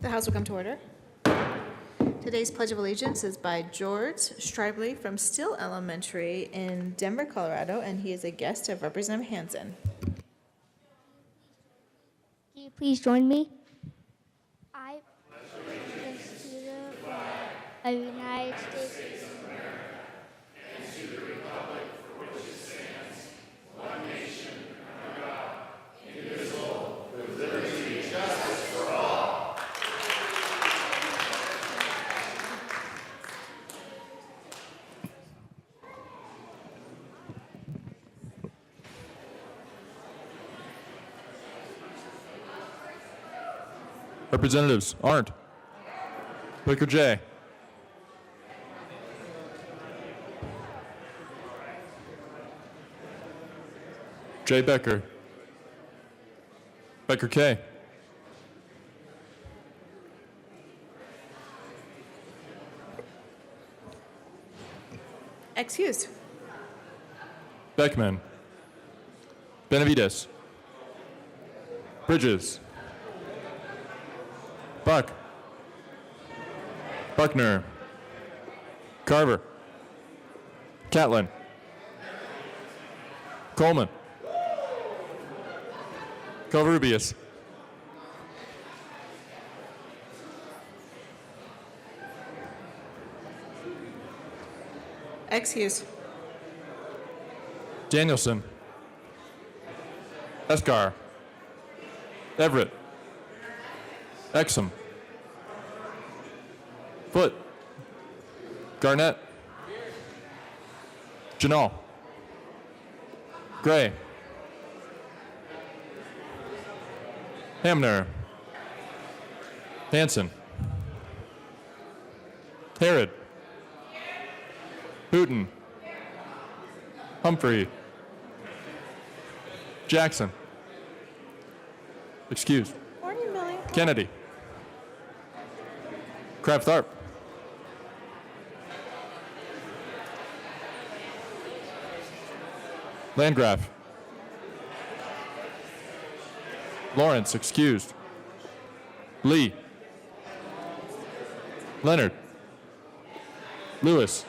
The House will come to order. Today's Pledge of Allegiance is by George Stribley from Still Elementary in Denver, Colorado, and he is a guest of Representative Hansen. Can you please join me? I pledge allegiance to the flag of the United States Representatives Arndt, Baker J. J. Becker, Becker K. Excused. Beckman, Benavides, Bridges, Buck, Buckner, Carver, Catlin, Coleman, Covarrubias, Excused. Danielson, Escar, Everett, Exum, Foote, Garnett, Janal, Gray, Hamner, Hanson, Herod, Hooten, Humphrey, Jackson, excused, Morning, Millie. Kennedy, Crabtharp, Landgraf, Lawrence, excused, Lee, Leonard, Lewis,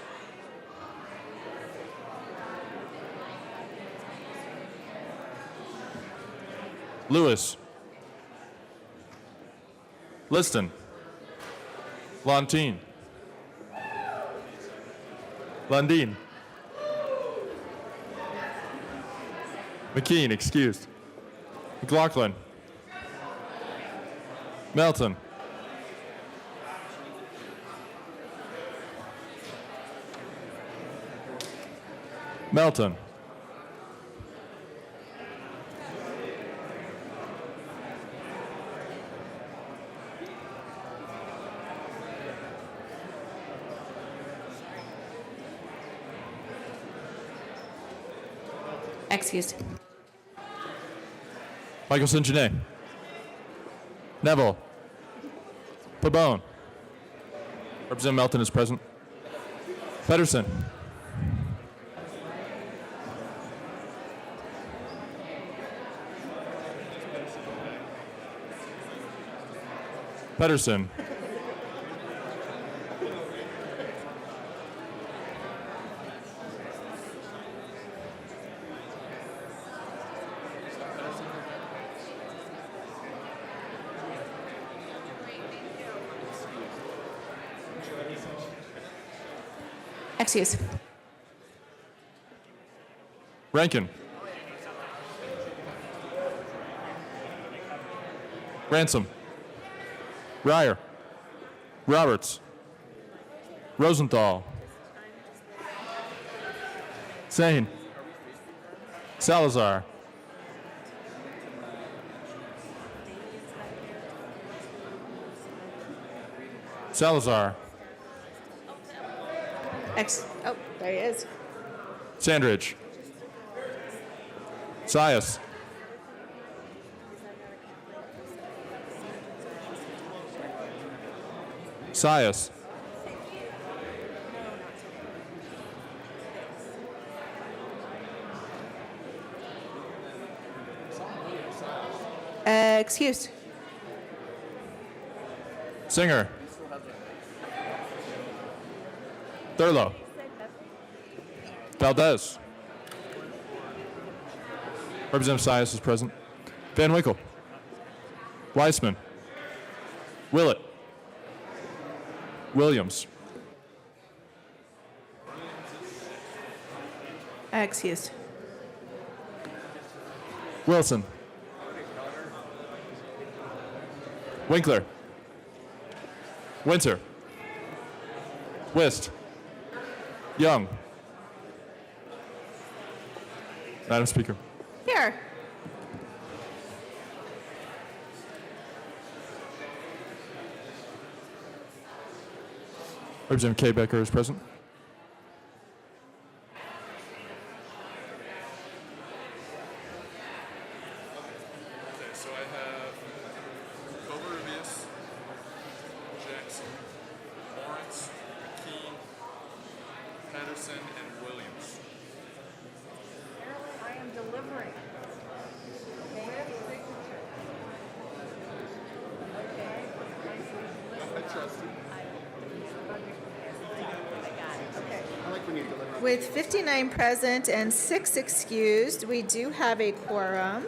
Lewis, Liston, Lontine, Lundeen, McKean, excused, McLaughlin, Melton, Melton, Excused. Michael St. Genet, Neville, Pabone, Representative Melton is present, Pedersen, Pedersen, Excused. Rankin, Ransom, Ryer, Roberts, Rosenthal, Sane, Salazar, Salazar, Oh, there he is. Sandridge, Sias, Sias, Excused. Singer. Thurlow. Valdez. Representative Sias is present. Van Winkle. Weissman. Willett. Williams. Excused. Wilson. Winkler. Winter. Wist. Young. Madam Speaker. Here. Representative Kay Becker is present. Okay, so I have Covarrubias, Jackson, Lawrence, McKean, Patterson, and Williams. I am delivering. With 59 present and 6 excused, we do have a quorum.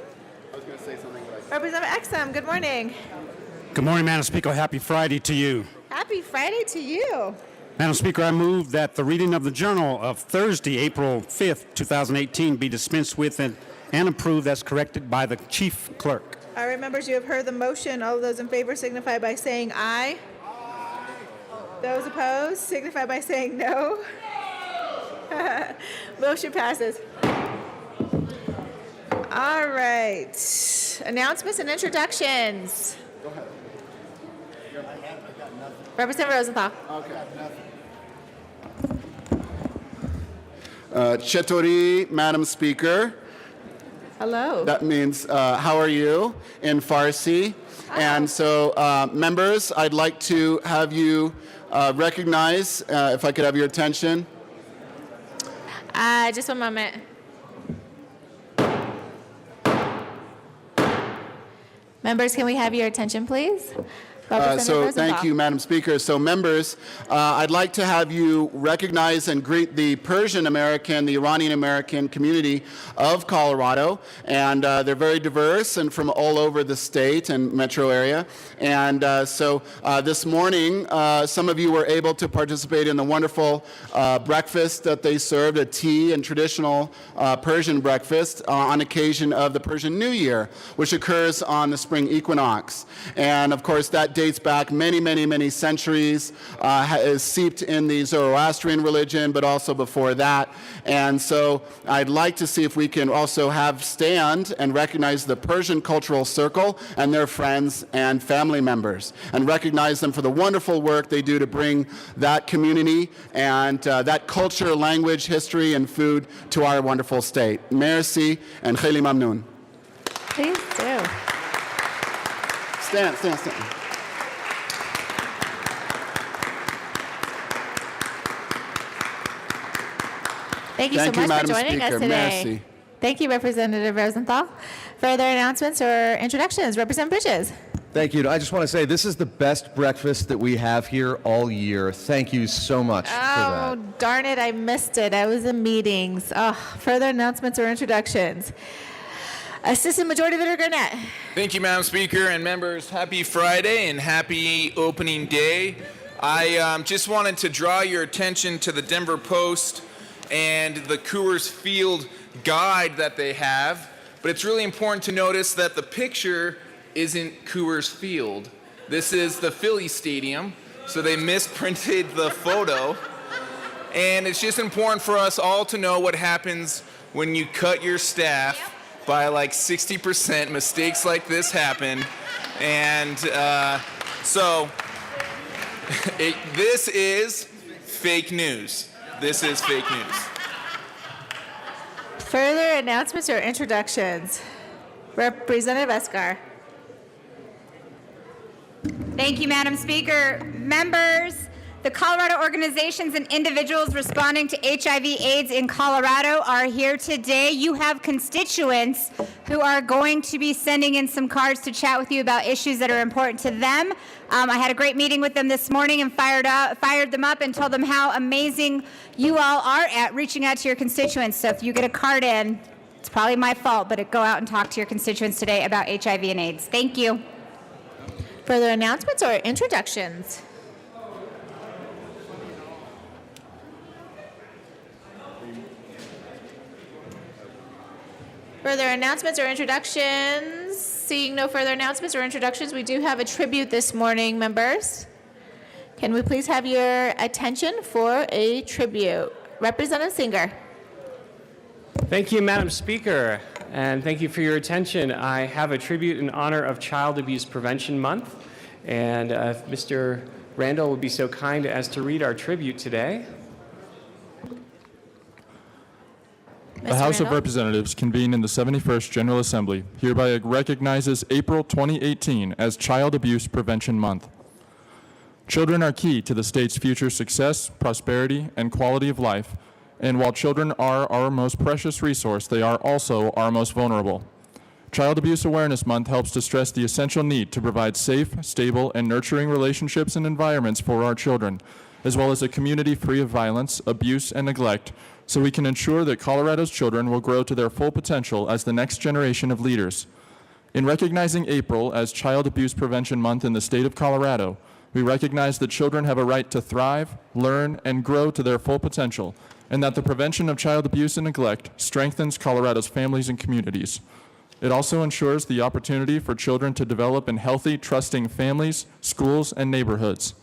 I was going to say something, but Representative Exum, good morning. Good morning, Madam Speaker. Happy Friday to you. Happy Friday to you. Madam Speaker, I move that the reading of the Journal of Thursday, April 5th, 2018 be dispensed with and approved as corrected by the Chief Clerk. All right, members, you have heard the motion. All of those in favor signify by saying aye. Those opposed signify by saying no. Motion passes. All right. Announcements and introductions. go ahead. Representative Rosenthal. Chetori, Madam Speaker. Hello. That means, how are you in Farsi? And so, members, I'd like to have you recognize, if I could have your attention. Just one moment. Members, can we have your attention, please? Representative So Rosenthal. thank you, Madam Speaker. So members, I'd like to have you recognize and greet the Persian American, the Iranian American community of Colorado. And they're very diverse and from all over the state and metro area. And so this morning, some of you were able to participate in the wonderful breakfast that they served, a tea and traditional Persian breakfast on occasion of the Persian New Year, which occurs on the spring equinox. And of course, that dates back many, many, many centuries, is seeped in the Zoroastrian religion, but also before that. And so I'd like to see if we can also have stand and recognize the Persian Cultural Circle and their friends and family members, and recognize them for the wonderful work they do to bring that community and that culture, language, history, and food to our wonderful state. Merci and kheli mamnoon. Please do. Stand. Thank you Thank so you, much for Madam joining us Speaker. today. Merci. Thank you, Representative Rosenthal. Further announcements or introductions? Representative Bridges. Thank you. I just want to say this is the best breakfast that we have here all year. Thank you so much for Oh, that. darn it, I missed it. I was in meetings. Further announcements or introductions? Assistant Majority Leader Gurnett. Thank you, Madam Speaker and members. Happy Friday and happy opening day. I just wanted to draw your attention to the Denver Post and the Coors Field guide that they have. But it's really important to notice that the picture isn't Coors Field. This is the Philly Stadium, so they misprinted the photo. And it's just important for us all to know what happens when you cut your staff by like 60%. Mistakes like this happen. And so this is fake news. This is fake news. Further announcements or introductions? Representative Escar. Thank you, Madam Speaker. Members, The Colorado organizations and individuals responding to HIV/AIDS in Colorado are here today. You have constituents who are going to be sending in some cards to chat with you about issues that are important to them. I had a great meeting with them this morning and fired them up and told them how amazing you all are at reaching out to your constituents. So if you get a card in, it's probably my fault, but go out and talk to your constituents today about HIV and AIDS. Thank you. Further announcements or introductions? Further announcements or introductions? Seeing no further announcements or introductions, we do have a tribute this morning, members. Can we please have your attention for a tribute? Representative Singer. Thank you, Madam Speaker, and thank you for your attention. I have a tribute in honor of Child Abuse Prevention Month, and if Mr. Randall would be so kind as to read our tribute today. The House of Representatives convened in the 71st General Assembly hereby recognizes April 2018 as Child Abuse Prevention Month. Children are key to the state's future success, prosperity, and quality of life, and while children are our most precious resource, they are also our most vulnerable. Child Abuse Awareness Month helps to stress the essential need to provide safe, stable, and nurturing relationships and environments for our children, as well as a community free of violence, abuse, and neglect, so we can ensure that Colorado's children will grow to their full potential as the next generation of leaders. In recognizing April as Child Abuse Prevention Month in the state of Colorado, we recognize that children have a right to thrive, learn, and grow to their full potential, and that the prevention of child abuse and neglect strengthens Colorado's families and communities. It also ensures the opportunity for children to develop in healthy, trusting families, schools, and neighborhoods.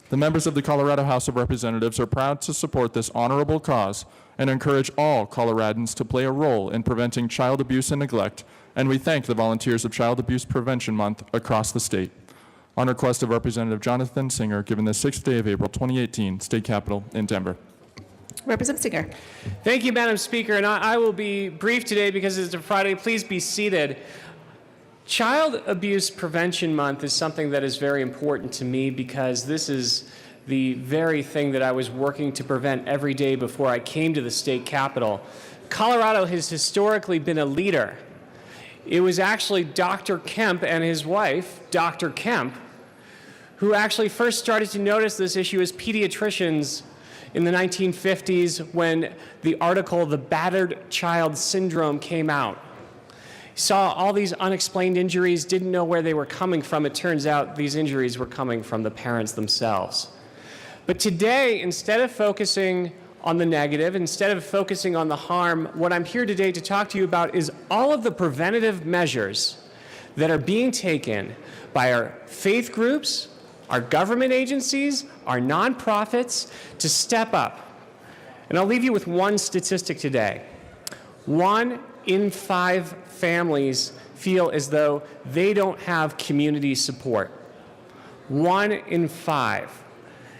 The members of the Colorado House of Representatives are proud to support this honorable cause and encourage all Coloradans to play a role in preventing child abuse and neglect, and we thank the volunteers of Child Abuse Prevention Month across the state. On request of Representative Jonathan Singer, given the 6th day of April 2018, State Capitol in Denver. Representative Singer. Thank you, Madam Speaker, and I will be brief today because it's a Friday. Please be seated. Child Abuse Prevention Month is something that is very important to me because this is the very thing that I was working to prevent every day before I came to the state capitol. Colorado has historically been a leader. It was actually Dr. Kemp and his wife, Dr. Kemp, who actually first started to notice this issue as pediatricians in the 1950s when the article, The Battered Child Syndrome, came out. Saw all these unexplained injuries, didn't know where they were coming from. It turns out these injuries were coming from the parents themselves. But today, instead of focusing on the negative, instead of focusing on the harm, what I'm here today to talk to you about is all of the preventative measures that are being taken by our faith groups, our government agencies, our nonprofits to step up. And I'll leave you with one statistic today. 1 in 5 families feel as though they don't have community support. 1 in 5.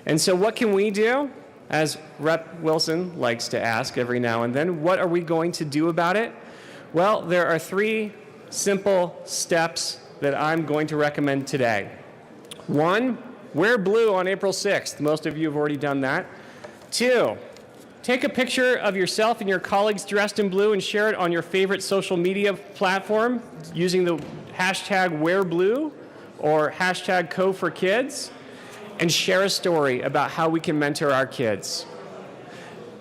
And so what can we do? As Rep. Wilson likes to ask every now and then, what are we going to do about it? Well, there are 3 simple steps that I'm going to recommend today. 1, wear blue on April 6th. Most of you have already done that. 2, take a picture of yourself and your colleagues dressed in blue and share it on your favorite social media platform using the hashtag #WearBlue or hashtag #Co4Kids, and share a story about how we can mentor our kids.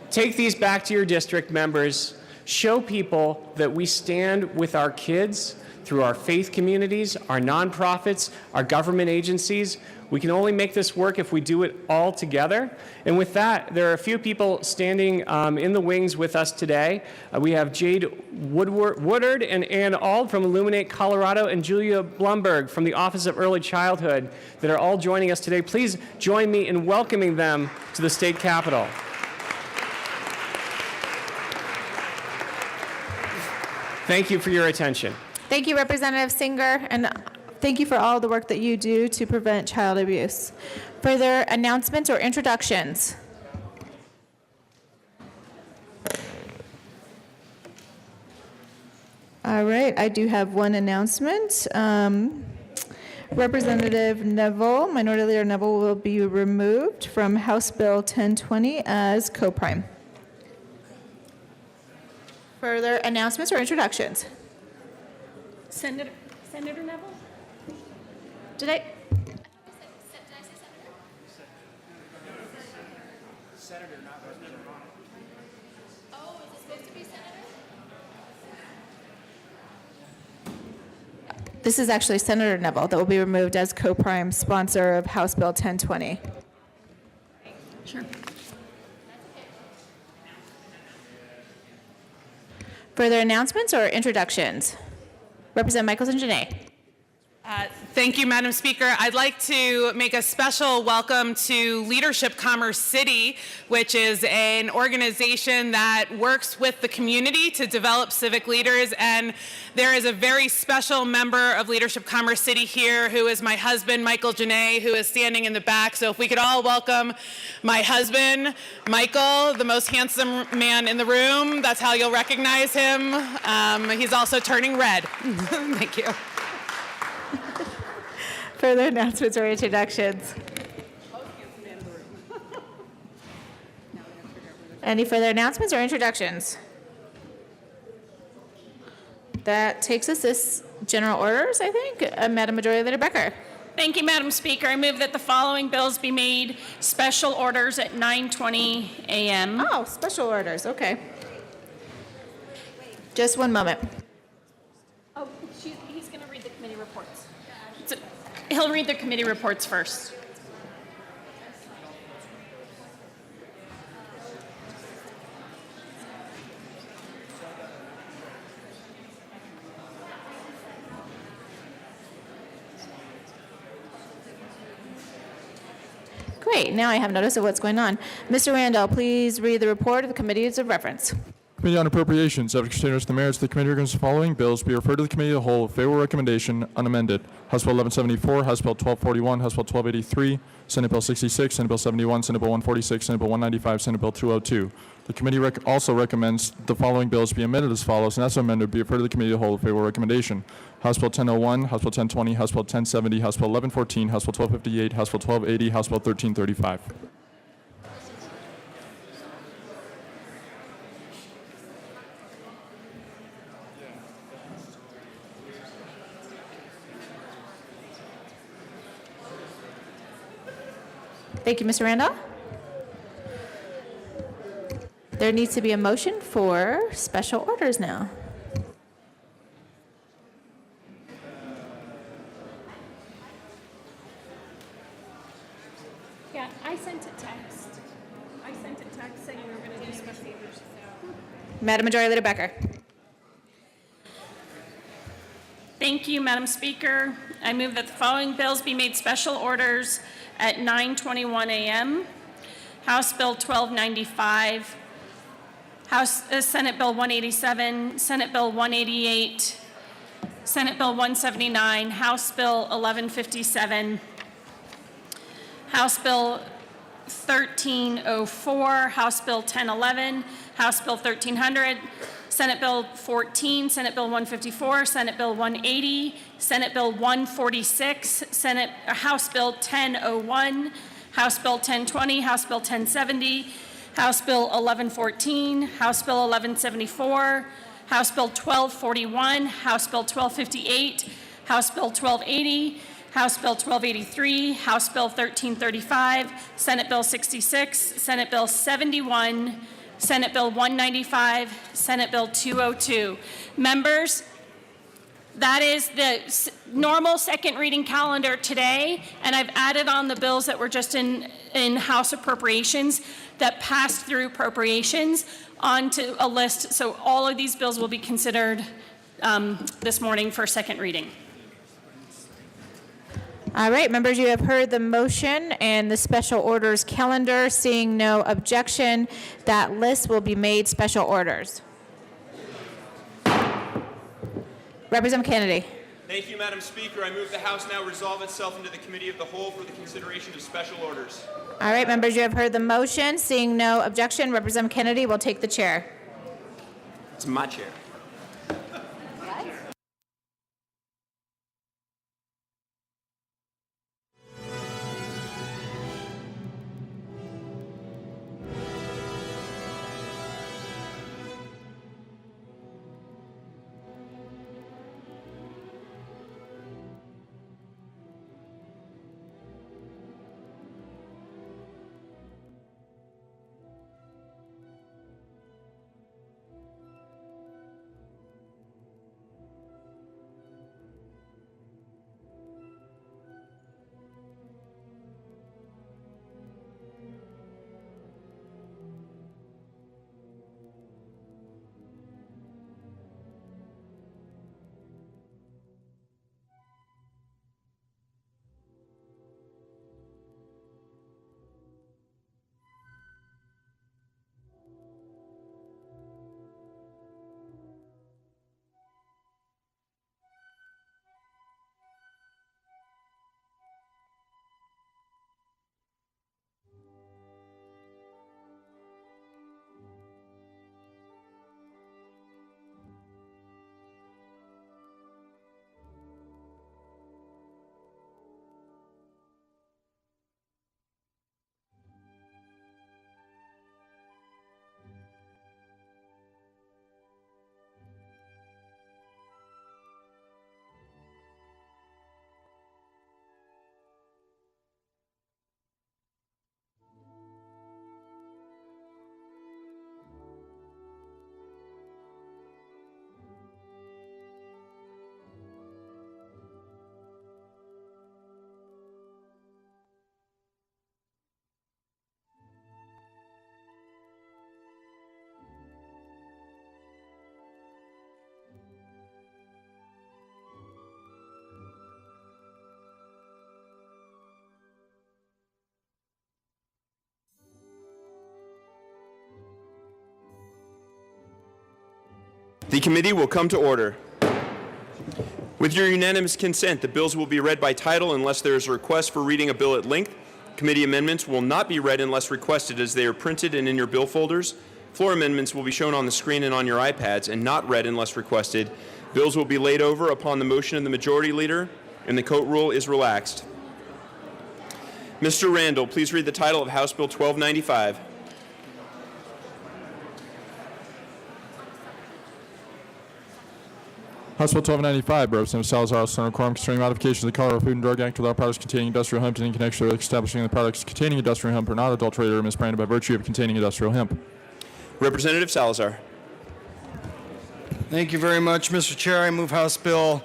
Take these back to your district members. Show people that we stand with our kids through our faith communities, our nonprofits, our government agencies. We can only make this work if we do it all together. And with that, there are a few people standing in the wings with us today. We have Jade Woodard and Ann Ald from Illuminate Colorado and Julia Blumberg from the Office of Early Childhood that are all joining us today. Please join me in welcoming them to the state capitol. Thank you for your attention. Thank you, Representative Singer, and thank you for all the work that you do to prevent child abuse. Further announcements or introductions? All right, I do have one announcement. Representative Neville, Minority Leader Neville, will be removed from House Bill 1020 as co-prime. Further announcements or introductions? Senator Neville? Did I? This is actually Senator Neville that will be removed as co-prime sponsor of House Bill 1020. Sure. Further announcements or introductions? Representative Michelson Janae. Thank you, Madam Speaker. I'd like to make a special welcome to Leadership Commerce City, which is an organization that works with the community to develop civic leaders. And there is a very special member of Leadership Commerce City here who is my husband, Michael Janae, who is standing in the back. So if we could all welcome my husband, Michael, the most handsome man in the room. That's how you'll recognize him. He's also turning red. Thank you. Further announcements or introductions? Any further announcements or introductions? That takes us to general orders, I think. Madam Majority Leader Becker. Thank you, Madam Speaker. I move that the following bills be made special orders at 9:20 a.m. Oh, special orders, okay. Just one moment. Oh, he's going to read the committee reports. He'll read the committee reports first. Great, now I have notice of what's going on. Mr. Randall, please read the report of the committees of reference. Committee on Appropriations. Subject to consideration, the merits of the committee recommends the following bills be referred to the committee of the whole with favorable recommendation unamended. House Bill 1174, House Bill 1241, House Bill 1283, Senate Bill 66, Senate Bill 71, Senate Bill 146, Senate Bill 195, Senate Bill 202. The committee also recommends the following bills be amended as follows, and as amended be referred to the committee of the whole with favorable recommendation. House Bill 1001, House Bill 1020, House Bill 1070, House Bill 1114, House Bill 1258, House Bill 1280, House Bill 1335. Thank you, Mr. Randall. There needs to be a motion for special orders now. Yeah, I sent a text. Saying we were going to do special orders. Madam Majority Leader Becker. Thank you, Madam Speaker. I move that the following bills be made special orders at 9:21 a.m. House Bill 1295, Senate Bill 187, Senate Bill 188, Senate Bill 179, House Bill 1157, House Bill 1304, House Bill 1011, House Bill 1300, Senate Bill 14, Senate Bill 154, Senate Bill 180, Senate Bill 146, House Bill 1001, House Bill 1020, House Bill 1070, House Bill 1114, House Bill 1174, House Bill 1241, House Bill 1258, House Bill 1280, House Bill 1283, House Bill 1335, Senate Bill 66, Senate Bill 71, Senate Bill 195, Senate Bill 202. Members, that is the normal second reading calendar today, and I've added on the bills that were just in House Appropriations that passed through appropriations onto a list, so all of these bills will be considered this morning for second reading. All right, members, you have heard the motion and the special orders calendar. Seeing no objection, that list will be made special orders. Representative Kennedy. Thank you, Madam Speaker. I move the House now resolve itself into the Committee of the Whole for the consideration of special orders. All right, members, you have heard the motion. Seeing no objection, Representative Kennedy will take the chair. It's my chair. The committee will come to order. With your unanimous consent, the bills will be read by title unless there is a request for reading a bill at length. Committee amendments will not be read unless requested, as they are printed and in your bill folders. Floor amendments will be shown on the screen and on your iPads and not read unless requested. Bills will be laid over upon the motion of the majority leader, and the coat rule is relaxed. Mr. Randall, please read the title of House Bill 1295. House Bill 1295, by Representative Salazar, Senator Quorum, concerning modification of the Colorado Food and Drug Act to allow products containing industrial hemp in connection with establishing the products containing industrial hemp are not adulterated or misbranded by virtue of containing industrial hemp. Representative Salazar. Thank you very much, Mr. Chair. I move House Bill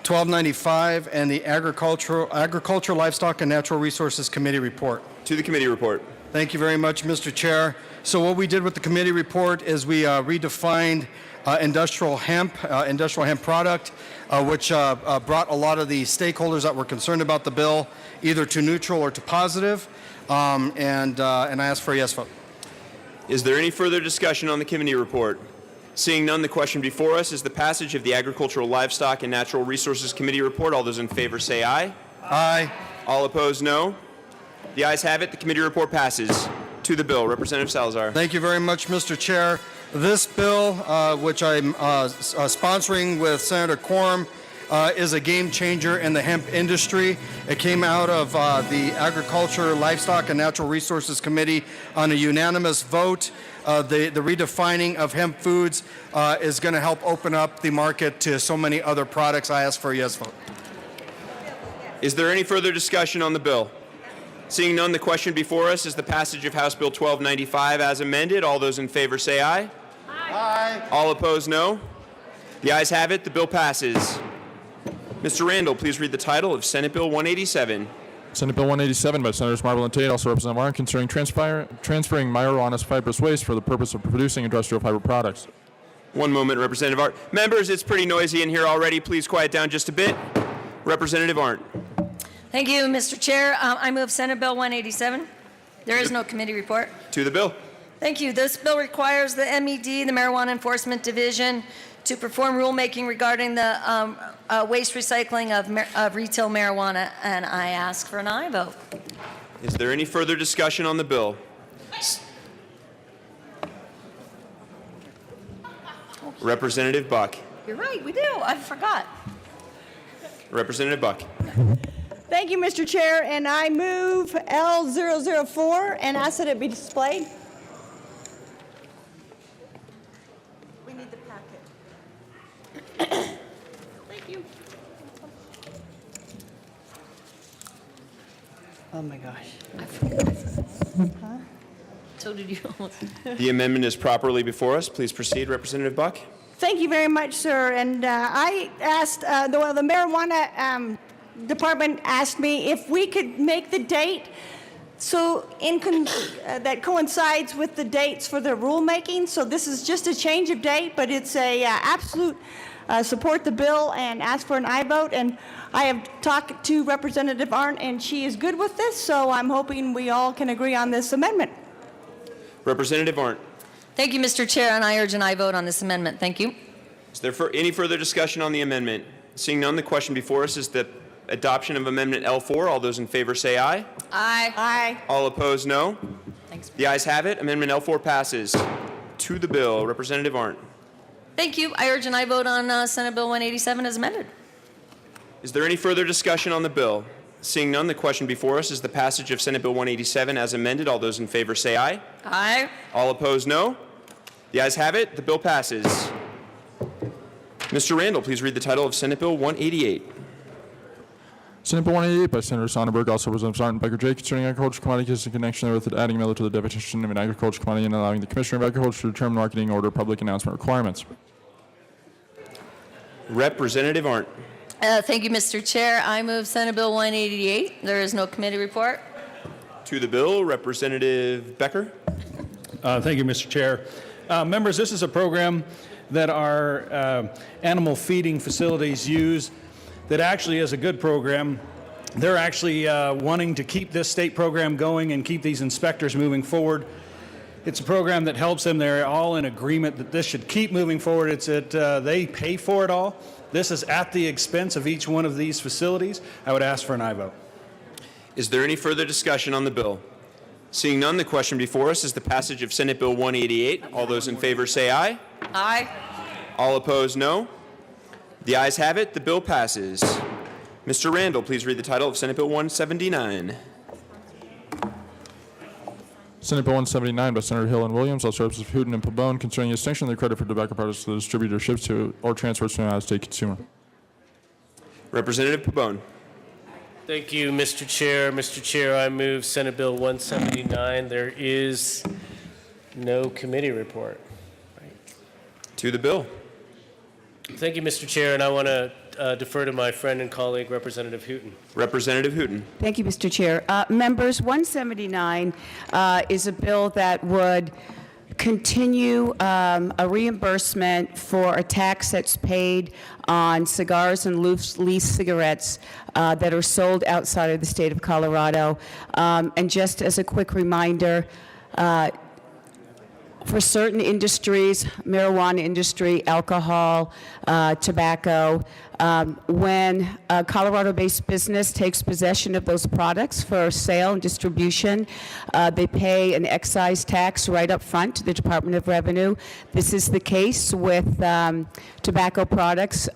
1295 and the Agriculture, Livestock, and Natural Resources Committee report. To the committee report. Thank you very much, Mr. Chair. So what we did with the committee report is we redefined industrial hemp product, which brought a lot of the stakeholders that were concerned about the bill either to neutral or to positive, and I ask for a yes vote. Is there any further discussion on the committee report? Seeing none, the question before us is the passage of the Agricultural, Livestock, and Natural Resources Committee report. All those in favor say aye. Aye. All opposed, no. The ayes have it. The committee report passes. To the bill, Representative Salazar. Thank you very much, Mr. Chair. This bill, which I'm sponsoring with Senator Quorum, is a game changer in the hemp industry. It came out of the Agriculture, Livestock, and Natural Resources Committee on a unanimous vote. The redefining of hemp foods is going to help open up the market to so many other products. I ask for a yes vote. Is there any further discussion on the bill? Seeing none, the question before us is the passage of House Bill 1295 as amended. All those in favor say aye. Aye. All opposed, no. The ayes have it. The bill passes. Mr. Randall, please read the title of Senate Bill 187. Senate Bill 187 by Senators Marble and Tate, also Representative Warren, concerning transferring marijuana's fibrous waste for the purpose of producing industrial fiber products. One moment, Representative Arndt. Members, it's pretty noisy in here already. Please quiet down just a bit. Representative Arndt. Thank you, Mr. Chair. I move Senate Bill 187. There is no committee report. To the bill. Thank you. This bill requires the MED, the Marijuana Enforcement Division, to perform rulemaking regarding the waste recycling of retail marijuana, and I ask for an aye vote. Is there any further discussion on the bill? Representative Buck. You're right, we do. I forgot. Representative Buck. Thank you, Mr. Chair, and I move L004 and ask that it be displayed. We need the packet. Thank you. Oh my gosh. I forgot. Huh? So did you. The amendment is properly before us. Please proceed, Representative Buck. Thank you very much, sir. And I asked, the marijuana department asked me if we could make the date so that coincides with the dates for the rulemaking. So this is just a change of date, but it's a absolute support the bill and ask for an aye vote. And I have talked to Representative Arndt, and she is good with this, so I'm hoping we all can agree on this amendment. Representative Arndt. Thank you, Mr. Chair, and I urge an aye vote on this amendment. Thank you. Is there any further discussion on the amendment? Seeing none, the question before us is the adoption of Amendment L4. All those in favor say aye. Aye. Aye. All opposed, no. Thanks. The ayes have it. Amendment L4 passes. To the bill, Representative Arndt. Thank you. I urge an aye vote on Senate Bill 187 as amended. Is there any further discussion on the bill? Seeing none, the question before us is the passage of Senate Bill 187 as amended. All those in favor say aye. Aye. All opposed, no. The ayes have it. The bill passes. Mr. Randall, please read the title of Senate Bill 188. Senate Bill 188 by Senator Sonnenberg, also Representative Arndt and Becker J, concerning agricultural commodities in connection with it, adding Miller to the definition of an agricultural commodity and allowing the Commissioner of Agriculture to determine marketing order public announcement requirements. Representative Arndt. Thank you, Mr. Chair. I move Senate Bill 188. There is no committee report. To the bill, Representative Becker. Thank you, Mr. Chair. Members, this is a program that our animal feeding facilities use that actually is a good program. They're actually wanting to keep this state program going and keep these inspectors moving forward. It's a program that helps them. They're all in agreement that this should keep moving forward. It's that they pay for it all. This is at the expense of each one of these facilities. I would ask for an aye vote. Is there any further discussion on the bill? Seeing none, the question before us is the passage of Senate Bill 188. All those in favor say aye. Aye. All opposed, no. The ayes have it. The bill passes. Mr. Randall, please read the title of Senate Bill 179. Senate Bill 179 by Senator Hill and Williams, also Representatives Hooten and Pabon, concerning extension of the credit for tobacco products to the distributor ships to or transfers to an out-of-state consumer. Representative Pabon. Thank you, Mr. Chair. Mr. Chair, I move Senate Bill 179. There is no committee report. To the bill. Thank you, Mr. Chair, and I want to defer to my friend and colleague, Representative Hooten. Representative Hooten. Thank you, Mr. Chair. Members, 179 is a bill that would continue a reimbursement for a tax that's paid on cigars and loose cigarettes that are sold outside of the state of Colorado. And just as a quick reminder, for certain industries, marijuana industry, alcohol, tobacco, when a Colorado-based business takes possession of those products for sale and distribution, they pay an excise tax right up front to the Department of Revenue. This is the case with tobacco products.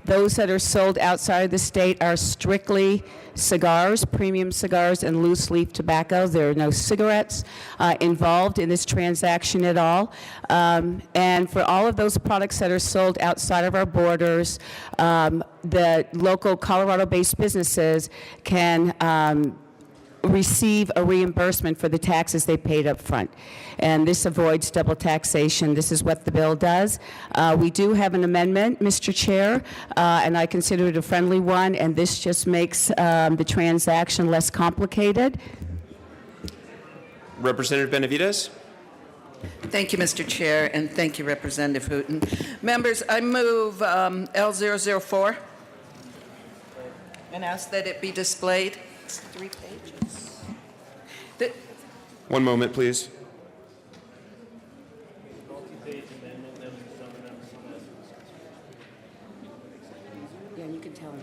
Those that are sold outside of the state are strictly cigars, premium cigars, and loose leaf tobacco. There are no cigarettes involved in this transaction at all. And for all of those products that are sold outside of our borders, the local Colorado-based businesses can receive a reimbursement for the taxes they paid up front. And this avoids double taxation. This is what the bill does. We do have an amendment, Mr. Chair, and I consider it a friendly one, and this just makes the transaction less complicated. Representative Benavides. Thank you, Mr. Chair, and thank you, Representative Hooten. Members, I move L004 and ask that it be displayed. It's 3 pages. One moment, please.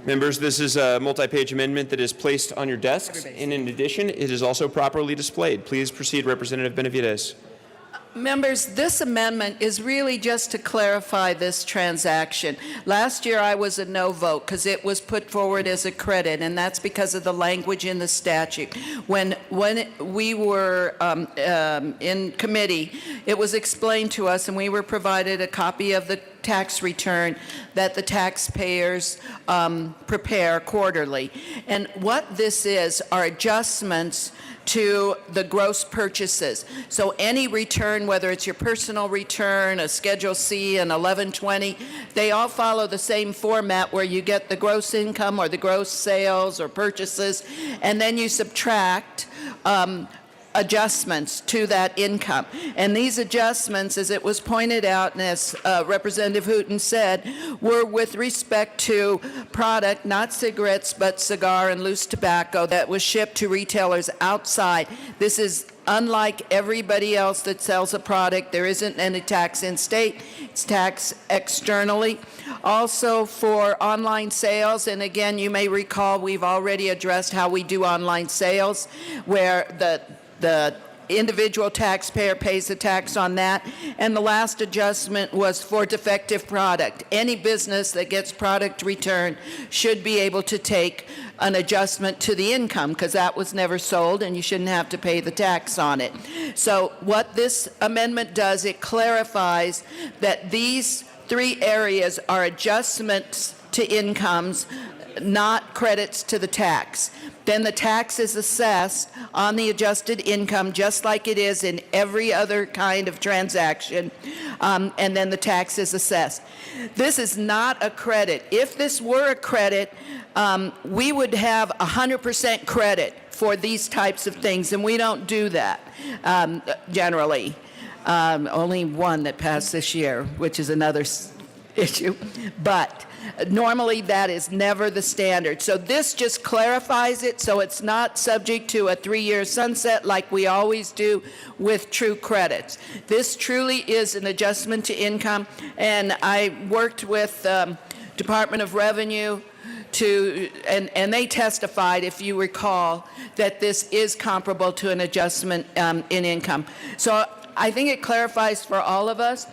Members, this is a multi-page amendment that is placed on your desks, and in addition, it is also properly displayed. Please proceed, Representative Benavides. Members, this amendment is really just to clarify this transaction. Last year, I was a no vote because it was put forward as a credit, and that's because of the language in the statute. When we were in committee, it was explained to us, and we were provided a copy of the tax return that the taxpayers prepare quarterly. And what this is are adjustments to the gross purchases. So any return, whether it's your personal return, a Schedule C, an 1120, they all follow the same format where you get the gross income or the gross sales or purchases, and then you subtract adjustments to that income. And these adjustments, as it was pointed out, and as Representative Hooten said, were with respect to product, not cigarettes, but cigar and loose tobacco that was shipped to retailers outside. This is unlike everybody else that sells a product. There isn't any tax in state. It's tax externally. Also for online sales, and again, you may recall we've already addressed how we do online sales, where the individual taxpayer pays the tax on that. And the last adjustment was for defective product. Any business that gets product returned should be able to take an adjustment to the income because that was never sold and you shouldn't have to pay the tax on it. So what this amendment does, it clarifies that these 3 areas are adjustments to incomes, not credits to the tax. Then the tax is assessed on the adjusted income just like it is in every other kind of transaction, and then the tax is assessed. This is not a credit. If this were a credit, we would have 100% credit for these types of things, and we don't do that generally. Only one that passed this year, which is another issue. But Normally, that is never the standard. So this just clarifies it so it's not subject to a 3-year sunset like we always do with true credits. This truly is an adjustment to income, and I worked with Department of Revenue and they testified, if you recall, that this is comparable to an adjustment in income. So I think it clarifies for all of us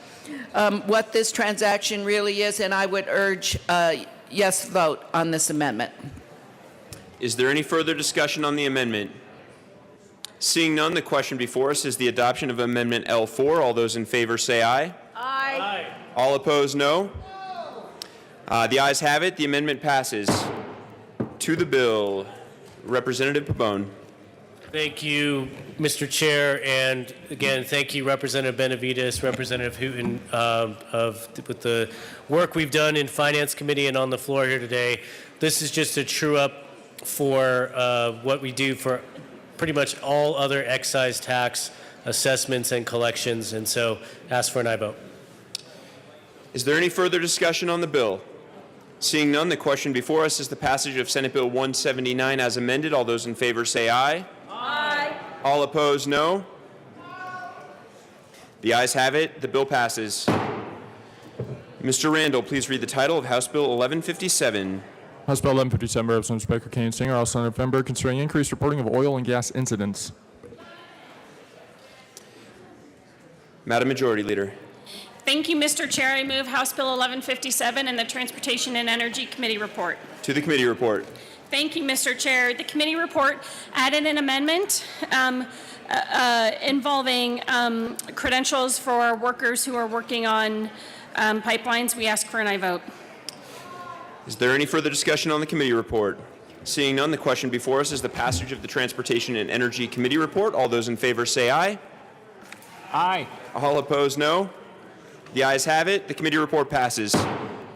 what this transaction really is, and I would urge a yes vote on this amendment. Is there any further discussion on the amendment? Seeing none, the question before us is the adoption of Amendment L4. All those in favor say aye. Aye. All opposed, no. The ayes have it. The amendment passes. To the bill, Representative Pabon. Thank you, Mr. Chair, and again, thank you, Representative Benavides, Representative Hooten, with the work we've done in Finance Committee and on the floor here today. This is just a true up for what we do for pretty much all other excise tax assessments and collections, and so ask for an aye vote. Is there any further discussion on the bill? Seeing none, the question before us is the passage of Senate Bill 179 as amended. All those in favor say aye. Aye. All opposed, no. The ayes have it. The bill passes. Mr. Randall, please read the title of House Bill 1157. House Bill 1157, Representatives Becker, Kane, Singer, all Senator November, concerning increased reporting of oil and gas incidents. Madam Majority Leader. Thank you, Mr. Chair. I move House Bill 1157 and the Transportation and Energy Committee report. To the committee report. Thank you, Mr. Chair. The committee report added an amendment involving credentials for workers who are working on pipelines. We ask for an aye vote. Is there any further discussion on the committee report? Seeing none, the question before us is the passage of the Transportation and Energy Committee report. All those in favor say aye. Aye. All opposed, no. The ayes have it. The committee report passes.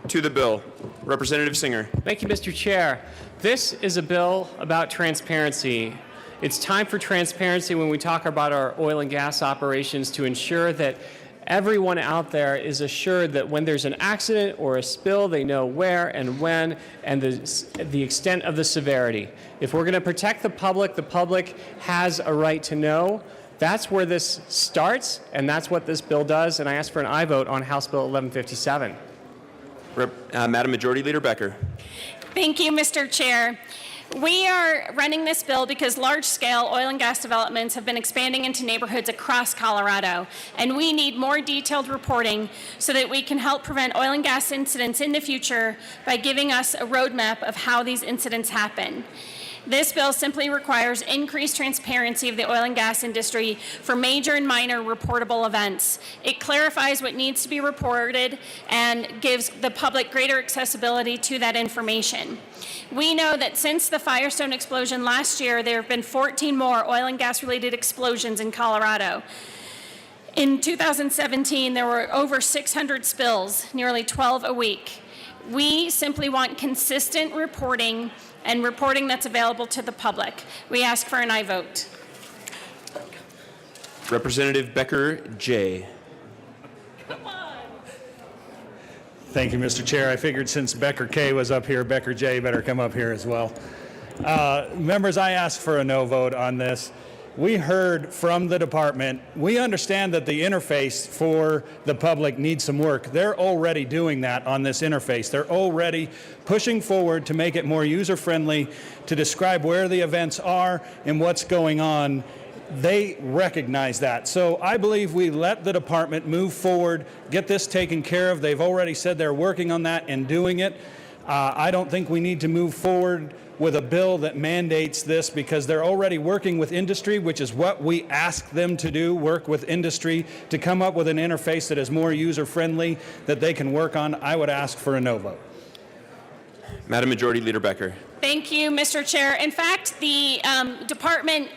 To the bill, Representative Singer. Thank you, Mr. Chair. This is a bill about transparency. It's time for transparency when we talk about our oil and gas operations to ensure that everyone out there is assured that when there's an accident or a spill, they know where and when and the extent of the severity. If we're going to protect the public has a right to know. That's where this starts, and that's what this bill does, and I ask for an aye vote on House Bill 1157. Madam Majority Leader Becker. Thank you, Mr. Chair. We are running this bill because large-scale oil and gas developments have been expanding into neighborhoods across Colorado, and we need more detailed reporting so that we can help prevent oil and gas incidents in the future by giving us a roadmap of how these incidents happen. This bill simply requires increased transparency of the oil and gas industry for major and minor reportable events. It clarifies what needs to be reported and gives the public greater accessibility to that information. We know that since the Firestone explosion last year, there have been 14 more oil and gas related explosions in Colorado. In 2017, there were over 600 spills, nearly 12 a week. We simply want consistent reporting and reporting that's available to the public. We ask for an aye vote. Representative Becker J. Thank you, Mr. Chair. I figured since Becker K was up here, Becker J better come up here as well. Members, I ask for a no vote on this. We heard from the department. We understand that the interface for the public needs some work. They're already doing that on this interface. They're already pushing forward to make it more user-friendly, to describe where the events are and what's going on. They recognize that. So I believe we let the department move forward, get this taken care of. They've already said they're working on that and doing it. I don't think we need to move forward with a bill that mandates this because they're already working with industry, which is what we ask them to do, work with industry to come up with an interface that is more user-friendly that they can work on. I would ask for a no vote. Madam Majority Leader Becker. Thank you, Mr. Chair. In fact, the department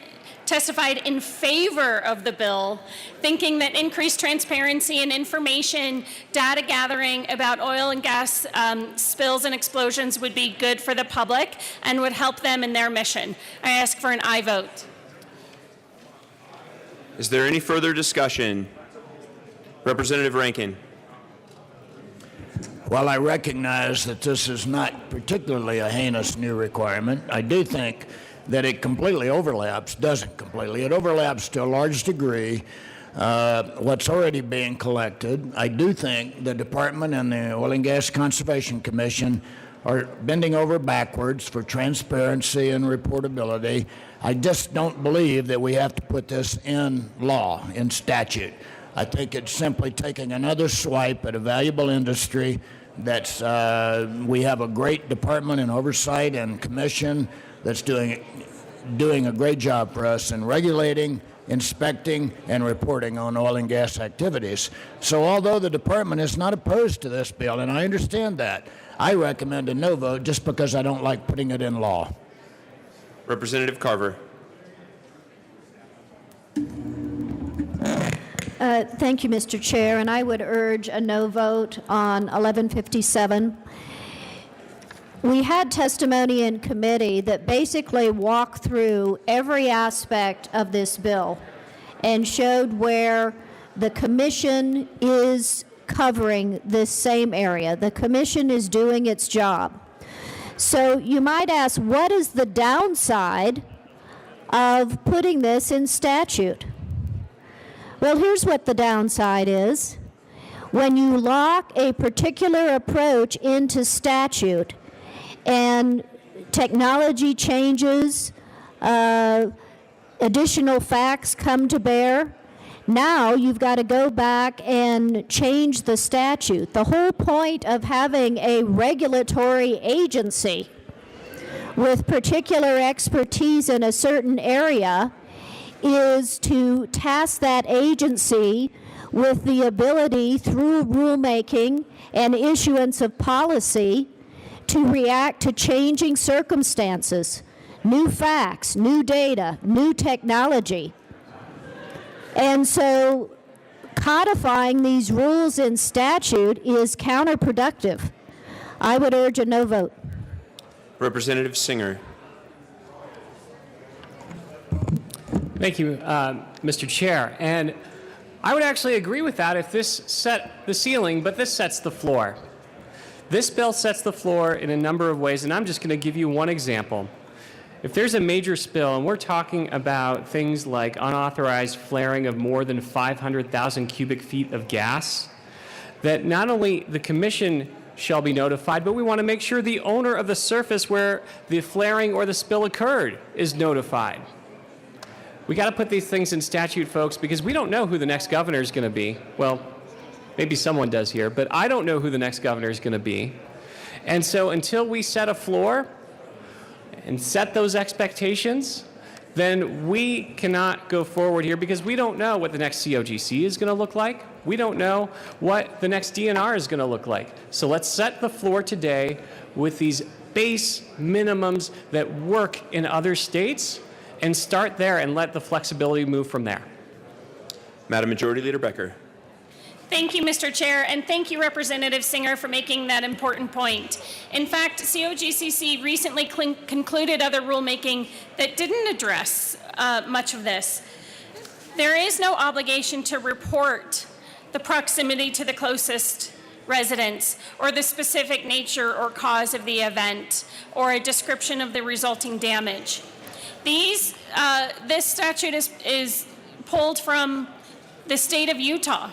testified in favor of the bill, thinking that increased transparency and information data gathering about oil and gas spills and explosions would be good for the public and would help them in their mission. I ask for an aye vote. Is there any further discussion? Representative Rankin. While I recognize that this is not particularly a heinous new requirement, I do think that it completely overlaps, doesn't completely, it overlaps to a large degree what's already being collected. I do think the department and the Oil and Gas Conservation Commission are bending over backwards for transparency and reportability. I just don't believe that we have to put this in law, in statute. I think it's simply taking another swipe at a valuable industry. That's we have a great department in oversight and commission that's doing a great job for us in regulating, inspecting, and reporting on oil and gas activities. So although the department is not opposed to this bill, and I understand that, I recommend a no vote just because I don't like putting it in law. Representative Carver. Thank you, Mr. Chair, and I would urge a no vote on 1157. We had testimony in committee that basically walked through every aspect of this bill and showed where the commission is covering this same area. The commission is doing its job. So you might ask, what is the downside of putting this in statute? Well, here's what the downside is. When you lock a particular approach into statute and technology changes, additional facts come to bear, now you've got to go back and change the statute. The whole point of having a regulatory agency with particular expertise in a certain area is to task that agency with the ability through rulemaking and issuance of policy to react to changing circumstances, new facts, new data, new technology. And so codifying these rules in statute is counterproductive. I would urge a no vote. Representative Singer. Thank you, Mr. Chair. And I would actually agree with that if this set the ceiling, but this sets the floor. This bill sets the floor in a number of ways, and I'm just going to give you one example. If there's a major spill, and we're talking about things like unauthorized flaring of more than 500,000 cubic feet of gas, that not only the commission shall be notified, but we want to make sure the owner of the surface where the flaring or the spill occurred is notified. We got to put these things in statute, folks, because we don't know who the next governor is going to be. Well, maybe someone does here, but I don't know who the next governor is going to be. And so until we set a floor and set those expectations, then we cannot go forward here because we don't know what the next COGC is going to look like. We don't know what the next DNR is going to look like. So let's set the floor today with these base minimums that work in other states and start there and let the flexibility move from there. Madam Majority Leader Becker. Thank you, Mr. Chair, and thank you, Representative Singer, for making that important point. In fact, COGCC recently concluded other rulemaking that didn't address much of this. There is no obligation to report the proximity to the closest residence or the specific nature or cause of the event or a description of the resulting damage. This statute is pulled from the state of Utah.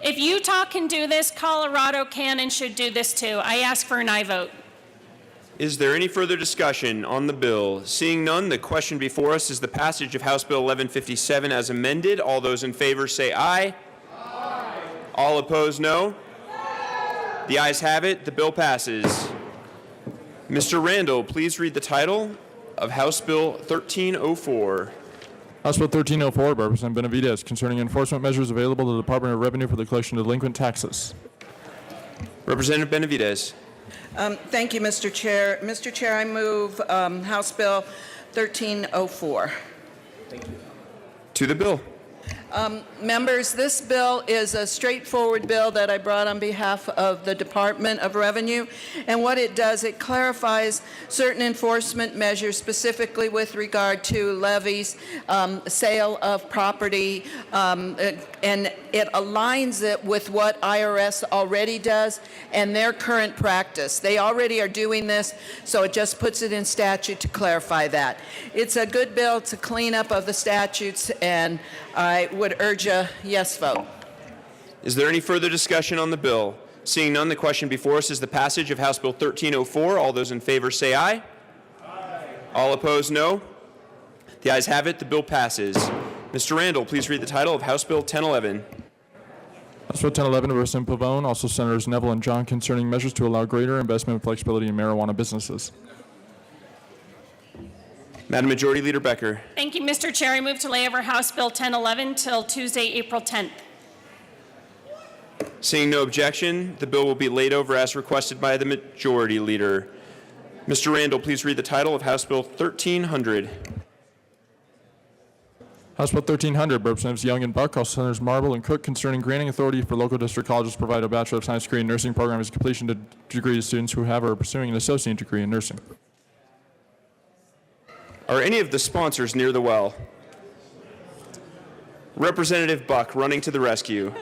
If Utah can do this, Colorado can and should do this too. I ask for an aye vote. Is there any further discussion on the bill? Seeing none, the question before us is the passage of House Bill 1157 as amended. All those in favor say aye. Aye. All opposed, no. Aye. The ayes have it. The bill passes. Mr. Randall, please read the title of House Bill 1304. House Bill 1304 by Representative Benavidez concerning enforcement measures available to the Department of Revenue for the collection of delinquent taxes. Representative Benavidez. Thank you, Mr. Chair. Mr. Chair, I move House Bill 1304. To the bill. Members, this bill is a straightforward bill that I brought on behalf of the Department of Revenue. And what it does, it clarifies certain enforcement measures, specifically with regard to levies, sale of property, and it aligns it with what IRS already does and their current practice. They already are doing this, so it just puts it in statute to clarify that. It's a good bill to clean up of the statutes, and I would urge a yes vote. Is there any further discussion on the bill? Seeing none, the question before us is the passage of House Bill 1304. All those in favor say aye. Aye. All opposed, no. The ayes have it. The bill passes. Mr. Randall, please read the title of House Bill 1011. House Bill 1011, Representative Pavone, also Senators Neville and John, concerning measures to allow greater investment and flexibility in marijuana businesses. Madam Majority Leader Becker. Thank you, Mr. Chair. I move to lay over House Bill 1011 till Tuesday, April 10th. Seeing no objection, the bill will be laid over as requested by the Majority Leader. Mr. Randall, please read the title of House Bill 1300. House Bill 1300, Representatives Young and Buck, also Senators Marble and Cook, concerning granting authority for local district colleges to provide a Bachelor of Science degree in nursing program as completion degree to students who have or are pursuing an associate degree in nursing. Are any of the sponsors near the well? Representative Buck running to the rescue.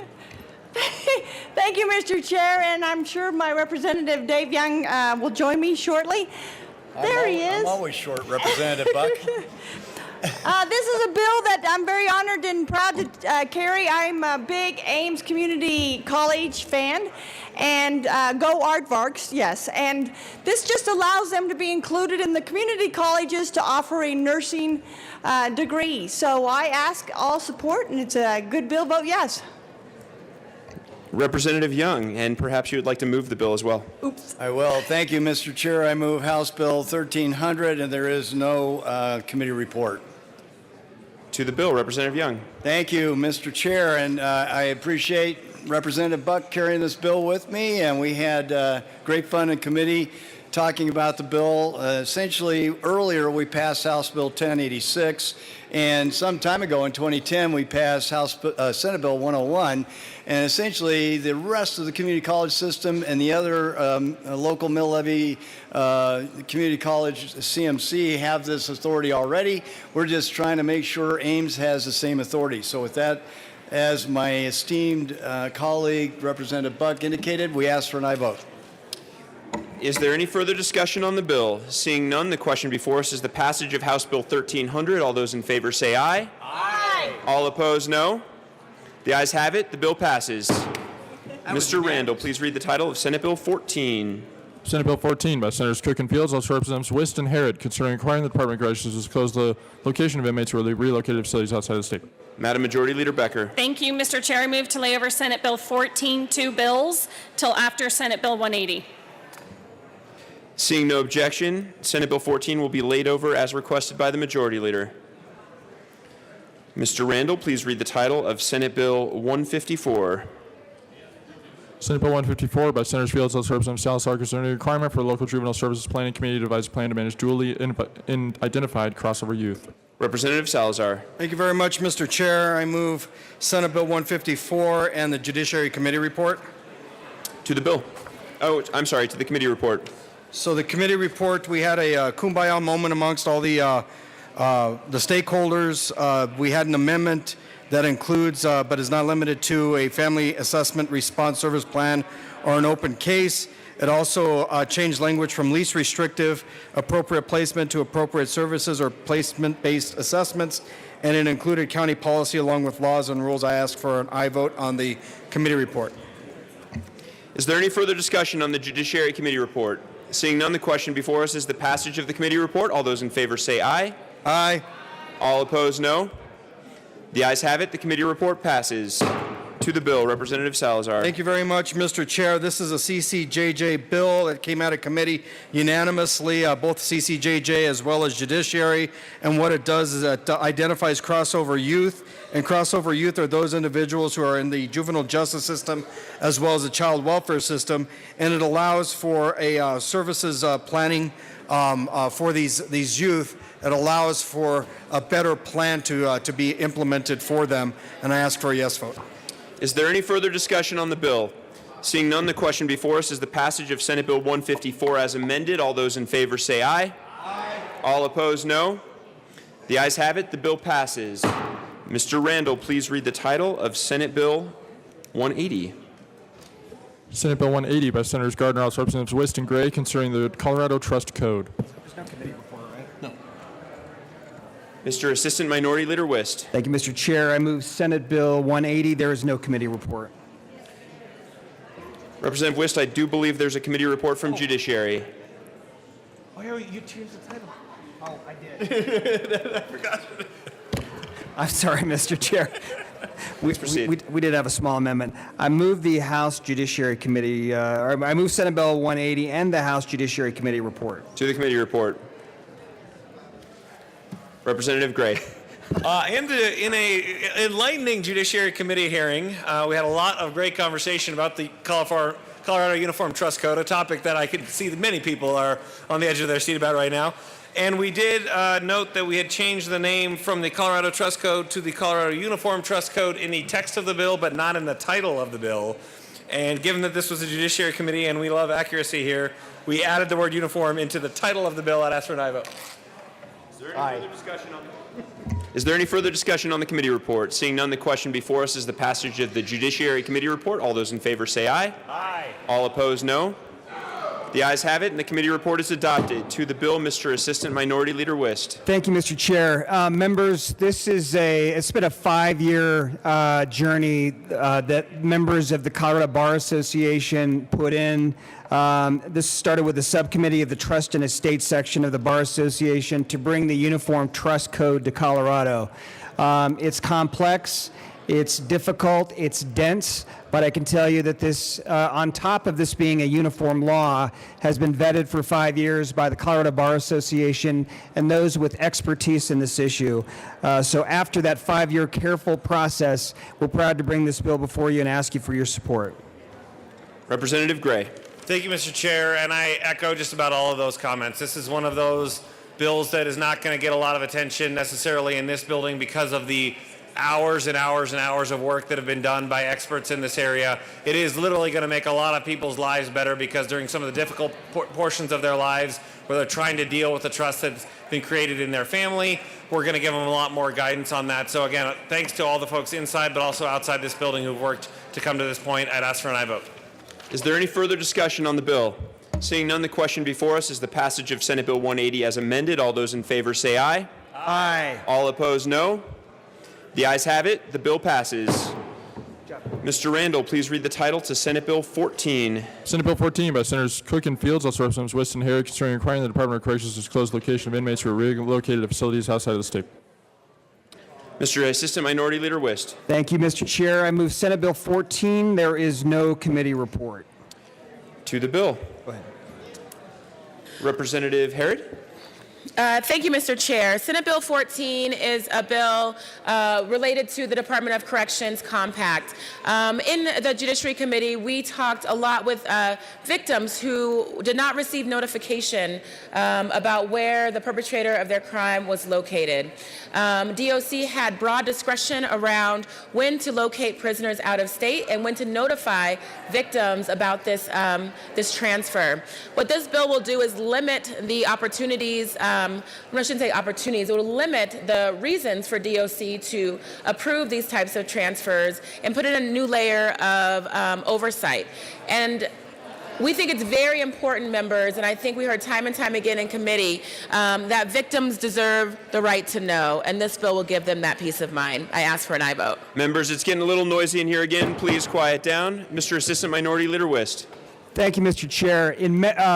Thank you, Mr. Chair, and I'm sure my representative Dave Young will join me shortly. There he is. I'm always short, Representative Buck. This is a bill that I'm very honored and proud to carry. I'm a big Ames Community College fan, and go Aardvarks, yes. And this just allows them to be included in the community colleges to offer a nursing degree. So I ask all support, and it's a good bill. Vote yes. Representative Young, and perhaps you would like to move the bill as well. Oops. I will. Thank you, Mr. Chair. I move House Bill 1300, and there is no committee report. To the bill, Representative Young. Thank you, Mr. Chair, and I appreciate Representative Buck carrying this bill with me, and we had great fun in committee talking about the bill. Essentially, earlier we passed House Bill 1086, and some time ago in 2010 we passed Senate Bill 101, and essentially the rest of the community college system and the other local mill levy community college CMC have this authority already. We're just trying to make sure Ames has the same authority. So with that, as my esteemed colleague Representative Buck indicated, we ask for an aye vote. Is there any further discussion on the bill? Seeing none, the question before us is the passage of House Bill 1300. All those in favor say aye. Aye. All opposed, no. The ayes have it. The bill passes. Mr. Randall, please read the title of Senate Bill 14. Senate Bill 14 by Senators Cook and Fields, also Representatives Wist and Harrod, concerning requiring the Department of Corrections to disclose the location of inmates who are relocated to facilities outside of the state. Madam Majority Leader Becker. Thank you, Mr. Chair. I move to lay over Senate Bill 14, two bills, till after Senate Bill 180. Seeing no objection, Senate Bill 14 will be laid over as requested by the Majority Leader. Mr. Randall, please read the title of Senate Bill 154. Senate Bill 154 by Senators Fields, also Representative Salazar, concerning a requirement for local juvenile services planning committee to devise a plan to manage dually identified crossover youth. Representative Salazar. Thank you very much, Mr. Chair. I move Senate Bill 154 and the Judiciary Committee report. To the bill. Oh, I'm sorry, to the committee report. So the committee report, we had a kumbaya moment amongst all the stakeholders. We had an amendment that includes, but is not limited to, a family assessment response service plan or an open case. It also changed language from least restrictive appropriate placement to appropriate services or placement-based assessments, and it included county policy along with laws and rules. I ask for an aye vote on the committee report. Is there any further discussion on the Judiciary Committee report? Seeing none, the question before us is the passage of the committee report. All those in favor say aye. Aye. All opposed, no. The ayes have it. The committee report passes. To the bill, Representative Salazar. Thank you very much, Mr. Chair. This is a CCJJ bill that came out of committee unanimously, both CCJJ as well as Judiciary. And what it does is it identifies crossover youth. And crossover youth are those individuals who are in the juvenile justice system as well as the child welfare system. And it allows for a services planning for these youth. It allows for a better plan to be implemented for them, and I ask for a yes vote. Is there any further discussion on the bill? Seeing none, the question before us is the passage of Senate Bill 154 as amended. All those in favor say aye. Aye. All opposed, no. The ayes have it. The bill passes. Mr. Randall, please read the title of Senate Bill 180. Senate Bill 180 by Senators Gardner, House Representatives Wist and Gray, concerning the Colorado Trust Code. There's no committee report, right? No. Mr. Assistant Minority Leader Wist. Thank you, Mr. Chair. I move Senate Bill 180. There is no committee report. Representative Wist, I do believe there's a committee report from Judiciary. Oh, you changed the title. Oh, I did. I forgot. I'm sorry, Mr. Chair. Please proceed. We did have a small amendment. I move the House Judiciary Committee, or I move Senate Bill 180 and the House Judiciary Committee report. To the committee report. Representative Gray. In a enlightening Judiciary Committee hearing, we had a lot of great conversation about the Colorado Uniform Trust Code, a topic that I could see that many people are on the edge of their seat about right now. And we did note that we had changed the name from the Colorado Trust Code to the Colorado Uniform Trust Code in the text of the bill, but not in the title of the bill. And given that this was a Judiciary Committee and we love accuracy here, we added the word uniform into the title of the bill. I'd ask for an aye vote. Is there any further discussion on the committee report? Seeing none, the question before us is the passage of the Judiciary Committee report. All those in favor say aye. Aye. All opposed, no. The ayes have it, and the committee report is adopted. To the bill, Mr. Assistant Minority Leader Wist. Thank you, Mr. Chair. Members, it's been a 5-year journey that members of the Colorado Bar Association put in. This started with the subcommittee of the Trust and Estate section of the Bar Association to bring the Uniform Trust Code to Colorado. It's complex, it's difficult, it's dense, but I can tell you that this, on top of this being a uniform law, has been vetted for 5 years by the Colorado Bar Association and those with expertise in this issue. So after that 5-year careful process, we're proud to bring this bill before you and ask you for your support. Representative Gray. Thank you, Mr. Chair, and I echo just about all of those comments. This is one of those bills that is not going to get a lot of attention necessarily in this building because of the hours and hours and hours of work that have been done by experts in this area. It is literally going to make a lot of people's lives better because during some of the difficult portions of their lives where they're trying to deal with the trust that's been created in their family, we're going to give them a lot more guidance on that. So again, thanks to all the folks inside but also outside this building who've worked to come to this point. I'd ask for an aye vote. Is there any further discussion on the bill? Seeing none, the question before us is the passage of Senate Bill 180 as amended. All those in favor say aye. Aye. All opposed, no. The ayes have it. The bill passes. Mr. Randall, please read the title to Senate Bill 14. Senate Bill 14 by Senators Cook and Fields, also Representatives Wist and Harry, concerning requiring the Department of Corrections to disclose the location of inmates who are relocated to facilities outside of the state. Mr. Assistant Minority Leader Wist. Thank you, Mr. Chair. I move Senate Bill 14. There is no committee report. To the bill. Go ahead. Representative Herod. Thank you, Mr. Chair. Senate Bill 14 is a bill related to the Department of Corrections Compact. In the Judiciary Committee, we talked a lot with victims who did not receive notification about where the perpetrator of their crime was located. DOC had broad discretion around when to locate prisoners out of state and when to notify victims about this transfer. What this bill will do is limit the opportunities, I shouldn't say opportunities, it will limit the reasons for DOC to approve these types of transfers and put in a new layer of oversight. And we think it's very important, members, and I think we heard time and time again in committee, that victims deserve the right to know, and this bill will give them that peace of mind. I ask for an aye vote. Members, it's getting a little noisy in here again. Please quiet down. Mr. Assistant Minority Leader Wist. Thank you, Mr. Chair.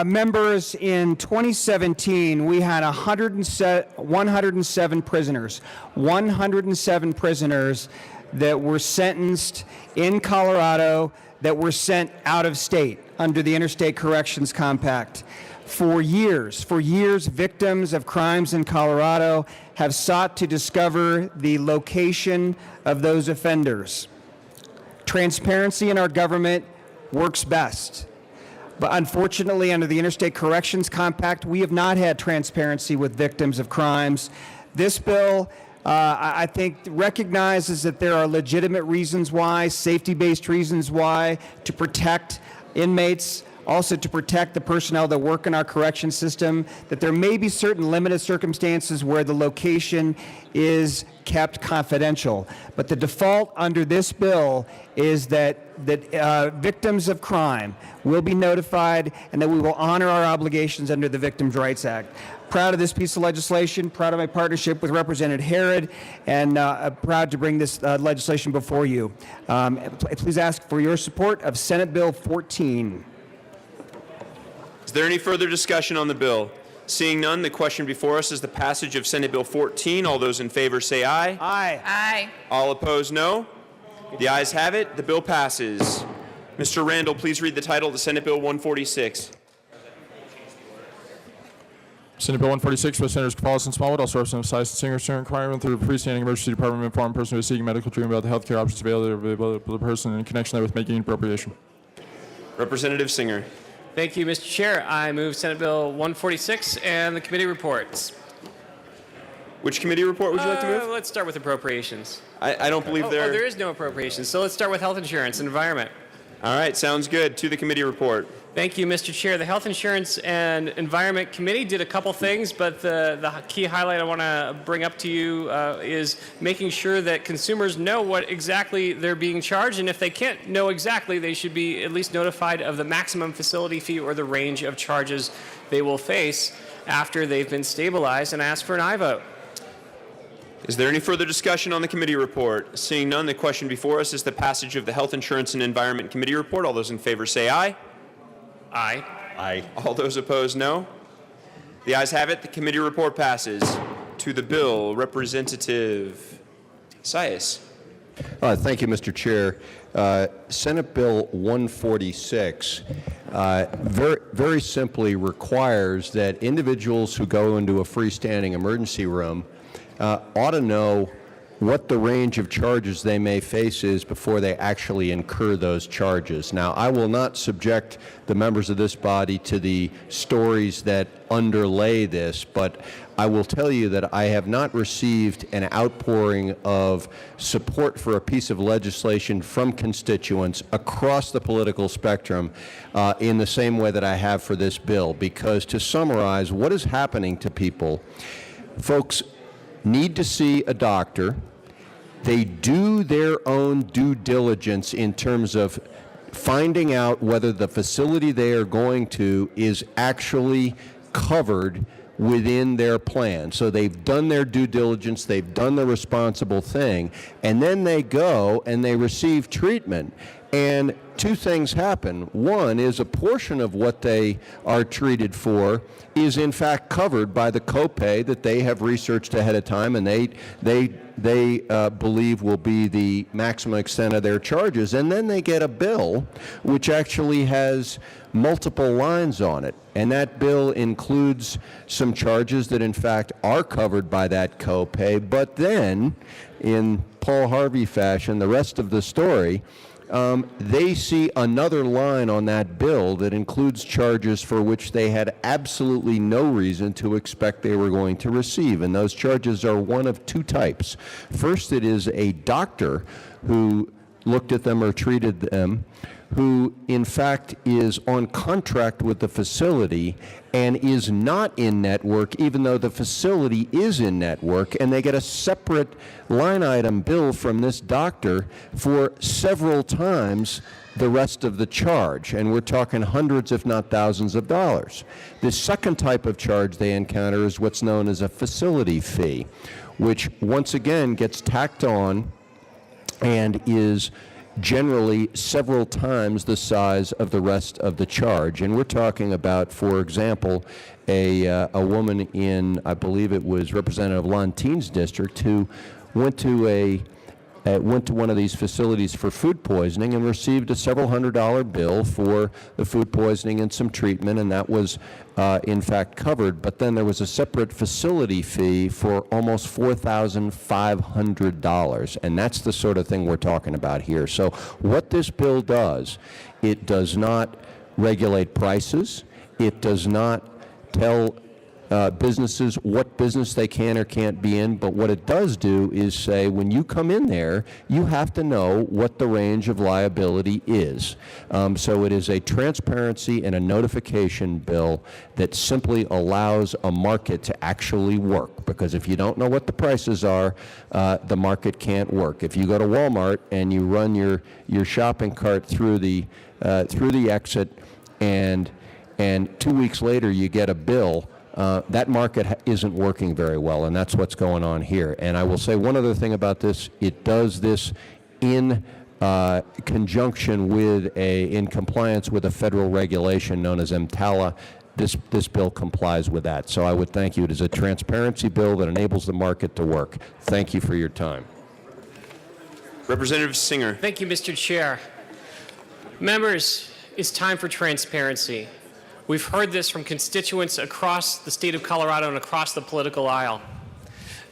Members, in 2017, we had 107 prisoners. 107 prisoners that were sentenced in Colorado that were sent out of state under the Interstate Corrections Compact. For years, victims of crimes in Colorado have sought to discover the location of those offenders. Transparency in our government works best. But unfortunately, under the Interstate Corrections Compact, we have not had transparency with victims of crimes. This bill, I think, recognizes that there are legitimate reasons why, safety-based reasons why, to protect inmates, also to protect the personnel that work in our correction system, that there may be certain limited circumstances where the location is kept confidential. But the default under this bill is that victims of crime will be notified and that we will honor our obligations under the Victims' Rights Act. Proud of this piece of legislation, proud of my partnership with Representative Herod, and proud to bring this legislation before you. Please ask for your support of Senate Bill 14. Is there any further discussion on the bill? Seeing none, the question before us is the passage of Senate Bill 14. All those in favor say aye. Aye. Aye. All opposed, no. The ayes have it. The bill passes. Mr. Randall, please read the title of the Senate Bill 146. Senate Bill 146 by Senators Gonzalez and Smallwood, also Representative Silas and Singer, requirement through the freestanding emergency department to inform a person who is seeking medical treatment about the health care options available to the person in connection with making an appropriation. Representative Singer. Thank you, Mr. Chair. I move Senate Bill 146 and the committee reports. Which committee report would you like to move? Let's start with appropriations. I don't believe there... there is no appropriations, so let's start with health insurance and environment. All right, sounds good. To the committee report. Thank you, Mr. Chair. The Health Insurance and Environment Committee did a couple things, but the key highlight I want to bring up to you is making sure that consumers know what exactly they're being charged, and if they can't know exactly, they should be at least notified of the maximum facility fee or the range of charges they will face after they've been stabilized, and ask for an aye vote. Is there any further discussion on the committee report? Seeing none, the question before us is the passage of the Health Insurance and Environment Committee report. All those in favor say aye. Aye. Aye. All those opposed, no. The ayes have it. The committee report passes. To the bill, Representative Sias. Thank you, Mr. Chair. Senate Bill 146 very simply requires that individuals who go into a freestanding emergency room ought to know what the range of charges they may face is before they actually incur those charges. Now, I will not subject the members of this body to the stories that underlay this, but I will tell you that I have not received an outpouring of support for a piece of legislation from constituents across the political spectrum in the same way that I have for this bill, because to summarize what is happening to people, folks need to see a doctor. They do their own due diligence in terms of finding out whether the facility they are going to is actually covered within their plan. So they've done their due diligence, they've done the responsible thing, and then they go and they receive treatment. And two things happen. One is a portion of what they are treated for is in fact covered by the copay that they have researched ahead of time, and they believe will be the maximum extent of their charges. And then they get a bill which actually has multiple lines on it. And that bill includes some charges that in fact are covered by that copay. But then, in Paul Harvey fashion, the rest of the story, they see another line on that bill that includes charges for which they had absolutely no reason to expect they were going to receive. And those charges are one of two types. First, it is a doctor who looked at them or treated them, who in fact is on contract with the facility and is not in network, even though the facility is in network, and they get a separate line item bill from this doctor for several times the rest of the charge, and we're talking hundreds if not thousands of dollars. The second type of charge they encounter is what's known as a facility fee, which once again gets tacked on and is generally several times the size of the rest of the charge. And we're talking about, for example, a woman in, I believe it was Representative Lontine's district, who went to one of these facilities for food poisoning and received a several $100 bill for the food poisoning and some treatment, and that was in fact covered. But then there was a separate facility fee for almost $4,500, and that's the sort of thing we're talking about here. So what this bill does, it does not regulate prices. It does not tell businesses what business they can or can't be in, but what it does do is say when you come in there, you have to know what the range of liability is. So it is a transparency and a notification bill that simply allows a market to actually work, because if you don't know what the prices are, the market can't work. If you go to Walmart and you run your shopping cart through the exit and 2 weeks later you get a bill, that market isn't working very well, and that's what's going on here. And I will say one other thing about this. It does this in conjunction with in compliance with a federal regulation known as EMTALA. This bill complies with that. So I would thank you. It is a transparency bill that enables the market to work. Thank you for your time. Representative Singer. Thank you, Mr. Chair. Members, it's time for transparency. We've heard this from constituents across the state of Colorado and across the political aisle,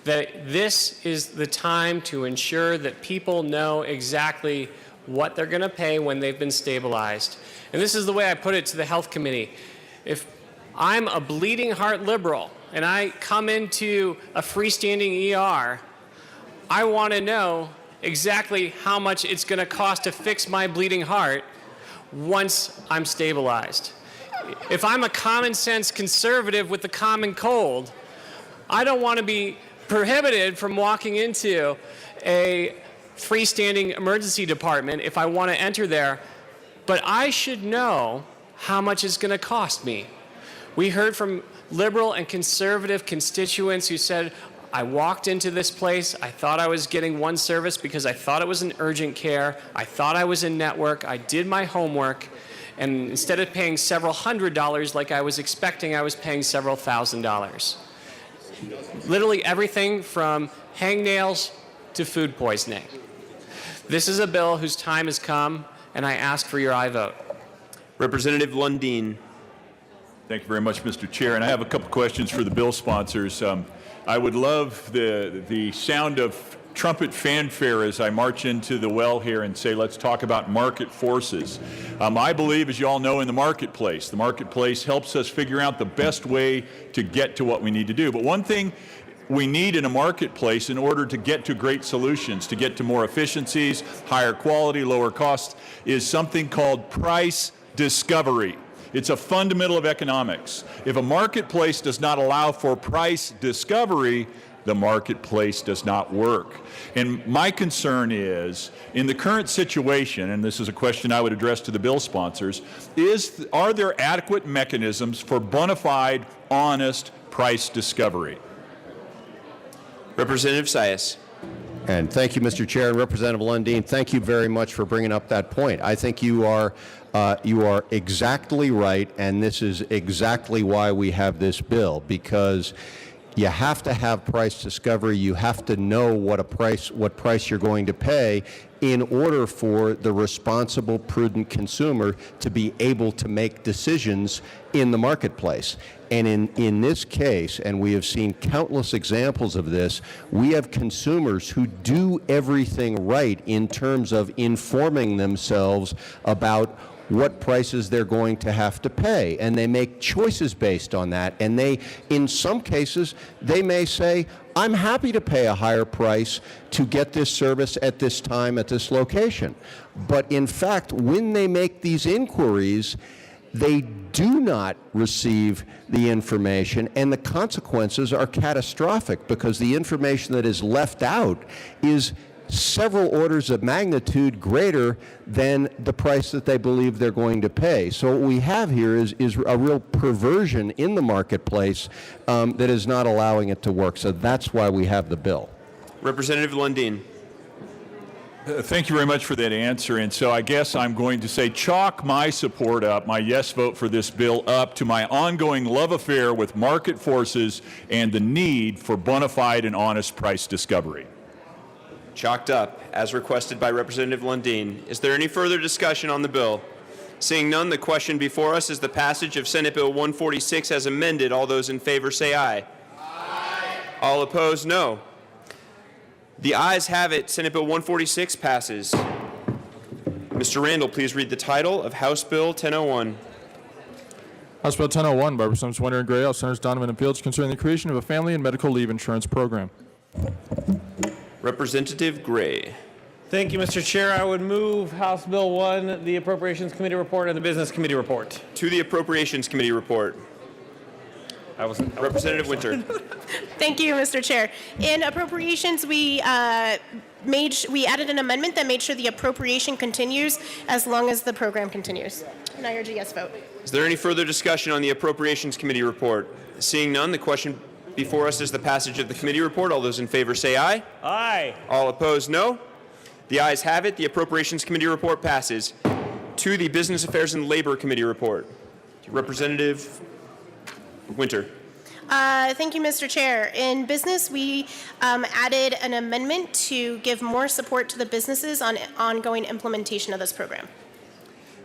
that this is the time to ensure that people know exactly what they're going to pay when they've been stabilized. And this is the way I put it to the Health Committee. If I'm a bleeding heart liberal and I come into a freestanding ER, I want to know exactly how much it's going to cost to fix my bleeding heart once I'm stabilized. If I'm a common sense conservative with the common cold, I don't want to be prohibited from walking into a freestanding emergency department if I want to enter there, but I should know how much it's going to cost me. We heard from liberal and conservative constituents who said, I walked into this place, I thought I was getting one service because I thought it was an urgent care, I thought I was in network, I did my homework, and instead of paying several $100s like I was expecting, I was paying several $1,000s. Literally everything from hangnails to food poisoning. This is a bill whose time has come, and I ask for your aye vote. Representative Lundin. Thank you very much, Mr. Chair. And I have a couple questions for the bill sponsors. I would love the sound of trumpet fanfare as I march into the well here and say, let's talk about market forces. I believe, as you all know, in the marketplace. The marketplace helps us figure out the best way to get to what we need to do. But one thing we need in a marketplace in order to get to great solutions, to get to more efficiencies, higher quality, lower costs, is something called price discovery. It's a fundamental of economics. If a marketplace does not allow for price discovery, the marketplace does not work. And my concern is, in the current situation, and this is a question I would address to the bill sponsors, are there adequate mechanisms for bona fide, honest price discovery? Representative Sias. And thank you, Mr. Chair, and Representative Lundin, thank you very much for bringing up that point. I think you are exactly right, and this is exactly why we have this bill, because you have to have price discovery. You have to know what price you're going to pay in order for the responsible, prudent consumer to be able to make decisions in the marketplace. And in this case, and we have seen countless examples of this, we have consumers who do everything right in terms of informing themselves about what prices they're going to have to pay, and they make choices based on that. And they, in some cases, they may say, I'm happy to pay a higher price to get this service at this time at this location. But in fact, when they make these inquiries, they do not receive the information, and the consequences are catastrophic, because the information that is left out is several orders of magnitude greater than the price that they believe they're going to pay. So what we have here is a real perversion in the marketplace that is not allowing it to work. So that's why we have the bill. Representative Lundin. Thank you very much for that answer. And so I guess I'm going to say chalk my support up, my yes vote for this bill up, to my ongoing love affair with market forces and the need for bona fide and honest price discovery. Chalked up, as requested by Representative Lundin. Is there any further discussion on the bill? Seeing none, the question before us is the passage of Senate Bill 146 as amended. All those in favor say aye. Aye. All opposed, no. The ayes have it. Senate Bill 146 passes. Mr. Randall, please read the title of House Bill 1001. House Bill 1001 by Representatives Winter and Gray, House Senators Donovan and Fields, concerning the creation of a family and medical leave insurance program. Representative Gray. Thank you, Mr. Chair. I would move House Bill 1, the Appropriations Committee report, and the Business Committee report. To the Appropriations Committee report. Representative Winter. Thank you, Mr. Chair. In appropriations, we added an amendment that made sure the appropriation continues as long as the program continues. And I urge a yes vote. Is there any further discussion on the Appropriations Committee report? Seeing none, the question before us is the passage of the committee report. All those in favor say aye. Aye. All opposed, no. The ayes have it. The Appropriations Committee report passes. To the Business Affairs and Labor Committee report. Representative Winter. Thank you, Mr. Chair. In business, we added an amendment to give more support to the businesses on ongoing implementation of this program.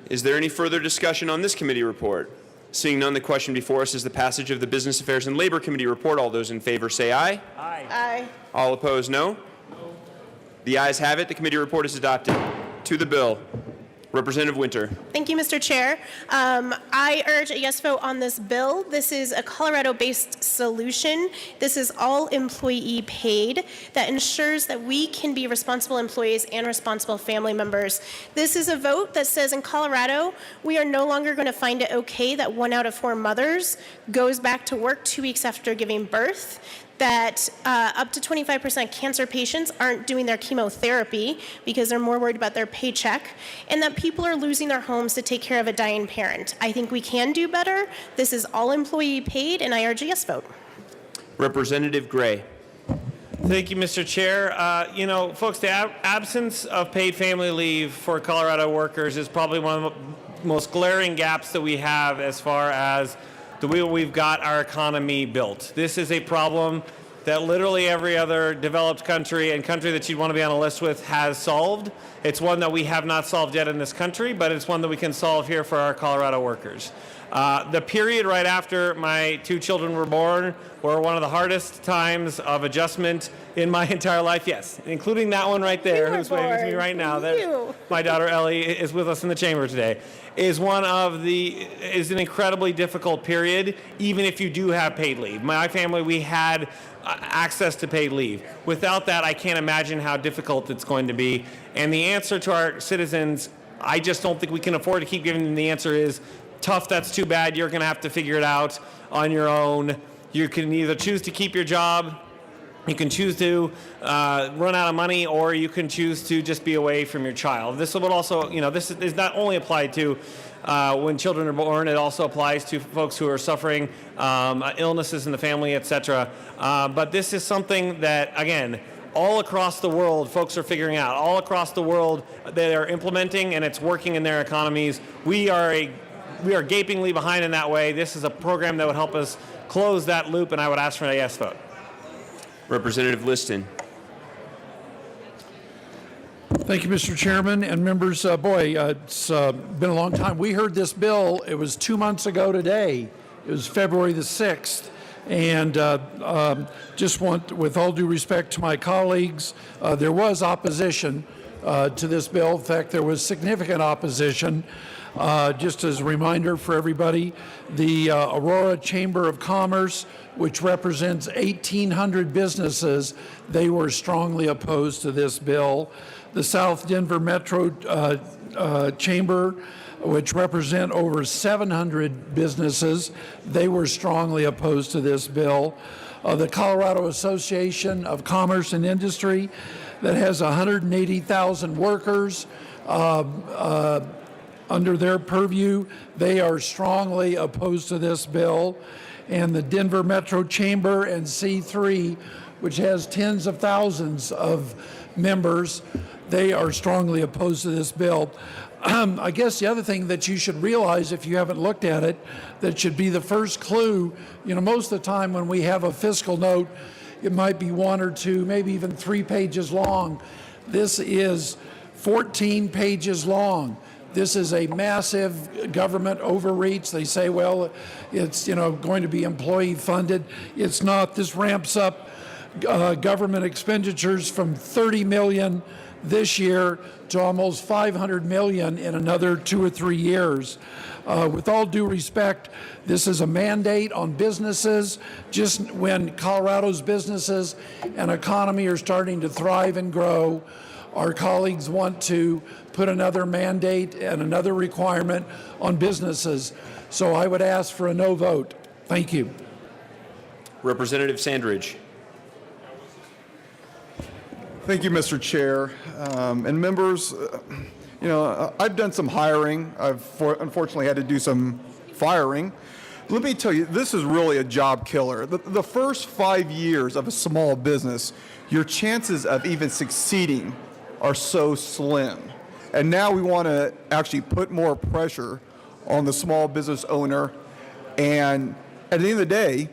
Is there any further discussion on this committee report? Seeing none, the question before us is the passage of the Business Affairs and Labor Committee report. All those in favor say aye. Aye. Aye. All opposed, no. The ayes have it. The committee report is adopted. To the bill. Representative Winter. Thank you, Mr. Chair. I urge a yes vote on this bill. This is a Colorado-based solution. This is all employee paid that ensures that we can be responsible employees and responsible family members. This is a vote that says in Colorado, we are no longer going to find it okay that 1 out of 4 mothers goes back to work 2 weeks after giving birth, that up to 25% cancer patients aren't doing their chemotherapy because they're more worried about their paycheck, and that people are losing their homes to take care of a dying parent. I think we can do better. This is all employee paid, and I urge a yes vote. Representative Gray. Thank you, Mr. Chair. Folks, the absence of paid family leave for Colorado workers is probably one of the most glaring gaps that we have as far as the way we've got our economy built. This is a problem that literally every other developed country and country that you'd want to be on a list with has solved. It's one that we have not solved yet in this country, but it's one that we can solve here for our Colorado workers. The period right after my 2 children were born were one of the hardest times of adjustment in my entire life, yes, including that one right there who's waving to me right now. My daughter Ellie is with us in the chamber today. Is an incredibly difficult period, even if you do have paid leave. My family, we had access to paid leave. Without that, I can't imagine how difficult it's going to be. And the answer to our citizens, I just don't think we can afford to keep giving them the answer is, tough, that's too bad, you're going to have to figure it out on your own. You can either choose to keep your job, you can choose to run out of money, or you can choose to just be away from your child. This would also, this is not only applied to when children are born, it also applies to folks who are suffering illnesses in the family, etc. But this is something that, again, all across the world, folks are figuring out. All across the world, they are implementing, and it's working in their economies. We are gapingly behind in that way. This is a program that would help us close that loop, and I would ask for a yes vote. Representative Liston. Thank you, Mr. Chairman and members. It's been a long time. We heard this bill, it was 2 months ago today. It was February the 6th. And just want, with all due respect to my colleagues, there was opposition to this bill. In fact, there was significant opposition. Just as a reminder for everybody, the Aurora Chamber of Commerce, which represents 1,800 businesses, they were strongly opposed to this bill. The South Denver Metro Chamber, which represent over 700 businesses, they were strongly opposed to this bill. The Colorado Association of Commerce and Industry, that has 180,000 workers, under their purview, they are strongly opposed to this bill. And the Denver Metro Chamber and C3, which has tens of thousands of members, they are strongly opposed to this bill. I guess the other thing that you should realize, if you haven't looked at it, that should be the first clue. Most of the time when we have a fiscal note, it might be 1 or 2, maybe even 3 pages long. This is 14 pages long. This is a massive government overreach. They say, well, it's going to be employee funded. It's not. This ramps up government expenditures from $30 million this year to almost 500 million in another 2 or 3 years. With all due respect, this is a mandate on businesses. Just when Colorado's businesses and economy are starting to thrive and grow, our colleagues want to put another mandate and another requirement on businesses. So I would ask for a no vote. Thank you. Representative Sandridge. Thank you, Mr. Chair. And members, I've done some hiring. I've unfortunately had to do some firing. Let me tell you, this is really a job killer. The first 5 years of a small business, your chances of even succeeding are so slim. And now we want to actually put more pressure on the small business owner. And at the end of the day,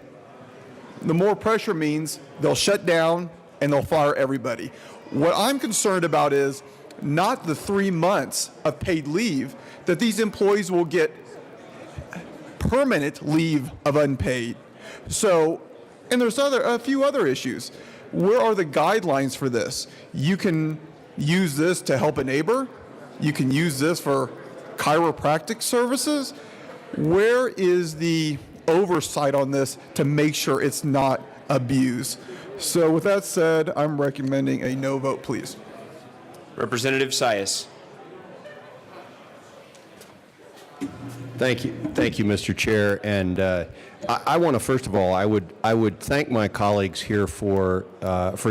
the more pressure means they'll shut down and they'll fire everybody. What I'm concerned about is not the 3 months of paid leave, that these employees will get permanent leave of unpaid. So, and there's a few other issues. Where are the guidelines for this? You can use this to help a neighbor. You can use this for chiropractic services. Where is the oversight on this to make sure it's not abused? So with that said, I'm recommending a no vote, please. Representative Sias. Thank you, Mr. Chair. And I want to first of all, I would thank my colleagues here for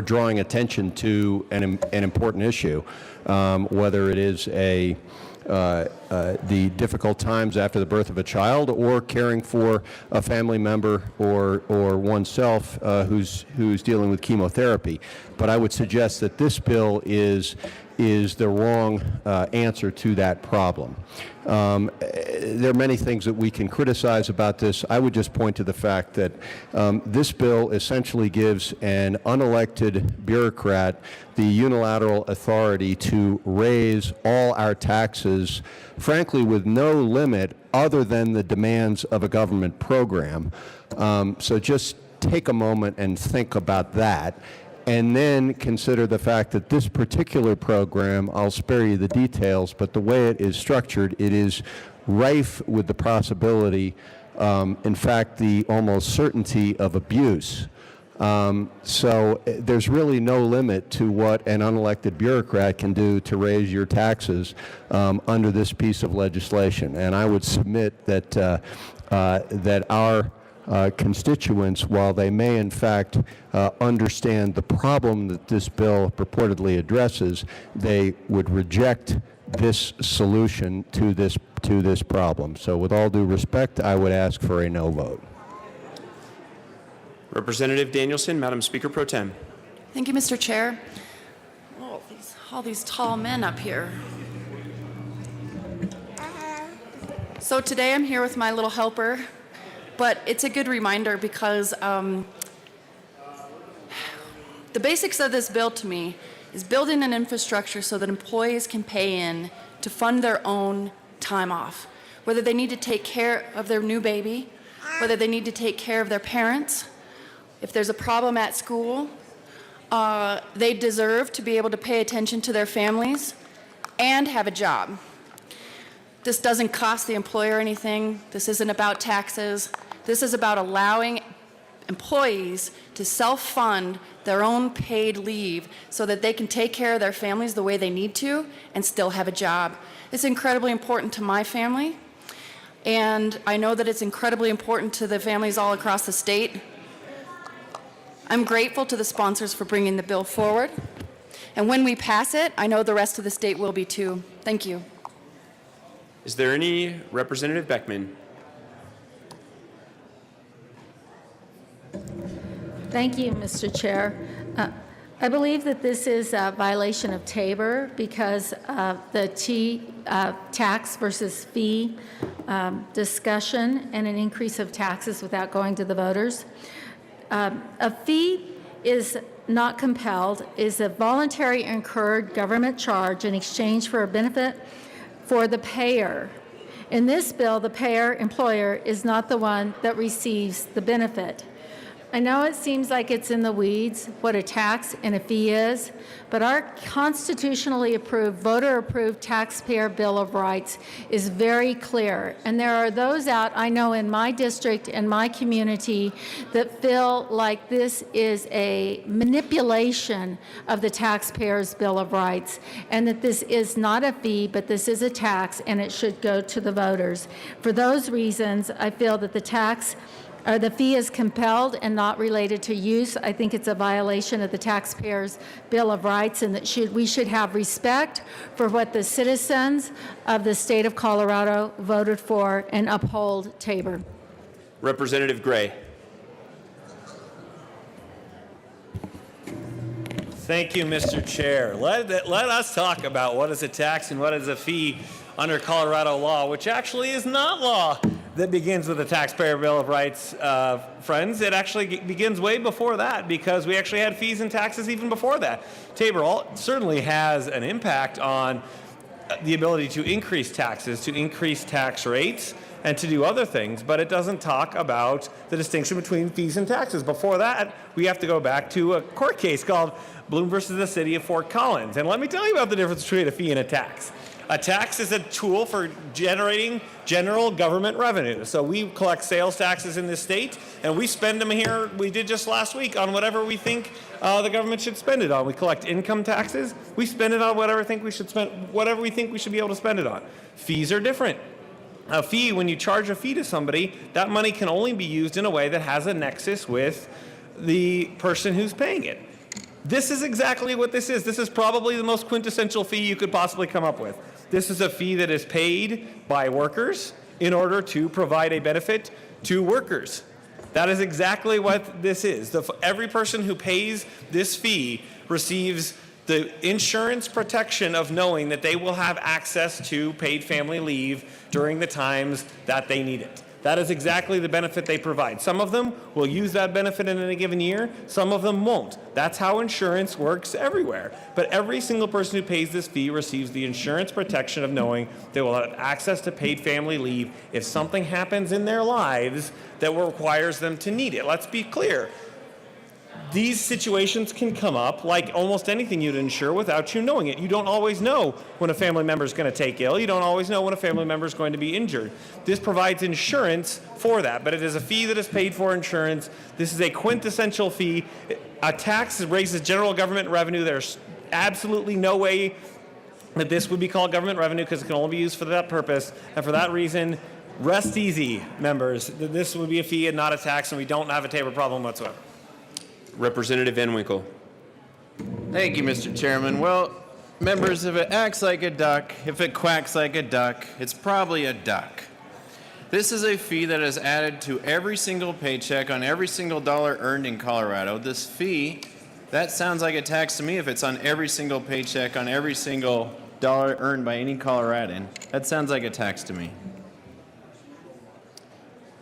drawing attention to an important issue, whether it is the difficult times after the birth of a child, or caring for a family member or oneself who's dealing with chemotherapy. But I would suggest that this bill is the wrong answer to that problem. There are many things that we can criticize about this. I would just point to the fact that this bill essentially gives an unelected bureaucrat the unilateral authority to raise all our taxes, frankly, with no limit other than the demands of a government program. So just take a moment and think about that. And then consider the fact that this particular program, I'll spare you the details, but the way it is structured, it is rife with the possibility, in fact, the almost certainty of abuse. So there's really no limit to what an unelected bureaucrat can do to raise your taxes under this piece of legislation. And I would submit that, that our constituents, while they may in fact understand the problem that this bill purportedly addresses, they would reject this solution to this problem. So with all due respect, I would ask for a no vote. Representative Danielson, Madam Speaker Pro Tem. Thank you, Mr. Chair. Oh, all these tall men up here. So today I'm here with my little helper. But it's a good reminder because the basics of this bill to me is building an infrastructure so that employees can pay in to fund their own time off, whether they need to take care of their new baby, whether they need to take care of their parents. If there's a problem at school, they deserve to be able to pay attention to their families and have a job. This doesn't cost the employer anything. This isn't about taxes. This is about allowing employees to self-fund their own paid leave so that they can take care of their families the way they need to and still have a job. It's incredibly important to my family, and I know that it's incredibly important to the families all across the state. I'm grateful to the sponsors for bringing the bill forward, and when we pass it, I know the rest of the state will be too. Thank you. Is there any Representative Beckman? Thank you, Mr. Chair. I believe that this is a violation of Tabor because the tax versus fee discussion and an increase of taxes without going to the voters. A fee is not compelled, is a voluntary incurred government charge in exchange for a benefit for the payer. In this bill, the payer, employer, is not the one that receives the benefit. I know it seems like it's in the weeds what a tax and a fee is, but our constitutionally approved, voter-approved taxpayer Bill of Rights is very clear. And there are those out, I know in my district and my community, that feel like this is a manipulation of the taxpayer's Bill of Rights, and that this is not a fee, but this is a tax, and it should go to the voters. For those reasons, I feel that the fee is compelled and not related to use. I think it's a violation of the taxpayer's Bill of Rights, and that we should have respect for what the citizens of the state of Colorado voted for and uphold Tabor. Representative Gray. Thank you, Mr. Chair. Let us talk about what is a tax and what is a fee under Colorado law, which actually is not law that begins with the Taxpayer Bill of Rights, friends. It actually begins way before that, because we actually had fees and taxes even before that. Tabor certainly has an impact on the ability to increase taxes, to increase tax rates, and to do other things, but it doesn't talk about the distinction between fees and taxes. Before that, we have to go back to a court case called Bloom versus the City of Fort Collins. And let me tell you about the difference between a fee and a tax. A tax is a tool for generating general government revenue. So we collect sales taxes in this state, and we spend them here, we did just last week, on whatever we think the government should spend it on. We collect income taxes, we spend it on whatever we think we should be able to spend it on. Fees are different. A fee, when you charge a fee to somebody, that money can only be used in a way that has a nexus with the person who's paying it. This is exactly what this is. This is probably the most quintessential fee you could possibly come up with. This is a fee that is paid by workers in order to provide a benefit to workers. That is exactly what this is. Every person who pays this fee receives the insurance protection of knowing that they will have access to paid family leave during the times that they need it. That is exactly the benefit they provide. Some of them will use that benefit in a given year, some of them won't. That's how insurance works everywhere. But every single person who pays this fee receives the insurance protection of knowing they will have access to paid family leave if something happens in their lives that requires them to need it. Let's be clear. These situations can come up like almost anything you'd insure without you knowing it. You don't always know when a family member is going to take ill. You don't always know when a family member is going to be injured. This provides insurance for that, but it is a fee that is paid for insurance. This is a quintessential fee. A tax raises general government revenue. There's absolutely no way that this would be called government revenue because it can only be used for that purpose. And for that reason, rest easy, members. This would be a fee and not a tax, and we don't have a Tabor problem whatsoever. Representative Van Winkle. Thank you, Mr. Chairman. Well, members, if it acts like a duck, if it quacks like a duck, it's probably a duck. This is a fee that is added to every single paycheck on every single dollar earned in Colorado. This fee, that sounds like a tax to me if it's on every single paycheck on every single dollar earned by any Coloradan. That sounds like a tax to me.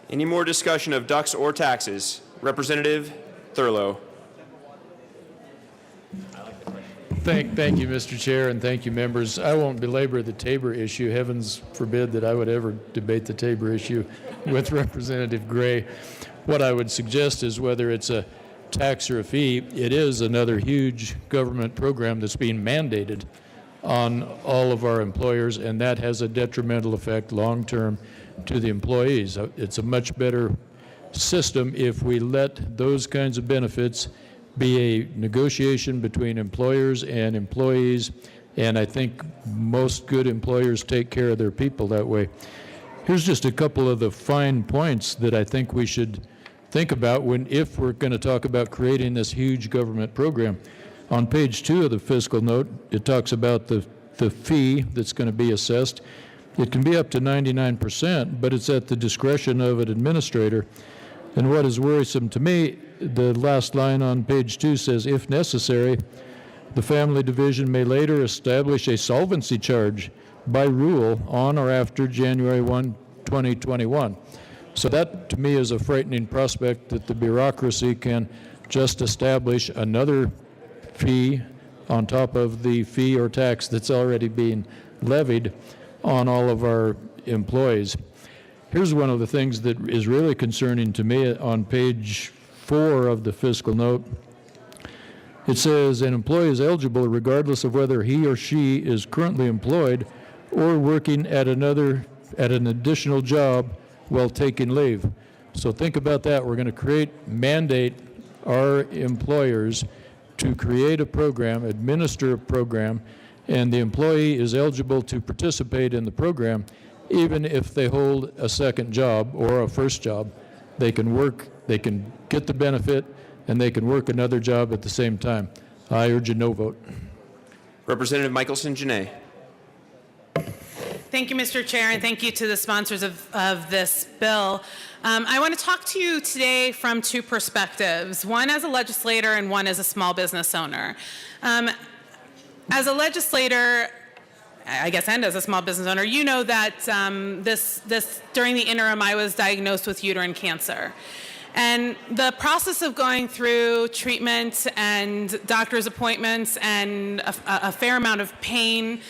Any more discussion of ducks or taxes? Representative Thurlow. Thank you, Mr. Chair, and thank you, members. I won't belabor the Tabor issue. Heavens forbid that I would ever debate the Tabor issue with Representative Gray. What I would suggest is whether it's a tax or a fee, it is another huge government program that's being mandated on all of our employers, and that has a detrimental effect long-term to the employees. It's a much better system if we let those kinds of benefits be a negotiation between employers and employees, and I think most good employers take care of their people that way. Here's just a couple of the fine points that I think we should think about if we're going to talk about creating this huge government program. On page 2 of the fiscal note, it talks about the fee that's going to be assessed. It can be up to 99%, but it's at the discretion of an administrator. And what is worrisome to me, the last line on page 2 says, if necessary, the family division may later establish a solvency charge by rule on or after January 1, 2021. So that, to me, is a frightening prospect that the bureaucracy can just establish another fee on top of the fee or tax that's already being levied on all of our employees. Here's one of the things that is really concerning to me on page 4 of the fiscal note. It says an employee is eligible regardless of whether he or she is currently employed or working at an additional job while taking leave. So think about that. We're going to mandate our employers to create a program, administer a program, and the employee is eligible to participate in the program even if they hold a second job or a first job. They can work, they can get the benefit, and they can work another job at the same time. I urge a no vote. Representative Michelson-Janae. Thank you, Mr. Chair, and thank you to the sponsors of this bill. I want to talk to you today from 2 perspectives, one as a legislator and one as a small business owner. As a legislator, I guess, and as a small business owner, you know that during the interim, I was diagnosed with uterine cancer. And the process of going through treatment and doctor's appointments and a fair amount of pain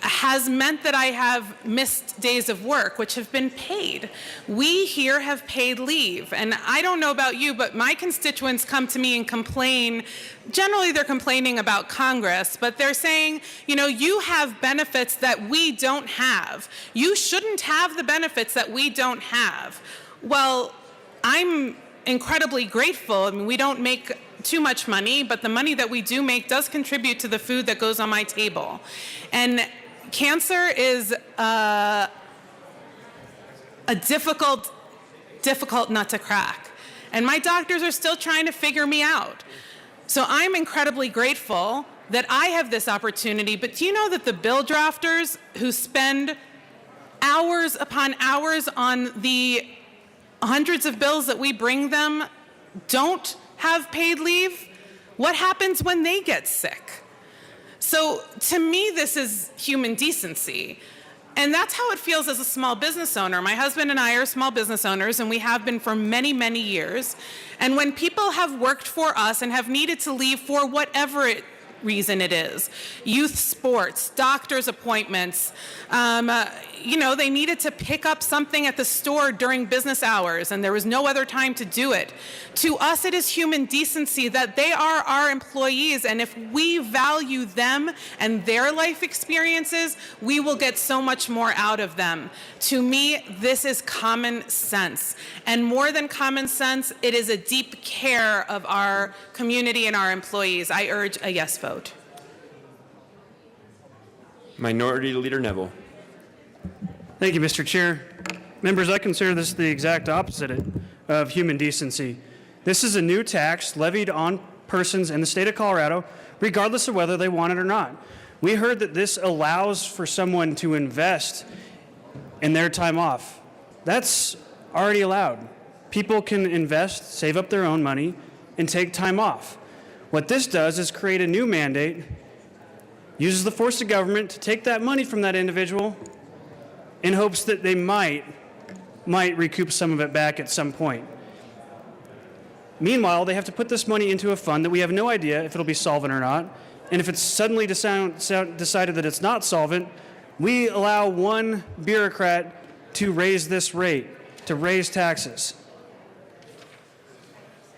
has meant that I have missed days of work, which have been paid. We here have paid leave. And I don't know about you, but my constituents come to me and complain. Generally, they're complaining about Congress, but they're saying, you know, you have benefits that we don't have. You shouldn't have the benefits that we don't have. Well, I'm incredibly grateful. I mean, we don't make too much money, but the money that we do make does contribute to the food that goes on my table. And cancer is a difficult nut to crack. And my doctors are still trying to figure me out. So I'm incredibly grateful that I have this opportunity. But do you know that the bill drafters who spend hours upon hours on the hundreds of bills that we bring them don't have paid leave? What happens when they get sick? So to me, this is human decency. And that's how it feels as a small business owner. My husband and I are small business owners, and we have been for many, many years. And when people have worked for us and have needed to leave for whatever reason it is, youth sports, doctor's appointments, you know, they needed to pick up something at the store during business hours and there was no other time to do it. To us, it is human decency that they are our employees, and if we value them and their life experiences, we will get so much more out of them. To me, this is common sense. And more than common sense, it is a deep care of our community and our employees. I urge a yes vote. Minority Leader Neville. Thank you, Mr. Chair. Members, I consider this the exact opposite of human decency. This is a new tax levied on persons in the state of Colorado, regardless of whether they want it or not. We heard that this allows for someone to invest in their time off. That's already allowed. People can invest, save up their own money, and take time off. What this does is create a new mandate, uses the force of government to take that money from that individual in hopes that they might recoup some of it back at some point. Meanwhile, they have to put this money into a fund that we have no idea if it'll be solvent or not. And if it's suddenly decided that it's not solvent, we allow one bureaucrat to raise this rate, to raise taxes.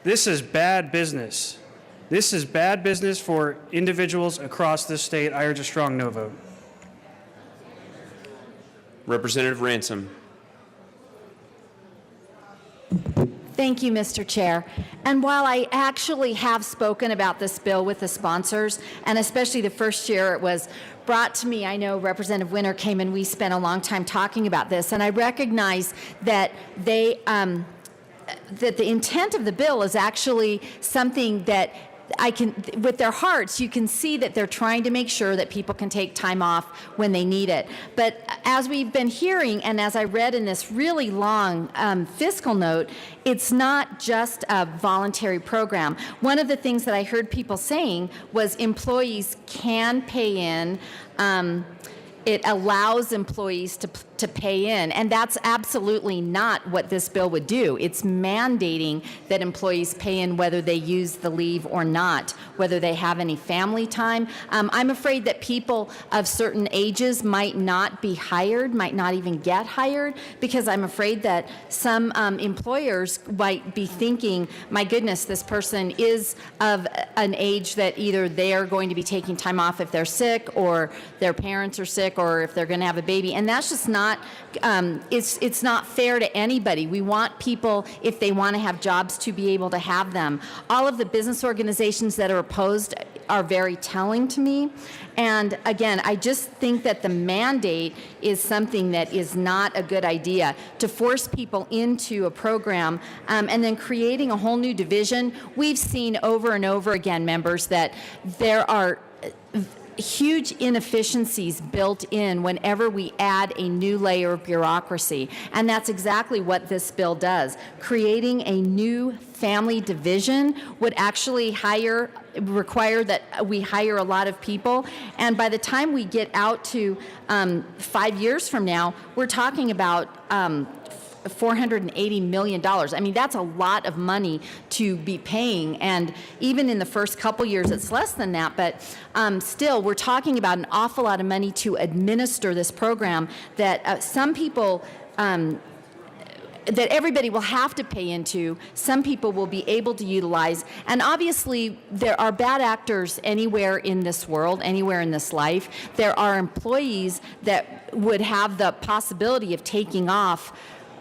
This is bad business. This is bad business for individuals across this state. I urge a strong no vote. Representative Ransom. Thank you, Mr. Chair. And while I actually have spoken about this bill with the sponsors, and especially the first year it was brought to me, I know Representative Winter came and we spent a long time talking about this, and I recognize that that the intent of the bill is actually something that with their hearts, you can see that they're trying to make sure that people can take time off when they need it. But as we've been hearing, and as I read in this really long fiscal note, it's not just a voluntary program. One of the things that I heard people saying was employees can pay in. It allows employees to to pay in. And that's absolutely not what this bill would do. It's mandating that employees pay in whether they use the leave or not, whether they have any family time. I'm afraid that people of certain ages might not be hired, might not even get hired, because I'm afraid that some employers might be thinking, my goodness, this person is of an age that either they are going to be taking time off if they're sick, or their parents are sick, or if they're going to have a baby. And that's just not, it's not fair to anybody. We want people, if they want to have jobs, to be able to have them. All of the business organizations that are opposed are very telling to me. And again, I just think that the mandate is something that is not a good idea. To force people into a program and then creating a whole new division. We've seen over and over again, members, that there are huge inefficiencies built in whenever we add a new layer of bureaucracy. And that's exactly what this bill does. Creating a new family division would actually require that we hire a lot of people. And by the time we get out to 5 years from now, we're talking about $480 million. I mean, that's a lot of money to be paying. And even in the first couple years, it's less than that. But still, we're talking about an awful lot of money to administer this program that some people, that everybody will have to pay into, some people will be able to utilize. And obviously, there are bad actors anywhere in this world, anywhere in this life. There are employees that would have the possibility of taking off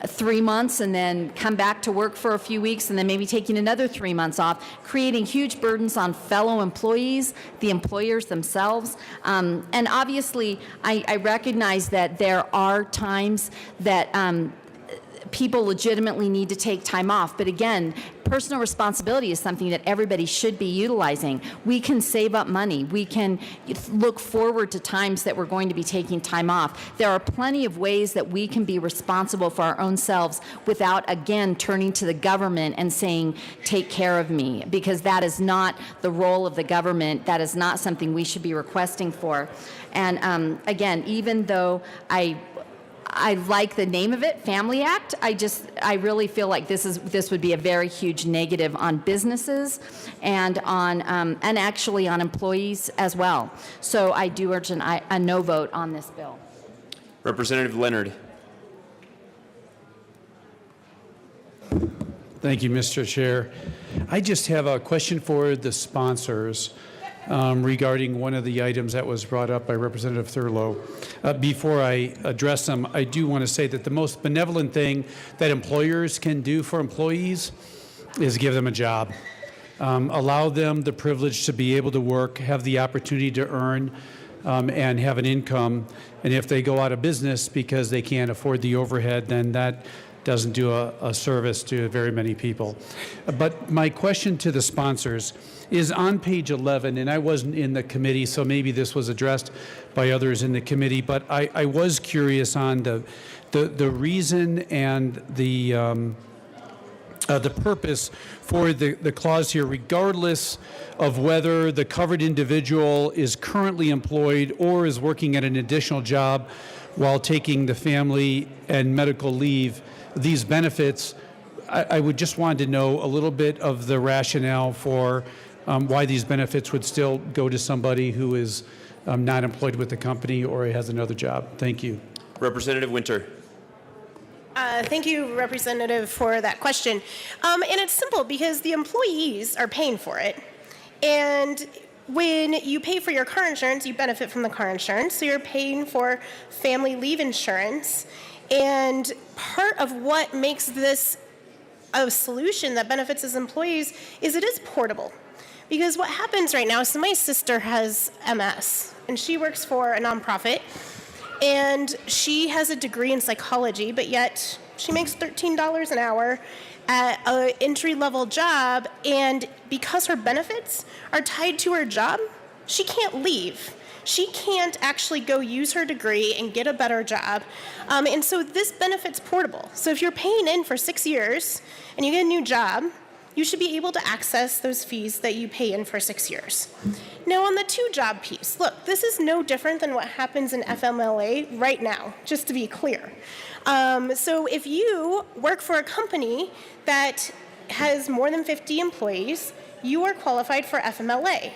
3 months and then come back to work for a few weeks and then maybe taking another 3 months off, creating huge burdens on fellow employees, the employers themselves. And obviously, I recognize that there are times that people legitimately need to take time off. But again, personal responsibility is something that everybody should be utilizing. We can save up money. We can look forward to times that we're going to be taking time off. There are plenty of ways that we can be responsible for our own selves without, again, turning to the government and saying, take care of me, because that is not the role of the government. That is not something we should be requesting for. And again, even though I like the name of it, Family Act, I really feel like this would be a very huge negative on businesses and on and actually on employees as well. So I do urge a no vote on this bill. Representative Leonard. Thank you, Mr. Chair. I just have a question for the sponsors regarding one of the items that was brought up by Representative Thurlow. Before I address them, I do want to say that the most benevolent thing that employers can do for employees is give them a job. Allow them the privilege to be able to work, have the opportunity to earn, and have an income. And if they go out of business because they can't afford the overhead, then that doesn't do a service to very many people. But my question to the sponsors is on page 11, and I wasn't in the committee, so maybe this was addressed by others in the committee, but I was curious on the reason and the purpose for the clause here, regardless of whether the covered individual is currently employed or is working at an additional job while taking the family and medical leave. These benefits, I would just want to know a little bit of the rationale for why these benefits would still go to somebody who is not employed with the company or has another job. Thank you. Representative Winter. Thank you, Representative, for that question. And it's simple because the employees are paying for it. And when you pay for your car insurance, you benefit from the car insurance. So you're paying for family leave insurance. And part of what makes this a solution that benefits its employees is it is portable. Because what happens right now, so my sister has MS, and she works for a nonprofit, and she has a degree in psychology, but yet she makes $13 an hour at an entry-level job, and because her benefits are tied to her job, she can't leave. She can't actually go use her degree and get a better job. And so this benefit's portable. So if you're paying in for 6 years and you get a new job, you should be able to access those fees that you pay in for 6 years. Now, on the two-job piece, look, this is no different than what happens in FMLA right now, just to be clear. So if you work for a company that has more than 50 employees, you are qualified for FMLA.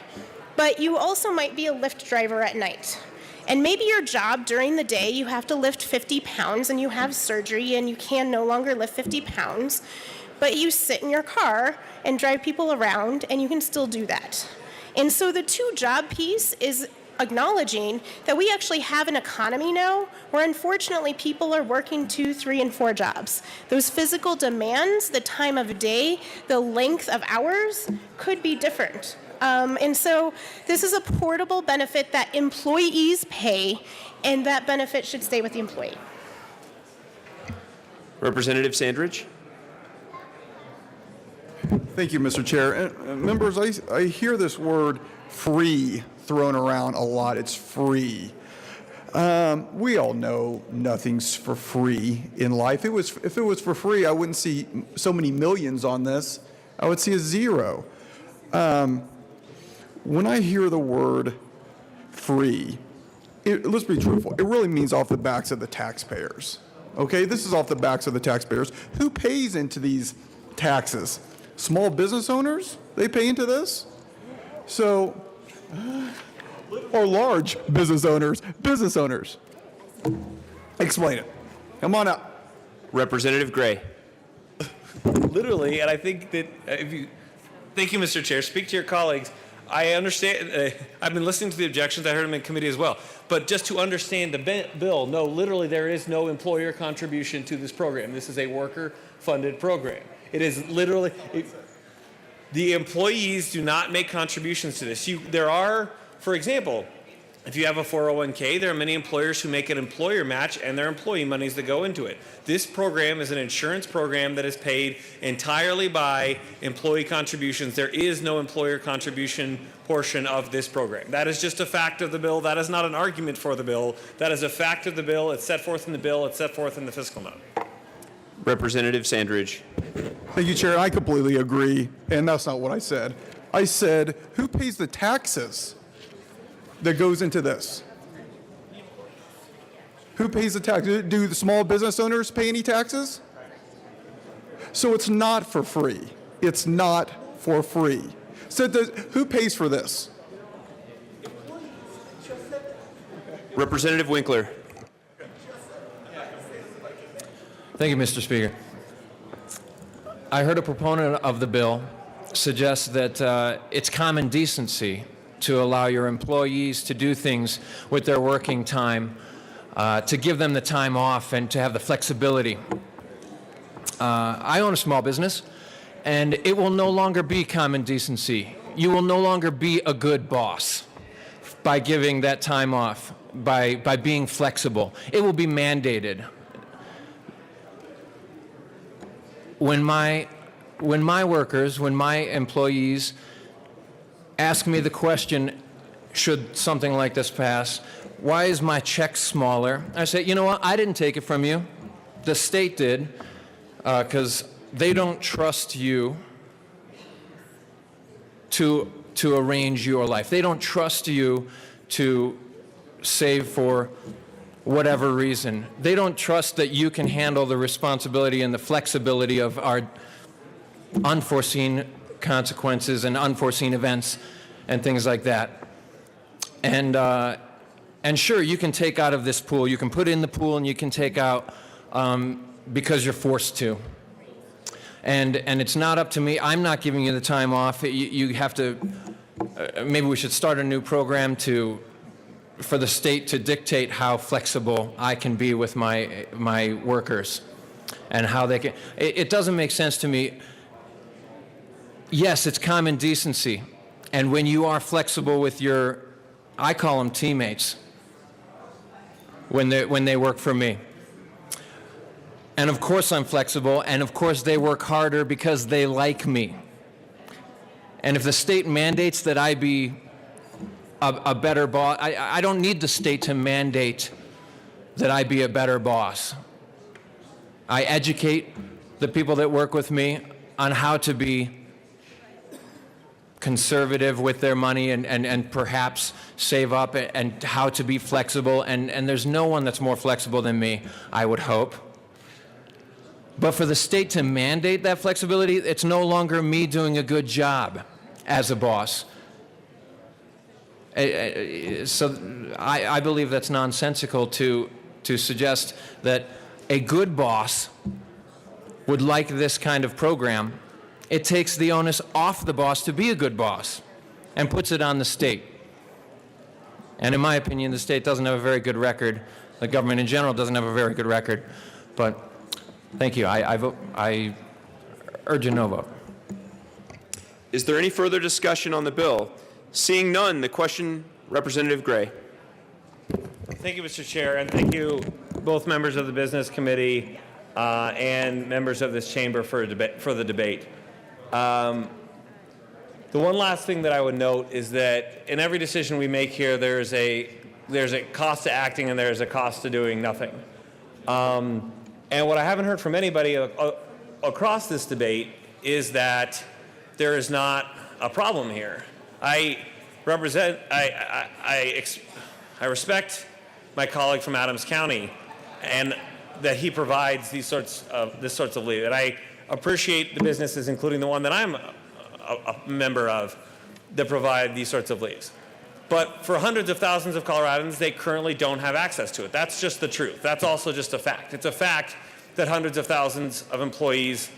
But you also might be a Lyft driver at night. And maybe your job during the day, you have to lift 50 pounds and you have surgery and you can no longer lift 50 pounds, but you sit in your car and drive people around and you can still do that. And so the two-job piece is acknowledging that we actually have an economy now where unfortunately people are working 2, 3, and 4 jobs. Those physical demands, the time of day, the length of hours could be different. And so this is a portable benefit that employees pay, and that benefit should stay with the employee. Representative Sandridge. Thank you, Mr. Chair. And members, I hear this word free thrown around a lot. It's free. We all know nothing's for free in life. If it was for free, I wouldn't see so many millions on this. I would see a zero. When I hear the word free, let's be truthful, it really means off the backs of the taxpayers. Okay, this is off the backs of the taxpayers. Who pays into these taxes? Small business owners? They pay into this? So, or large business owners. Business owners. Explain it. Come on up. Representative Gray. Literally, and I think that thank you, Mr. Chair. Speak to your colleagues. I understand. I've been listening to the objections. I heard them in committee as well. But just to understand the bill, no, literally there is no employer contribution to this program. This is a worker-funded program. It is literally, the employees do not make contributions to this. There are, for example, if you have a 401k, there are many employers who make an employer match and their employee monies that go into it. This program is an insurance program that is paid entirely by employee contributions. There is no employer contribution portion of this program. That is just a fact of the bill. That is not an argument for the bill. That is a fact of the bill. It's set forth in the bill. It's set forth in the fiscal note. Representative Sandridge. Thank you, Chair. I completely agree, and that's not what I said. I said, who pays the taxes that goes into this? Who pays the tax? Do the small business owners pay any taxes? So it's not for free. It's not for free. So who pays for this? Representative Winkler. Thank you, Mr. Speaker. I heard a proponent of the bill suggest that it's common decency to allow your employees to do things with their working time, to give them the time off and to have the flexibility. I own a small business, and it will no longer be common decency. You will no longer be a good boss by giving that time off, by being flexible. It will be mandated. When my workers, when my employees ask me the question, should something like this pass, why is my check smaller? I say, you know what, I didn't take it from you. The state did, because they don't trust you to arrange your life. They don't trust you to save for whatever reason. They don't trust that you can handle the responsibility and the flexibility of our unforeseen consequences and unforeseen events and things like that. And sure, you can take out of this pool. You can put in the pool and you can take out because you're forced to. And it's not up to me. I'm not giving you the time off. You have to, maybe we should start a new program for the state to dictate how flexible I can be with my workers and how they can. It doesn't make sense to me. Yes, it's common decency. And when you are flexible with your, I call them teammates, when they work for me. And of course I'm flexible, and of course they work harder because they like me. And if the state mandates that I be a better boss, I don't need the state to mandate that I be a better boss. I educate the people that work with me on how to be conservative with their money and perhaps save up and how to be flexible. And there's no one that's more flexible than me, I would hope. But for the state to mandate that flexibility, it's no longer me doing a good job as a boss. So I believe that's nonsensical to suggest that a good boss would like this kind of program. It takes the onus off the boss to be a good boss and puts it on the state. And in my opinion, the state doesn't have a very good record. The government in general doesn't have a very good record. But thank you. I urge a no vote. Is there any further discussion on the bill? Seeing none, the question, Representative Gray. Thank you, Mr. Chair, and thank you both members of the Business Committee and members of this chamber for the debate. The one last thing that I would note is that in every decision we make here, there's a cost to acting and there's a cost to doing nothing. And what I haven't heard from anybody across this debate is that there is not a problem here. I respect my colleague from Adams County and that he provides this sorts of leave. And I appreciate the businesses, including the one that I'm a member of, that provide these sorts of leaves. But for hundreds of thousands of Coloradans, they currently don't have access to it. That's just the truth. That's also just a fact. It's a fact that hundreds of thousands of employees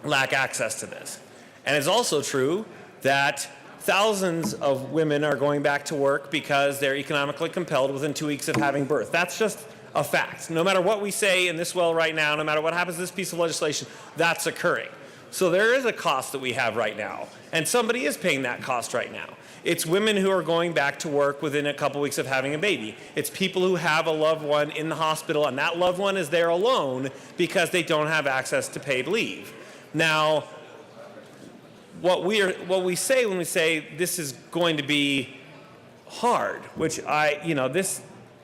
lack access to this. And it's also true that thousands of women are going back to work because they're economically compelled within 2 weeks of having birth. That's just a fact. No matter what we say in this well right now, no matter what happens to this piece of legislation, that's occurring. So there is a cost that we have right now, and somebody is paying that cost right now. It's women who are going back to work within a couple weeks of having a baby. It's people who have a loved one in the hospital, and that loved one is there alone because they don't have access to paid leave. Now, what we say when we say this is going to be hard, which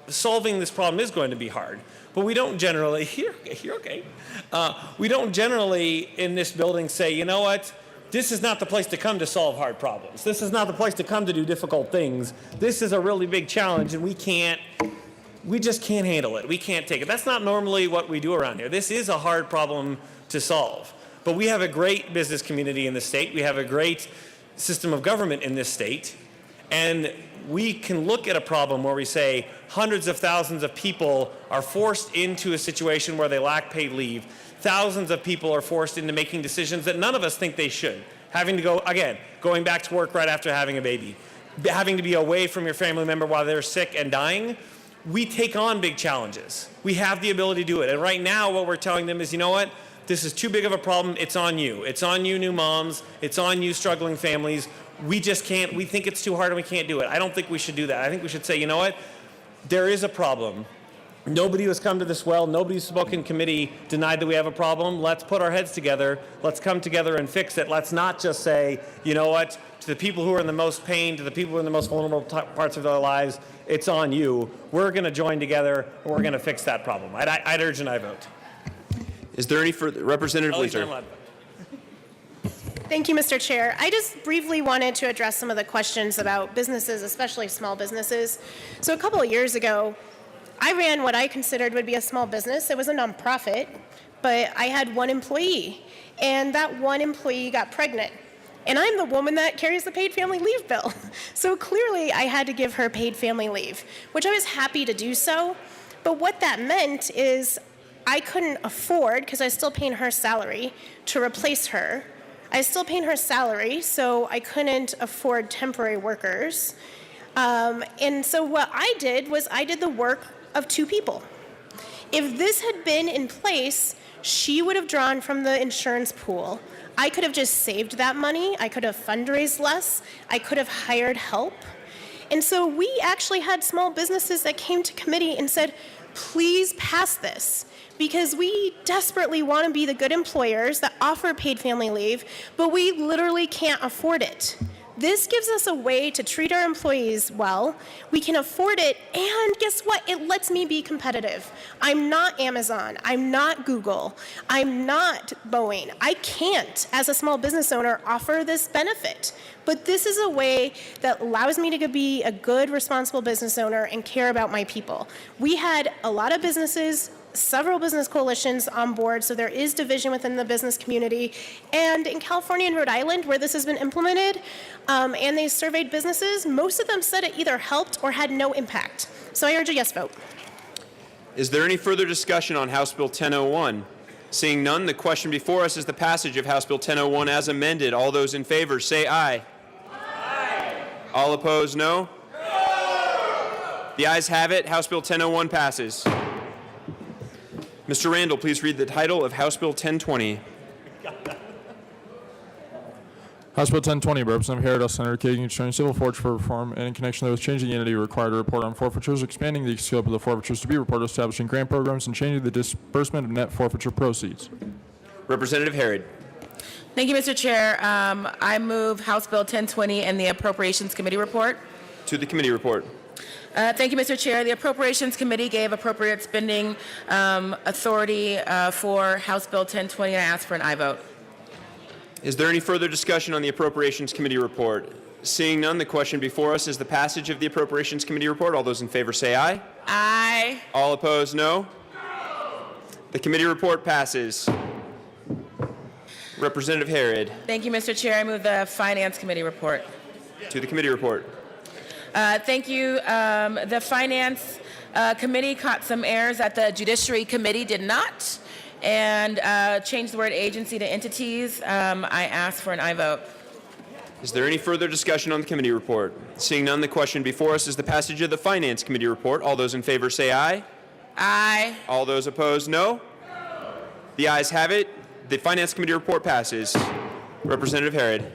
solving this problem is going to be hard, but we don't generally, we don't generally in this building say, you know what, this is not the place to come to solve hard problems. This is not the place to come to do difficult things. This is a really big challenge and we just can't handle it. We can't take it. That's not normally what we do around here. This is a hard problem to solve. But we have a great business community in the state. We have a great system of government in this state. And we can look at a problem where we say hundreds of thousands of people are forced into a situation where they lack paid leave. Thousands of people are forced into making decisions that none of us think they should. Having to going back to work right after having a baby. Having to be away from your family member while they're sick and dying. We take on big challenges. We have the ability to do it. And right now what we're telling them is, you know what? This is too big of a problem. It's on you. It's on you, new moms. It's on you, struggling families. We just can't. We think it's too hard and we can't do it. I don't think we should do that. I think we should say, you know what? There is a problem. Nobody who has come to this well, nobody who's spoken committee denied that we have a problem. Let's put our heads together. Let's come together and fix it. Let's not just say, you know what? To the people who are in the most pain, to the people who are in the most vulnerable parts of their lives, it's on you. We're going to join together and we're going to fix that problem. I'd urge an aye vote. Is there any further? Representative Leeser. Thank you, Mr. Chair. I just briefly wanted to address some of the questions about businesses, especially small businesses. So a couple of years ago, I ran what I considered would be a small business. It was a nonprofit, but I had one employee, and that one employee got pregnant. And I'm the woman that carries the paid family leave bill. So clearly I had to give her paid family leave, which I was happy to do so. But what that meant is I couldn't afford, because I was still paying her salary, to replace her. I was still paying her salary, so I couldn't afford temporary workers. And so what I did was I did the work of two people. If this had been in place, she would have drawn from the insurance pool. I could have just saved that money. I could have fundraised less. I could have hired help. And so we actually had small businesses that came to committee and said, please pass this, because we desperately want to be the good employers that offer paid family leave, but we literally can't afford it. This gives us a way to treat our employees well. We can afford it, and guess what? It lets me be competitive. I'm not Amazon. I'm not Google. I'm not Boeing. I can't, as a small business owner, offer this benefit. But this is a way that allows me to be a good, responsible business owner and care about my people. We had a lot of businesses, several business coalitions on board, so there is division within the business community. And in California and Rhode Island, where this has been implemented, and they surveyed businesses, most of them said it either helped or had no impact. So I urge a yes vote. Is there any further discussion on House Bill 1001? Seeing none, the question before us is the passage of House Bill 1001 as amended. All those in favor say aye. Aye. All opposed, no? No. The ayes have it. House Bill 1001 passes. Mr. Randall, please read the title of House Bill 1020. House Bill 1020, by Representative Harrod, Senator Kagan, concerning civil forfeiture reform and in connection with changing the entity required to report on forfeitures, expanding the scope of the forfeitures to be reported, establishing grant programs, and changing the disbursement of net forfeiture proceeds. Representative Harrod. Thank you, Mr. Chair. I move House Bill 1020 and the Appropriations Committee report. To the committee report. Thank you, Mr. Chair. The Appropriations Committee gave appropriate spending authority for House Bill 1020, and I ask for an aye vote. Is there any further discussion on the Appropriations Committee report? Seeing none, the question before us is the passage of the Appropriations Committee report. All those in favor say aye. Aye. All opposed, no? No. The committee report passes. Representative Harrod. Thank you, Mr. Chair. I move the Finance Committee report. To the committee report. Thank you. The Finance Committee caught some errors that the Judiciary Committee did not, and changed the word agency to entities. I ask for an aye vote. Is there any further discussion on the committee report? Seeing none, the question before us is the passage of the Finance Committee report. All those in favor say aye. Aye. All those opposed, no? No. The ayes have it. The Finance Committee report passes. Representative Harrod.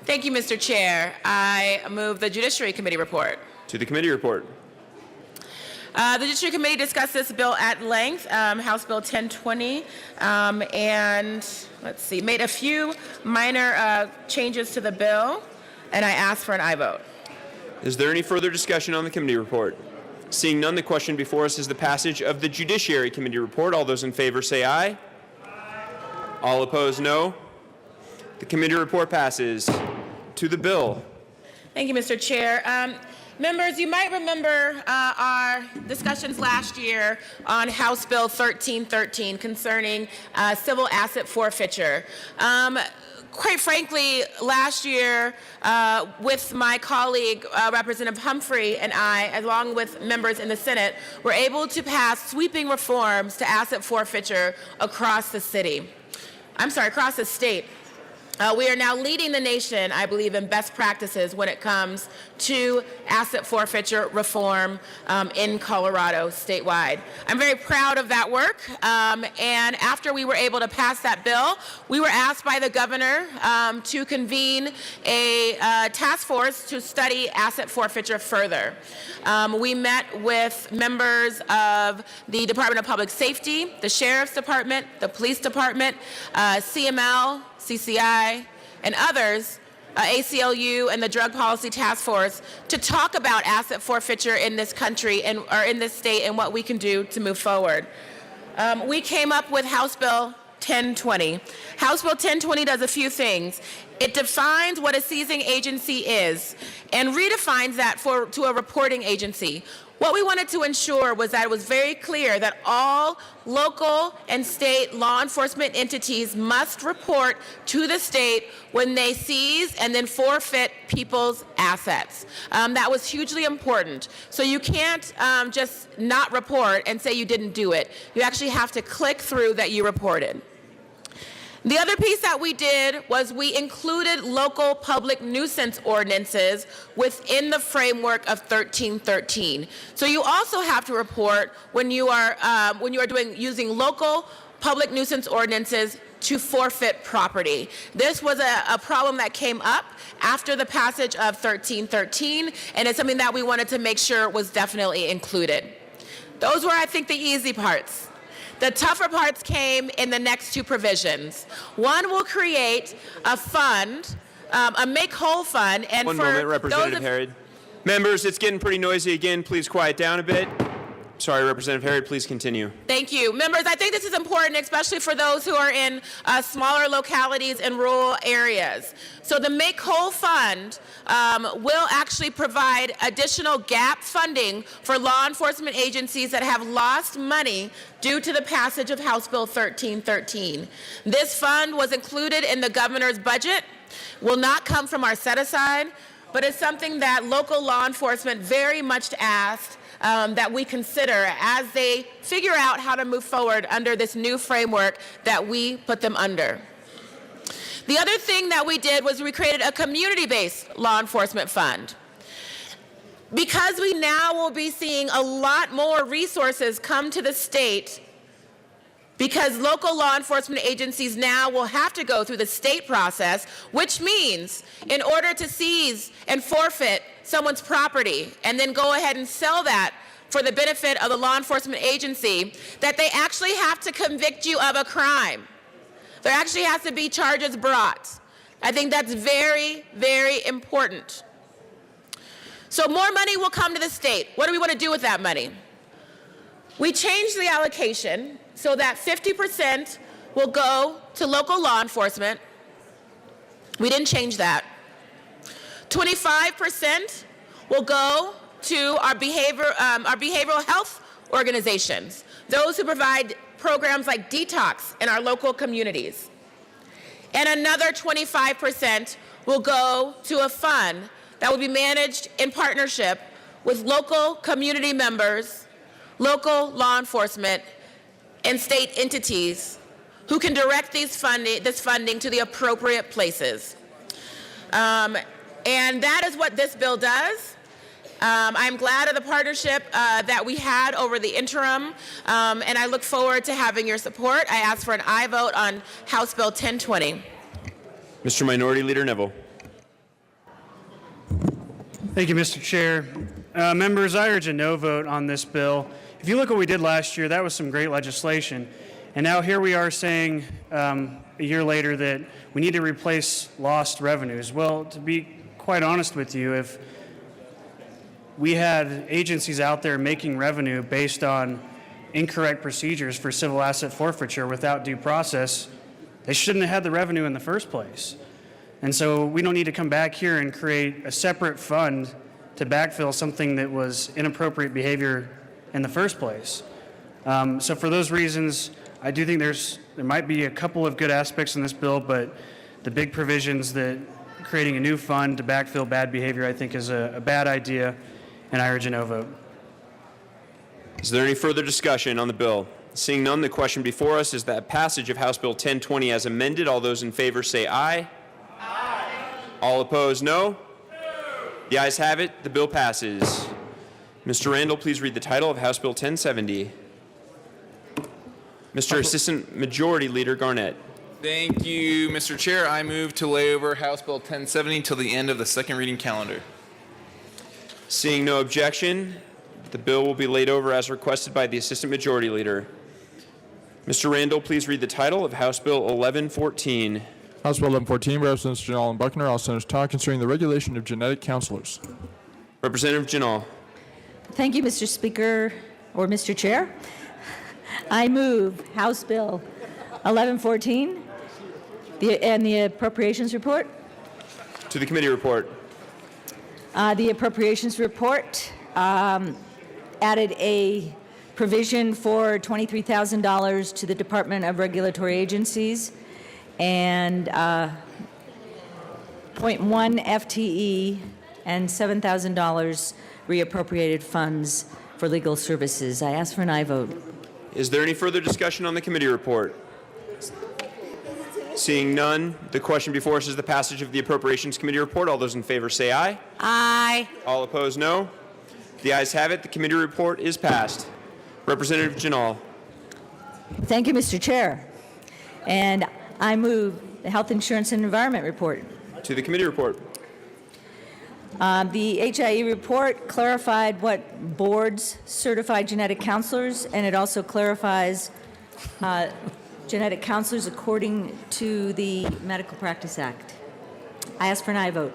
Thank you, Mr. Chair. I move the Judiciary Committee report. To the committee report. The Judiciary Committee discussed this bill at length, House Bill 1020, and let's see, made a few minor changes to the bill, and I ask for an aye vote. Is there any further discussion on the committee report? Seeing none, the question before us is the passage of the Judiciary Committee report. All those in favor say aye. All opposed, no. The committee report passes. To the bill. Thank you, Mr. Chair. Members, you might remember our discussions last year on House Bill 1313 concerning civil asset forfeiture. Quite frankly, last year, with my colleague, Representative Humphrey, and I, along with members in the Senate, were able to pass sweeping reforms to asset forfeiture across the across the state. We are now leading the nation, I believe, in best practices when it comes to asset forfeiture reform in Colorado statewide. I'm very proud of that work. And after we were able to pass that bill, we were asked by the governor to convene a task force to study asset forfeiture further. We met with members of the Department of Public Safety, the Sheriff's Department, the Police Department, CML, CCI, and others, ACLU and the Drug Policy Task Force, to talk about asset forfeiture in this country or in this state and what we can do to move forward. We came up with House Bill 1020. House Bill 1020 does a few things. It defines what a seizing agency is and redefines that to a reporting agency. What we wanted to ensure was that it was very clear that all local and state law enforcement entities must report to the state when they seize and then forfeit people's assets. That was hugely important. So you can't just not report and say you didn't do it. You actually have to click through that you reported. The other piece that we did was we included local public nuisance ordinances within the framework of 1313. So you also have to report when you are using local public nuisance ordinances to forfeit property. This was a problem that came up after the passage of 1313, and it's something that we wanted to make sure was definitely included. Those were, I think, the easy parts. The tougher parts came in the next two provisions. One will create a fund a make whole fund. And One for moment, Representative those of, Harrod. Members, it's getting pretty noisy again. Please quiet down a bit. Sorry, Representative Harrod, please continue. Thank you. Members, I think this is important, especially for those who are in smaller localities and rural areas. So the Make Whole Fund will actually provide additional gap funding for law enforcement agencies that have lost money due to the passage of House Bill 1313. This fund was included in the governor's budget, will not come from our set-aside, but it's something that local law enforcement very much asked that we consider as they figure out how to move forward under this new framework that we put them under. The other thing that we did was we created a community-based law enforcement fund. Because we now will be seeing a lot more resources come to the state, because local law enforcement agencies now will have to go through the state process, which means in order to seize and forfeit someone's property and then go ahead and sell that for the benefit of the law enforcement agency, that they actually have to convict you of a crime. There actually has to be charges brought. I think that's very, very important. So more money will come to the state. What do we want to do with that money? We changed the allocation so that 50% will go to local law enforcement. We didn't change that. 25% will go to our behavioral health organizations, those who provide programs like detox in our local communities. And another 25% will go to a fund that will be managed in partnership with local community members, local law enforcement, and state entities who can direct this funding to the appropriate places. And that is what this bill does. I'm glad of the partnership that we had over the interim, and I look forward to having your support. I ask for an aye vote on House Bill 1020. Mr. Minority Leader Neville. Thank you, Mr. Chair. Members, I urge a no vote on this bill. If you look at what we did last year, that was some great legislation. And now here we are saying a year later that we need to replace lost revenues. Well, to be quite honest with you, if we had agencies out there making revenue based on incorrect procedures for civil asset forfeiture without due process, they shouldn't have had the revenue in the first place. And so we don't need to come back here and create a separate fund to backfill something that was inappropriate behavior in the first place. So for those reasons, I do think there might be a couple of good aspects in this bill, but the big provisions that creating a new fund to backfill bad behavior, I think, is a bad idea, and I urge a no vote. Is there any further discussion on the bill? Seeing none, the question before us is that passage of House Bill 1020 as amended. All those in favor say aye. Aye. All opposed, no. The ayes have it. The bill passes. Mr. Randall, please read the title of House Bill 1070. Mr. Assistant Majority Leader Garnett. Thank you, Mr. Chair. I move to lay over House Bill 1070 till the end of the second reading calendar. Seeing no objection, the bill will be laid over as requested by the Assistant Majority Leader. Mr. Randall, please read the title of House Bill 1114. House Bill 1114, Representatives Janal and Buckner, all senators talk concerning the regulation of genetic counselors. Representative Janal. Thank you, Mr. Speaker, or Mr. Chair. I move House Bill 1114 and the appropriations report. To the committee report. The appropriations report added a provision for $23,000 to the Department of Regulatory Agencies and 0.1 FTE and $7,000 reappropriated funds for legal services. I ask for an aye vote. Is there any further discussion on the committee report? Seeing none, the question before us is the passage of the Appropriations Committee report. All those in favor say aye. Aye. All opposed, no. The ayes have it. The committee report is passed. Representative Janal. Thank you, Mr. Chair. And I move the Health Insurance and Environment report. To the committee report. The HIE report clarified what boards certify genetic counselors, and it also clarifies genetic counselors according to the Medical Practice Act. I ask for an aye vote.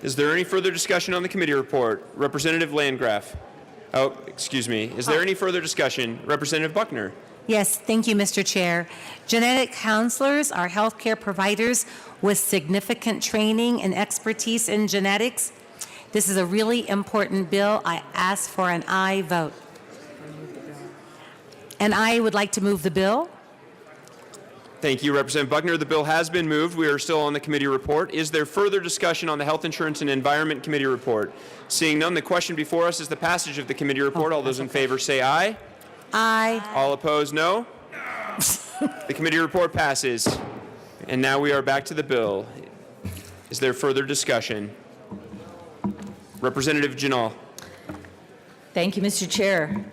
Is there any further discussion on the committee report? Representative Landgraf. Oh, excuse me. Is there any further discussion? Representative Buckner. Yes, thank you, Mr. Chair. Genetic counselors are healthcare providers with significant training and expertise in genetics. This is a really important bill. I ask for an aye vote. And I would like to move the bill. Thank you, Representative Buckner. The bill has been moved. We are still on the committee report. Is there further discussion on the Health Insurance and Environment Committee report? Seeing none, the question before us is the passage of the committee report. All those in favor say aye. Aye. All opposed, no. The committee report passes. And now we are back to the bill. Is there further discussion? Representative Janal. Thank you, Mr. Chair.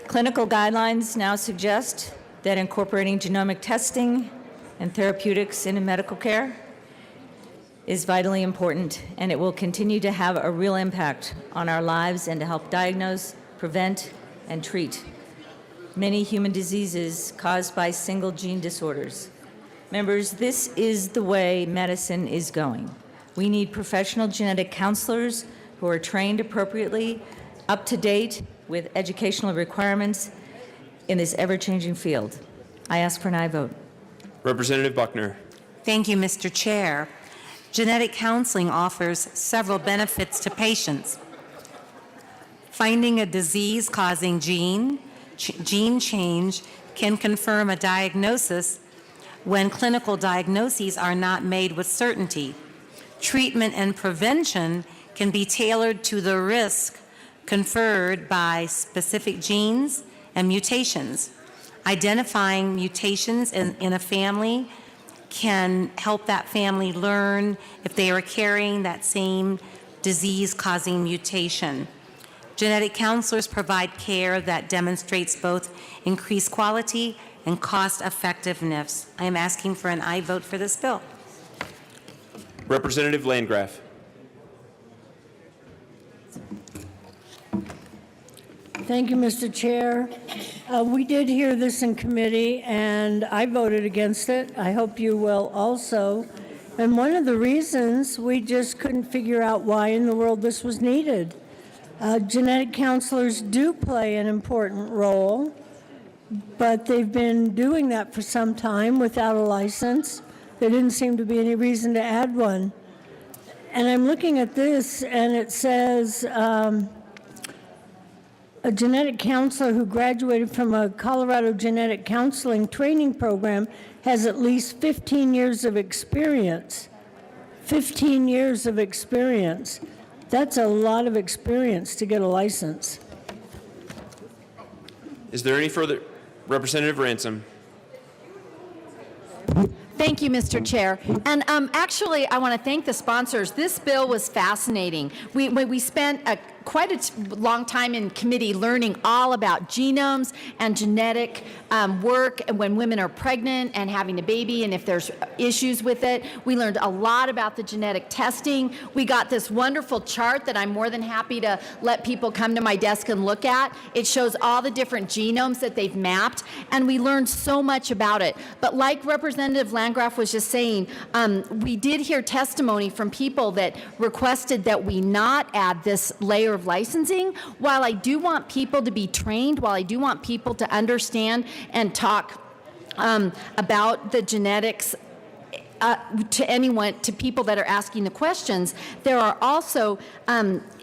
Clinical guidelines now suggest that incorporating genomic testing and therapeutics into medical care is vitally important, and it will continue to have a real impact on our lives and to help diagnose, prevent, and treat many human diseases caused by single gene disorders. Members, this is the way medicine is going. We need professional genetic counselors who are trained appropriately, up to date with educational requirements in this ever-changing field. I ask for an aye vote. Representative Buckner. Thank you, Mr. Chair. Genetic counseling offers several benefits to patients. Finding a disease-causing gene change can confirm a diagnosis when clinical diagnoses are not made with certainty. Treatment and prevention can be tailored to the risk conferred by specific genes and mutations. Identifying mutations in a family can help that family learn if they are carrying that same disease-causing mutation. Genetic counselors provide care that demonstrates both increased quality and cost-effectiveness. I am asking for an aye vote for this bill. Representative Landgraf. Thank you, Mr. Chair. We did hear this in committee, and I voted against it. I hope you will also. And one of the reasons, we just couldn't figure out why in the world this was needed. Genetic counselors do play an important role, but they've been doing that for some time without a license. There didn't seem to be any reason to add one. And I'm looking at this, and it says, a genetic counselor who graduated from a Colorado genetic counseling training program has at least 15 years of experience. 15 years of experience. That's a lot of experience to get a license. Is there any further? Representative Ransom. Thank you, Mr. Chair. And actually, I want to thank the sponsors. This bill was fascinating. We spent quite a long time in committee learning all about genomes and genetic work when women are pregnant and having a baby and if there's issues with it. We learned a lot about the genetic testing. We got this wonderful chart that I'm more than happy to let people come to my desk and look at. It shows all the different genomes that they've mapped, and we learned so much about it. But like Representative Landgraf was just saying, we did hear testimony from people that requested that we not add this layer of licensing. While I do want people to be trained, while I do want people to understand and talk about the genetics to people that are asking the questions, there are also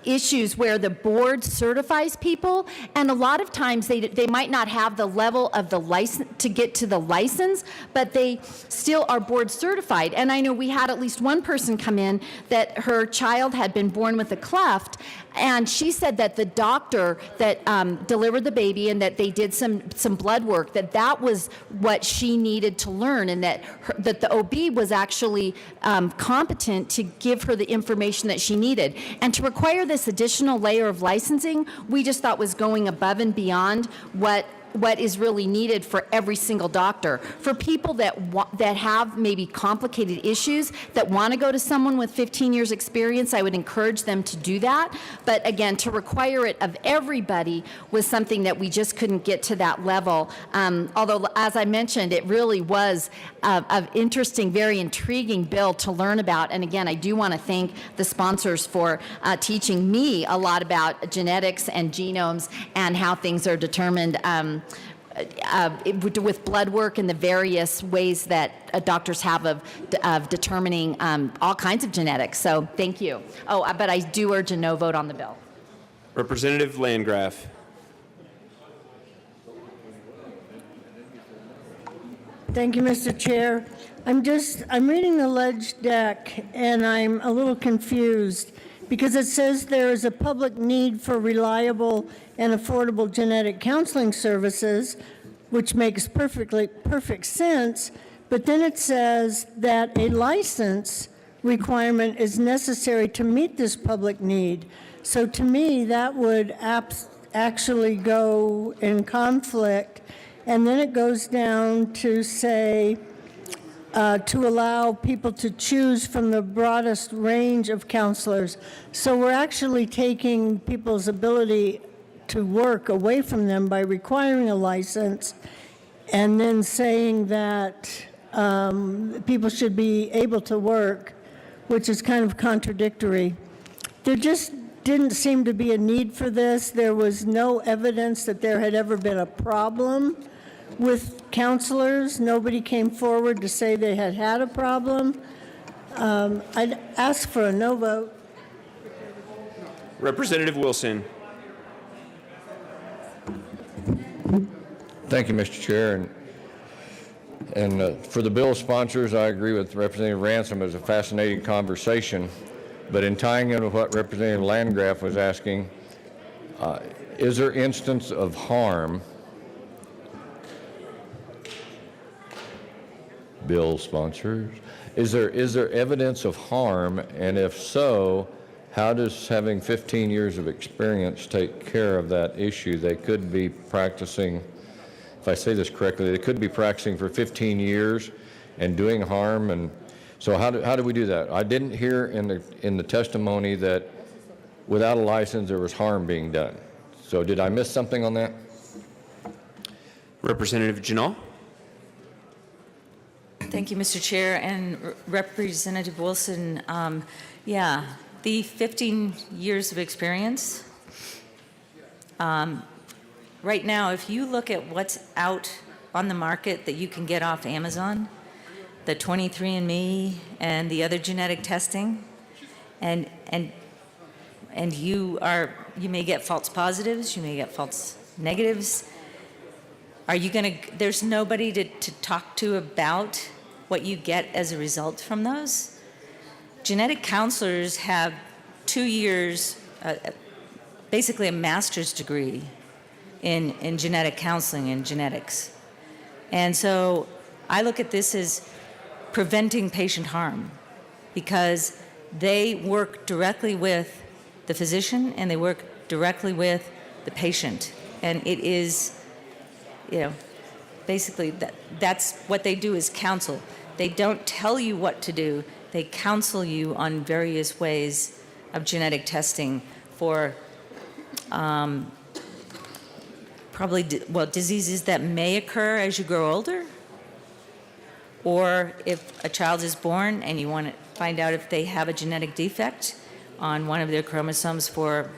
issues where the board certifies people, and a lot of times they might not have the level of the license to get to the license, but they still are board certified. And I know we had at least one person come in that her child had been born with a cleft, and she said that the doctor that delivered the baby and that they did some blood work, that was what she needed to learn, and that the OB was actually competent to give her the information that she needed. And to require this additional layer of licensing, we just thought was going above and beyond what what is really needed for every single doctor. For people that have maybe complicated issues that want to go to someone with 15 years experience, I would encourage them to do that. But again, to require it of everybody was something that we just couldn't get to that level. Although, as I mentioned, it really was an interesting, very intriguing bill to learn about. And again, I do want to thank the sponsors for teaching me a lot about genetics and genomes and how things are determined with blood work and the various ways that doctors have of determining all kinds of genetics. So thank you. Oh, but I do urge a no vote on the bill. Representative Landgraf. Thank you, Mr. Chair. I'm reading the ledge deck, and I'm a little confused because it says there is a public need for reliable and affordable genetic counseling services, which makes perfect sense, but then it says that a license requirement is necessary to meet this public need. So to me, that would actually go in conflict. And then it goes down to say, to allow people to choose from the broadest range of counselors. So we're actually taking people's ability to work away from them by requiring a license and then saying that people should be able to work, which is kind of contradictory. There just didn't seem to be a need for this. There was no evidence that there had ever been a problem with counselors. Nobody came forward to say they had had a problem. I'd ask for a no vote. Representative Wilson. Thank you, Mr. Chair. And for the bill sponsors, I agree with Representative Ransom. It was a fascinating conversation. But in tying in with what Representative Landgraf was asking, is there instance of harm, bill sponsors, is there evidence of harm? And if so, how does having 15 years of experience take care of that issue? They could be practicing, if I say this correctly, they could be practicing for 15 years and doing harm. And so how do we do that? I didn't hear in the testimony that without a license there was harm being done. So did I miss something on that? Representative Janal. Thank you, Mr. Chair. And Representative Wilson, yeah, the 15 years of experience, right now, if you look at what's out on the market that you can get off Amazon, the 23andMe and the other genetic testing, and you may get false positives, you may get false negatives. Are you going to, there's nobody to talk to about what you get as a result from those? Genetic counselors have 2 years, basically a master's degree in genetic counseling and genetics. And so I look at this as preventing patient harm because they work directly with the physician and they work directly with the patient. And it is, basically that's what they do is counsel. They don't tell you what to do. They counsel you on various ways of genetic testing for diseases that may occur as you grow older, or if a child is born and you want to find out if they have a genetic defect on one of their chromosomes for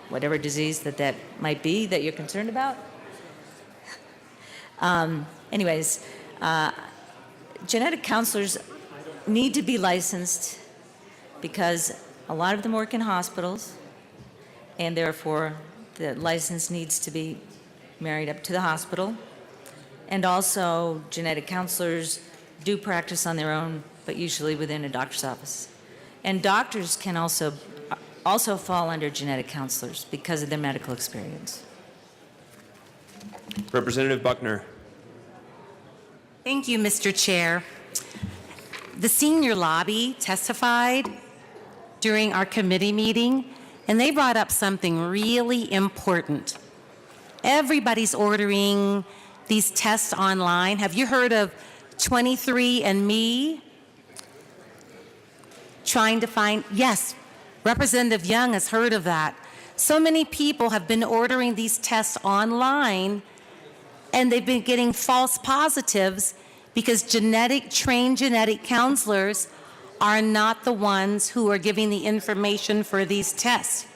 whatever disease that might be that you're concerned about. Genetic counselors need to be licensed because a lot of them work in hospitals, and therefore the license needs to be married up to the hospital. And also, genetic counselors do practice on their own, but usually within a doctor's office. And doctors can also fall under genetic counselors because of their medical experience. Representative Buckner. Thank you, Mr. Chair. The senior lobby testified during our committee meeting, and they brought up something really important. Everybody's ordering these tests online. Have you heard of 23andMe? Trying to find, yes, Representative Young has heard of that. So many people have been ordering these tests online, and they've been getting false positives because trained genetic counselors are not the ones who are giving the information for these tests.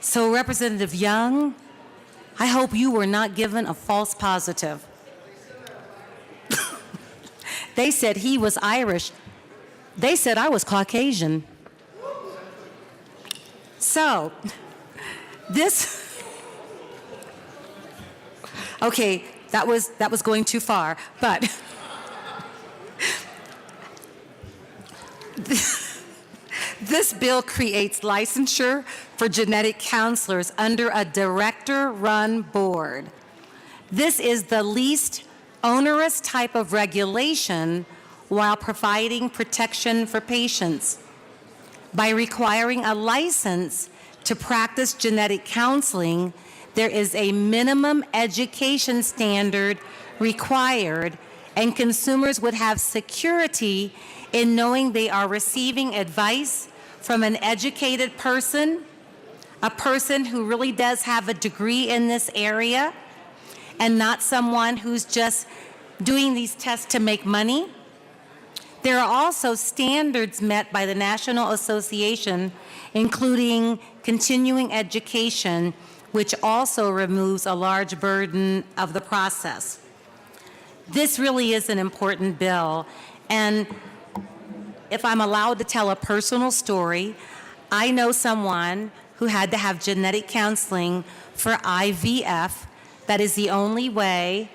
So Representative Young, I hope you were not given a false positive. They said he was Irish. They said I was Caucasian. So, okay, that was going too far, but this bill creates licensure for genetic counselors under a director-run board. This is the least onerous type of regulation while providing protection for patients. By requiring a license to practice genetic counseling, there is a minimum education standard required, and consumers would have security in knowing they are receiving advice from an educated person, a person who really does have a degree in this area, and not someone who's just doing these tests to make money. There are also standards met by the National Association, including continuing education, which also removes a large burden of the process. This really is an important bill, and if I'm allowed to tell a personal story, I know someone who had to have genetic counseling for IVF. That is the only way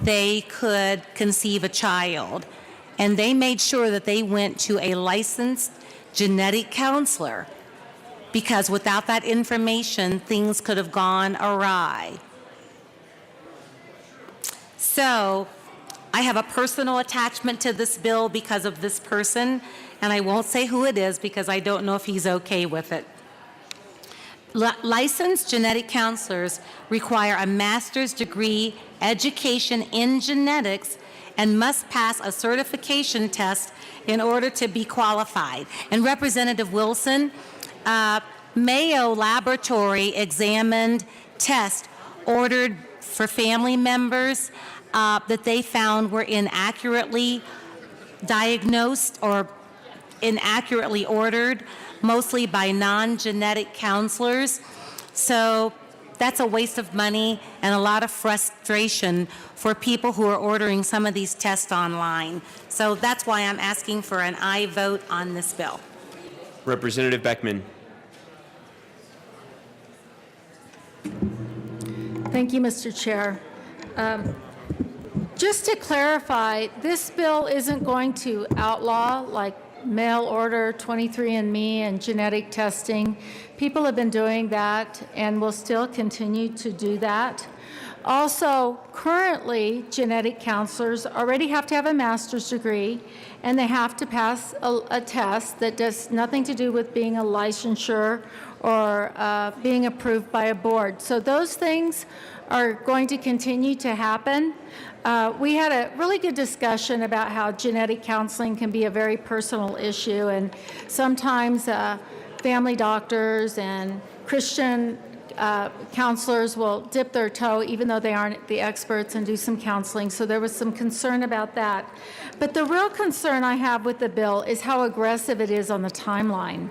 they could conceive a child. And they made sure that they went to a licensed genetic counselor, because without that information, things could have gone awry. So I have a personal attachment to this bill because of this person, and I won't say who it is because I don't know if he's okay with it. Licensed genetic counselors require a master's degree education in genetics and must pass a certification test in order to be qualified. And Representative Wilson, Mayo Laboratory examined tests ordered for family members that they found were inaccurately diagnosed or inaccurately ordered, mostly by non-genetic counselors. So that's a waste of money and a lot of frustration for people who are ordering some of these tests online. So that's why I'm asking for an aye vote on this bill. Representative Beckman. Thank you, Mr. Chair. Just to clarify, this bill isn't going to outlaw like mail order, 23andMe, and genetic testing. People have been doing that and will still continue to do that. Also, currently, genetic counselors already have to have a master's degree, and they have to pass a test that does nothing to do with being a licensure or being approved by a board. So those things are going to continue to happen. We had a really good discussion about how genetic counseling can be a very personal issue, and sometimes family doctors and Christian counselors will dip their toe, even though they aren't the experts, and do some counseling. So there was some concern about that. But the real concern I have with the bill is how aggressive it is on the timeline.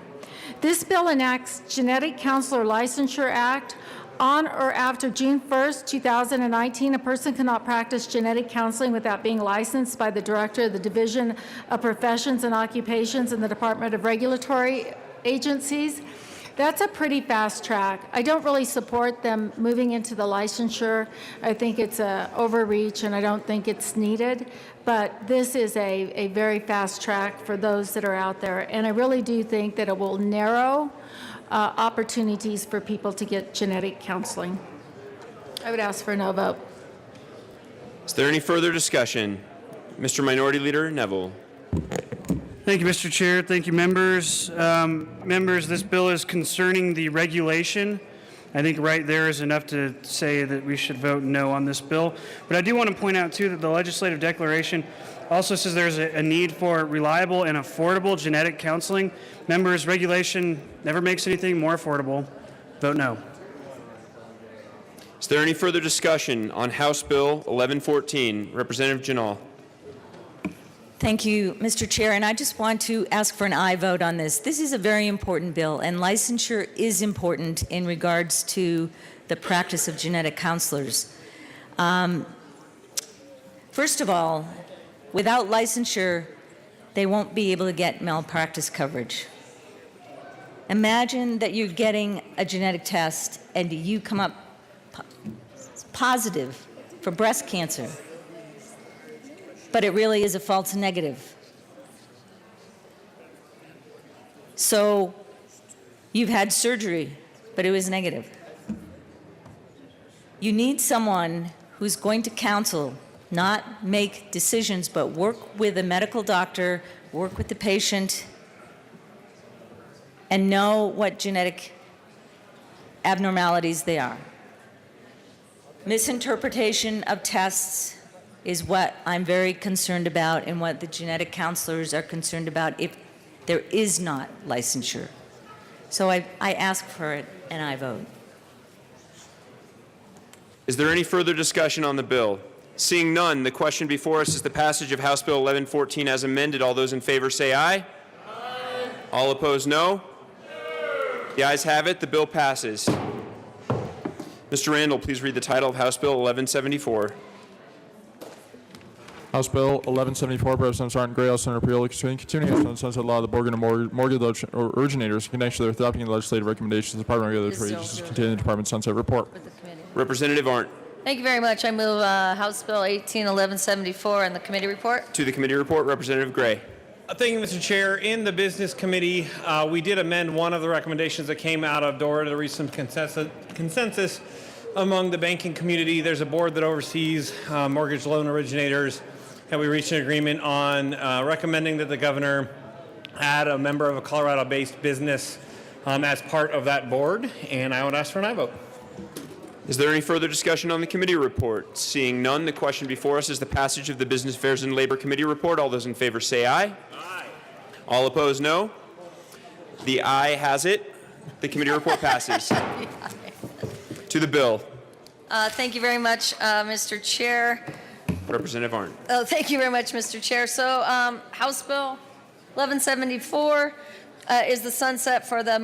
This bill enacts Genetic Counselor Licensure Act. On or after June 1st, 2019, a person cannot practice genetic counseling without being licensed by the Director of the Division of Professions and Occupations in the Department of Regulatory Agencies. That's a pretty fast track. I don't really support them moving into the licensure. I think it's an overreach, and I don't think it's needed. But this is a very fast track for those that are out there. And I really do think that it will narrow opportunities for people to get genetic counseling. I would ask for a no vote. Is there any further discussion? Mr. Minority Leader Neville. Thank you, Mr. Chair. Thank you, members. Members, this bill is concerning the regulation I think right there is enough to say that we should vote no on this bill. But I do want to point out, too, that the legislative declaration also says there's a need for reliable and affordable genetic counseling. Members, regulation never makes anything more affordable. Vote no. Is there any further discussion on House Bill 1114? Representative Janal. Thank you, Mr. Chair, and I just want to ask for an aye vote on this. This is a very important bill, and licensure is important in regards to the practice of genetic counselors. First of all, without licensure, they won't be able to get malpractice coverage. Imagine that you're getting a genetic test and you come up positive for breast cancer, but it really is a false negative. So you've had surgery, but it was negative. You need someone who's going to counsel, not make decisions, but work with a medical doctor, work with the patient, and know what genetic abnormalities they are. Misinterpretation of tests is what I'm very concerned about and what the genetic counselors are concerned about if there is not licensure. So I ask for it and I vote. Is there any further discussion on the bill? Seeing none, the question before us is the passage of House Bill 1114 as amended. All those in favor say aye. Aye. All opposed, no. The ayes have it. The bill passes. Mr. Randall, please read the title of House Bill 1174. House Bill 1174 by Representative Sergeant Gray, House Senator Appeal, continuing on the sunset law of the Morgan and mortgage originators in connection with adopting the legislative recommendations of the Department of Regulatory Agencies contained in the Department's sunset report. Representative Arndt. Thank you very much. I move House Bill 181174 and the committee report. To the committee report, Representative Gray. Thank you, Mr. Chair. In the Business Committee, we did amend one of the recommendations that came out of DORA to reach some consensus among the banking community. There's a board that oversees mortgage loan originators, and we reached an agreement on recommending that the governor add a member of a Colorado-based business as part of that board, and I would ask for an aye vote. Is there any further discussion on the committee report? Seeing none, the question before us is the passage of the Business Affairs and Labor Committee report. All those in favor say aye. Aye. All opposed, no. The aye has it. The committee report passes. To the bill. Thank you very much, Mr. Chair. Representative Arndt. Oh, thank you very much, Mr. Chair. So, House Bill 1174 is the sunset for the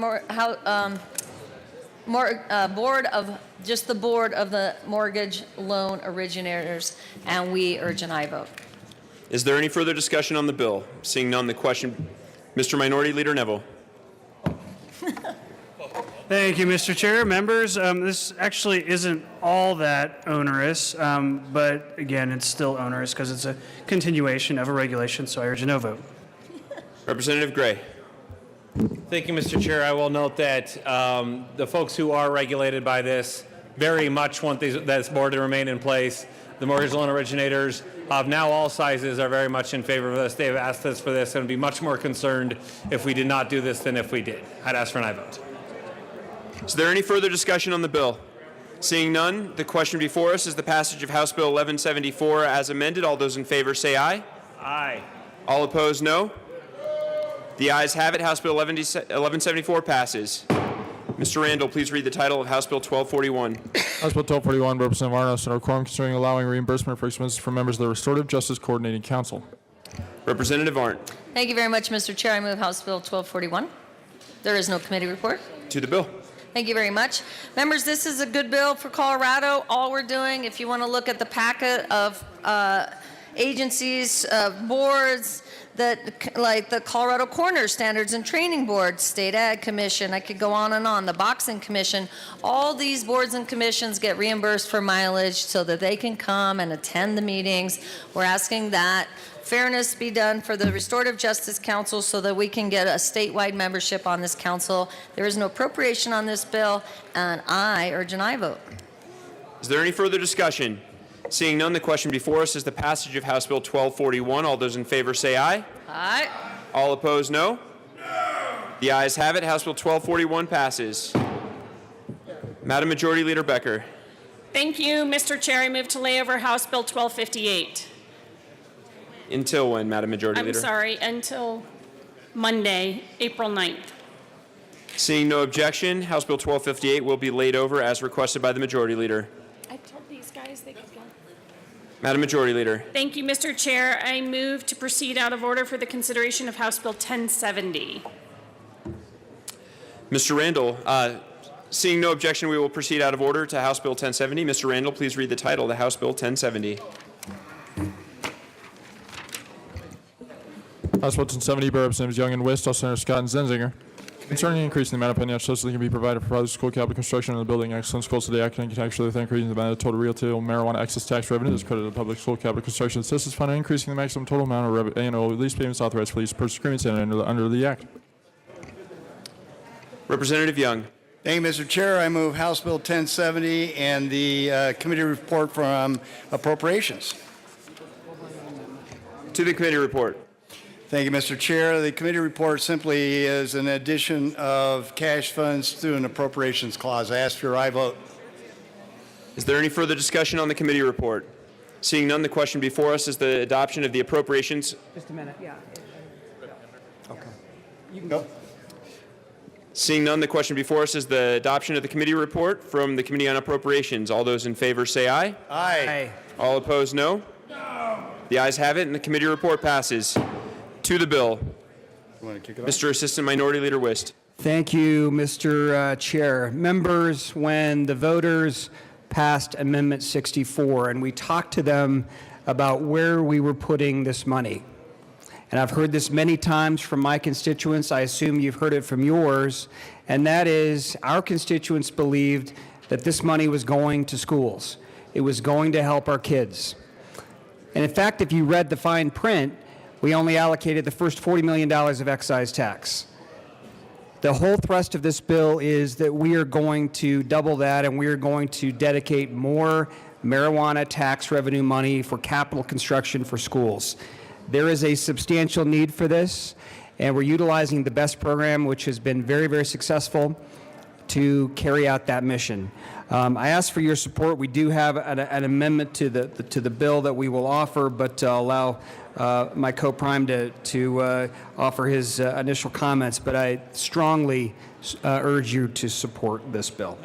board of the mortgage loan originators, and we urge an aye vote. Is there any further discussion on the bill? Seeing none, the question, Mr. Minority Leader Neville. Thank you, Mr. Chair. Members, this actually isn't all that onerous, but again, it's still onerous because it's a continuation of a regulation, so I urge a no vote. Representative Gray. Thank you, Mr. Chair. I will note that the folks who are regulated by this very much want this board to remain in place. The mortgage loan originators of now all sizes are very much in favor of this. They have asked us for this and would be much more concerned if we did not do this than if we did. I'd ask for an aye vote. Is there any further discussion on the bill? Seeing none, the question before us is the passage of House Bill 1174 as amended. All those in favor say aye. Aye. All opposed, no. The ayes have it. House Bill 1174 passes. Mr. Randall, please read the title of House Bill 1241. House Bill 1241, Representative Arnott, Senator Quorum, concerning allowing reimbursement for expenses for members of the Restorative Justice Coordinating Council. Representative Arndt. Thank you very much, Mr. Chair. I move House Bill 1241. There is no committee report. To the bill. Thank you very much. Members, this is a good bill for Colorado. All we're doing, if you want to look at the packet of agencies, boards, like the Colorado Coroner Standards and Training Board, State Ag Commission, I could go on and on, the Boxing Commission, all these boards and commissions get reimbursed for mileage so that they can come and attend the meetings. We're asking that fairness be done for the Restorative Justice Council so that we can get a statewide membership on this council. There is no appropriation on this bill, and I urge an aye vote. Is there any further discussion? Seeing none, the question before us is the passage of House Bill 1241. All those in favor say aye. Aye. All opposed, no. The ayes have it. House Bill 1241 passes. Madam Majority Leader Becker. Thank you, Mr. Chair. I move to lay over House Bill 1258. Until when, Madam Majority I'm Leader? sorry, until Monday, April 9th. Seeing no objection, House Bill 1258 will be laid over as requested by the Majority Leader. I told these guys they could go. Madam Majority Leader. Thank you, Mr. Chair. I move to proceed out of order for the consideration of House Bill 1070. Mr. Randall, seeing no objection, we will proceed out of order to House Bill 1070. Mr. Randall, please read the title of the House Bill 1070. House Bill 1070 by Representatives Young and Wist, all Senators Scott and Zenzinger. Concerning increasing the amount of financial assistance that can be provided for public school capital construction and the building excellence goals today, acting contextually with increasing the amount of total retail marijuana excess tax revenue that's credited to the public school capital construction assistance fund and increasing the maximum total amount of annual lease payments authorized for lease purchase agreements under the Act. Representative Young. Thank you, Mr. Chair. I move House Bill 1070 and the committee report from Appropriations. To the committee report. Thank you, Mr. Chair. The committee report simply is an addition of cash funds through an appropriations clause. I ask for your aye vote. Is there any further discussion on the committee report? Seeing none, the question before us is the adoption of the appropriations. Just a minute, yeah. Okay. You can go. Seeing none, the question before us is the adoption of the committee report from the Committee on Appropriations. All those in favor say aye. Aye. All opposed, no. No. The ayes have it, and the committee report passes. To the bill. You want to kick it off? Mr. Assistant Minority Leader Wist. Thank you, Mr. Chair. Members, when the voters passed Amendment 64 and we talked to them about where we were putting this money, and I've heard this many times from my constituents, I assume you've heard it from yours, and that is our constituents believed that this money was going to schools. It was going to help our kids. And in fact, if you read the fine print, we only allocated the first $40 million of excise tax. The whole thrust of this bill is that we are going to double that and we are going to dedicate more marijuana tax revenue money for capital construction for schools. There is a substantial need for this, and we're utilizing the BEST program, which has been very, very successful, to carry out that mission. I ask for your support. We do have an amendment to the bill that we will offer, but allow my co-prime to offer his initial comments. But I strongly urge you to support this bill.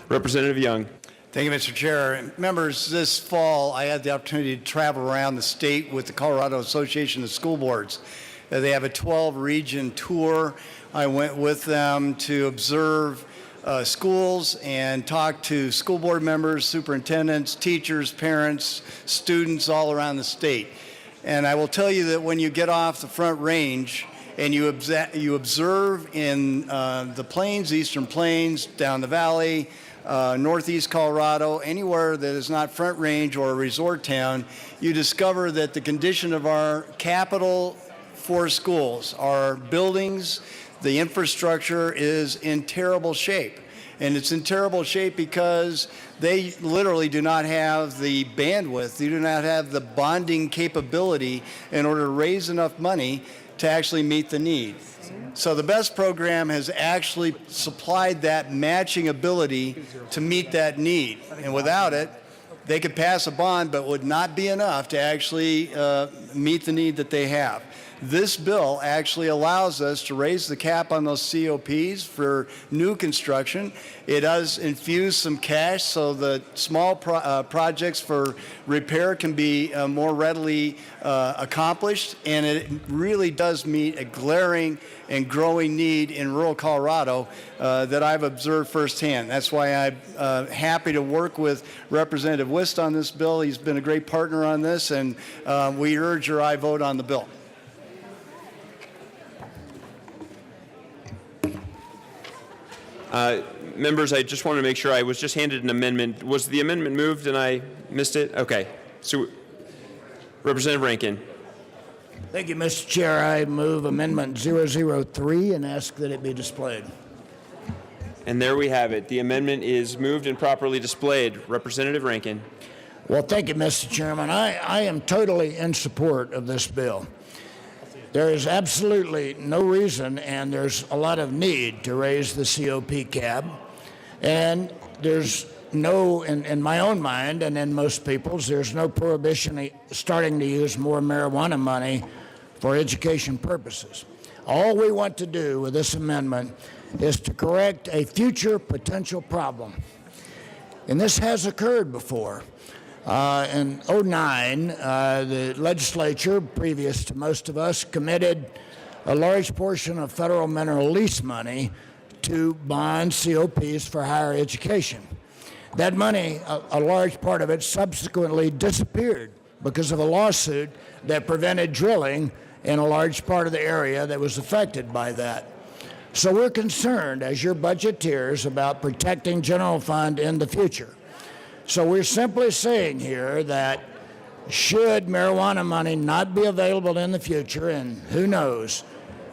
Representative Young. Thank you, Mr. Chair. Members, this fall I had the opportunity to travel around the state with the Colorado Association of School Boards. They have a 12-region tour. I went with them to observe schools and talk to school board members, superintendents, teachers, parents, students all around the state. And I will tell you that when you get off the Front Range and you observe in the plains, eastern plains, down the valley, northeast Colorado, anywhere that is not Front Range or a resort town, you discover that the condition of our capital for schools, our buildings, the infrastructure is in terrible shape. And it's in terrible shape because they literally do not have the bandwidth, they do not have the bonding capability in order to raise enough money to actually meet the need. So the BEST program has actually supplied that matching ability to meet that need. And without it, they could pass a bond, but would not be enough to actually meet the need that they have. This bill actually allows us to raise the cap on those COPs for new construction. It does infuse some cash so the small projects for repair can be more readily accomplished, and it really does meet a glaring and growing need in rural Colorado that I've observed firsthand. That's why I'm happy to work with Representative Wist on this bill. He's been a great partner on this, and we urge your aye vote on the bill. Members, I just want to make sure I was just handed an amendment. Was the amendment moved and I missed it? Okay. So, Representative Rankin. Thank you, Mr. Chair. I move Amendment 003 and ask that it be displayed. And there we have it. The amendment is moved and properly displayed. Representative Rankin. Well, thank you, Mr. Chairman. I am totally in support of this bill. There is absolutely no reason, and there's a lot of need to raise the COP cap. And there's no, in my own mind and in most people's, there's no prohibition starting to use more marijuana money for education purposes. All we want to do with this amendment is to correct a future potential problem. And this has occurred before. In 2009, the legislature, previous to most of us, committed a large portion of federal mineral lease money to bond COPs for higher education. That money, a large part of it, subsequently disappeared because of a lawsuit that prevented drilling in a large part of the area that was affected by that. So we're concerned, as your budgeteers, about protecting general fund in the future. So we're simply saying here that should marijuana money not be available in the future, and who knows,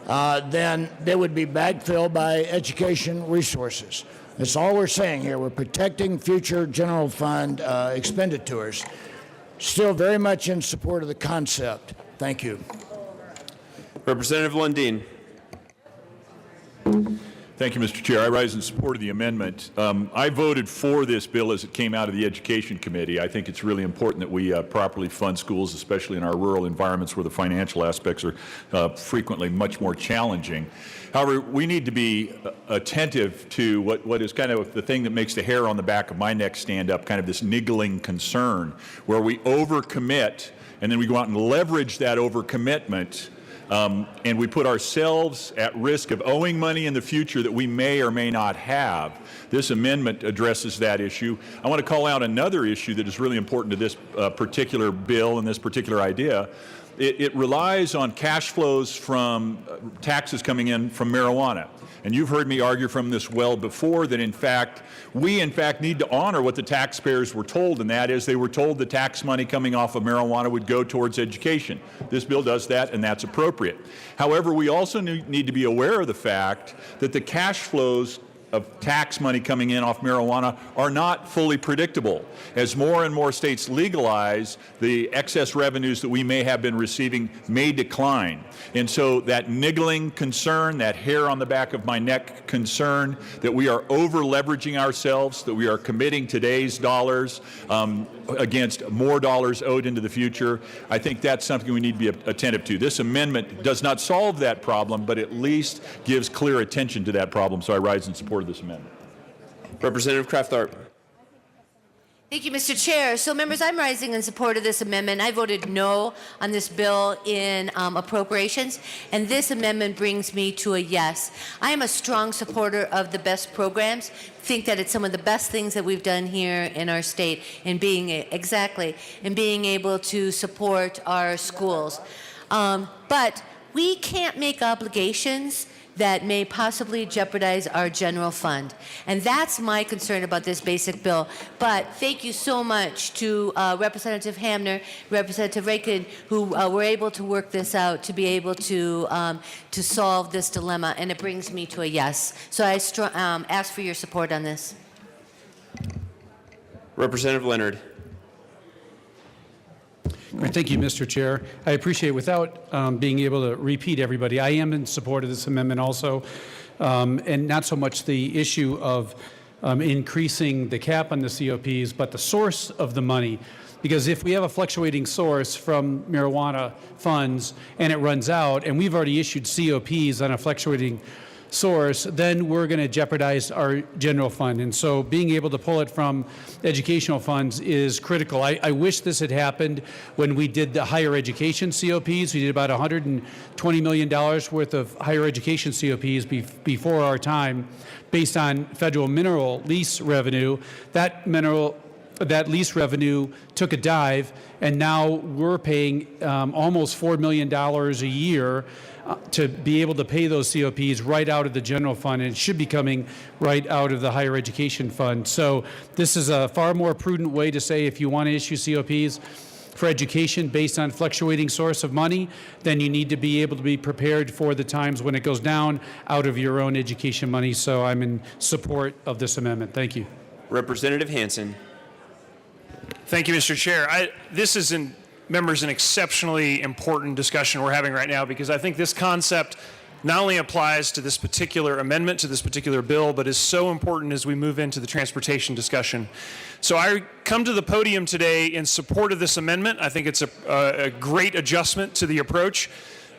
then they would be backfilled by education resources. That's all we're saying here. We're protecting future general fund expenditures. Still very much in support of the concept. Thank you. Representative Lundin. Thank you, Mr. Chair. I rise in support of the amendment. I voted for this bill as it came out of the Education Committee. I think it's really important that we properly fund schools, especially in our rural environments where the financial aspects are frequently much more challenging. However, we need to be attentive to what is kind of the thing that makes the hair on the back of my neck stand up, kind of this niggling concern, where we overcommit and then we go out and leverage that overcommitment. And we put ourselves at risk of owing money in the future that we may or may not have. This amendment addresses that issue. I want to call out another issue that is really important to this particular bill and this particular idea. It relies on cash flows from taxes coming in from marijuana. And you've heard me argue from this well before that, in fact, we need to honor what the taxpayers were told, and that is they were told the tax money coming off of marijuana would go towards education. This bill does that, and that's appropriate. However, we also need to be aware of the fact that the cash flows of tax money coming in off marijuana are not fully predictable. As more and more states legalize, the excess revenues that we may have been receiving may decline. And so that niggling concern, that hair on the back of my neck concern, that we are over leveraging ourselves, that we are committing today's dollars against more dollars owed into the future, I think that's something we need to be attentive to. This amendment does not solve that problem, but at least gives clear attention to that problem. So I rise in support of this amendment. Representative Kraft-Tharp. Thank you, Mr. Chair. So, members, I'm rising in support of this amendment. I voted no on this bill in appropriations, and this amendment brings me to a yes. I am a strong supporter of the BEST programs. Think that it's some of the best things that we've done here in our state in being able to support our schools. But we can't make obligations that may possibly jeopardize our general fund. And that's my concern about this basic bill. But thank you so much to Representative Hamner, Representative Rakin, who were able to work this out to be able to solve this dilemma, and it brings me to a yes. So I ask for your support on this. Representative Leonard. Thank you, Mr. Chair. I appreciate, without being able to repeat everybody, I am in support of this amendment also, and not so much the issue of increasing the cap on the COPs, but the source of the money. Because if we have a fluctuating source from marijuana funds and it runs out, and we've already issued COPs on a fluctuating source, then we're going to jeopardize our general fund. And so being able to pull it from educational funds is critical. I wish this had happened when we did the higher education COPs. We did about $120 million worth of higher education COPs before our time based on federal mineral lease revenue. That lease revenue took a dive, and now we're paying almost $4 million a year to be able to pay those COPs right out of the general fund, and it should be coming right out of the higher education fund. So this is a far more prudent way to say, if you want to issue COPs for education based on fluctuating source of money, then you need to be able to be prepared for the times when it goes down out of your own education money. So I'm in support of this amendment. Thank you. Representative Hansen. Thank you, Mr. Chair. This is, members, an exceptionally important discussion we're having right now, because I think this concept not only applies to this particular amendment, to this particular bill, but is so important as we move into the transportation discussion. So I come to the podium today in support of this amendment. I think it's a great adjustment to the approach,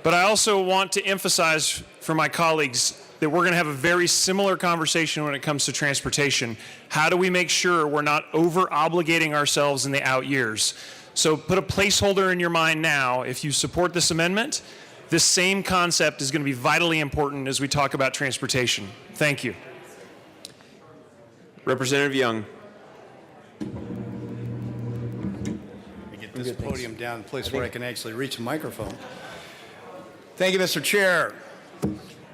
but I also want to emphasize for my colleagues that we're going to have a very similar conversation when it comes to transportation. How do we make sure we're not over-obligating ourselves in the out years? So put a placeholder in your mind now. If you support this amendment, this same concept is going to be vitally important as we talk about transportation. Thank you. Representative Young. Get this podium down, a place where I can actually reach a microphone. Thank you, Mr. Chair.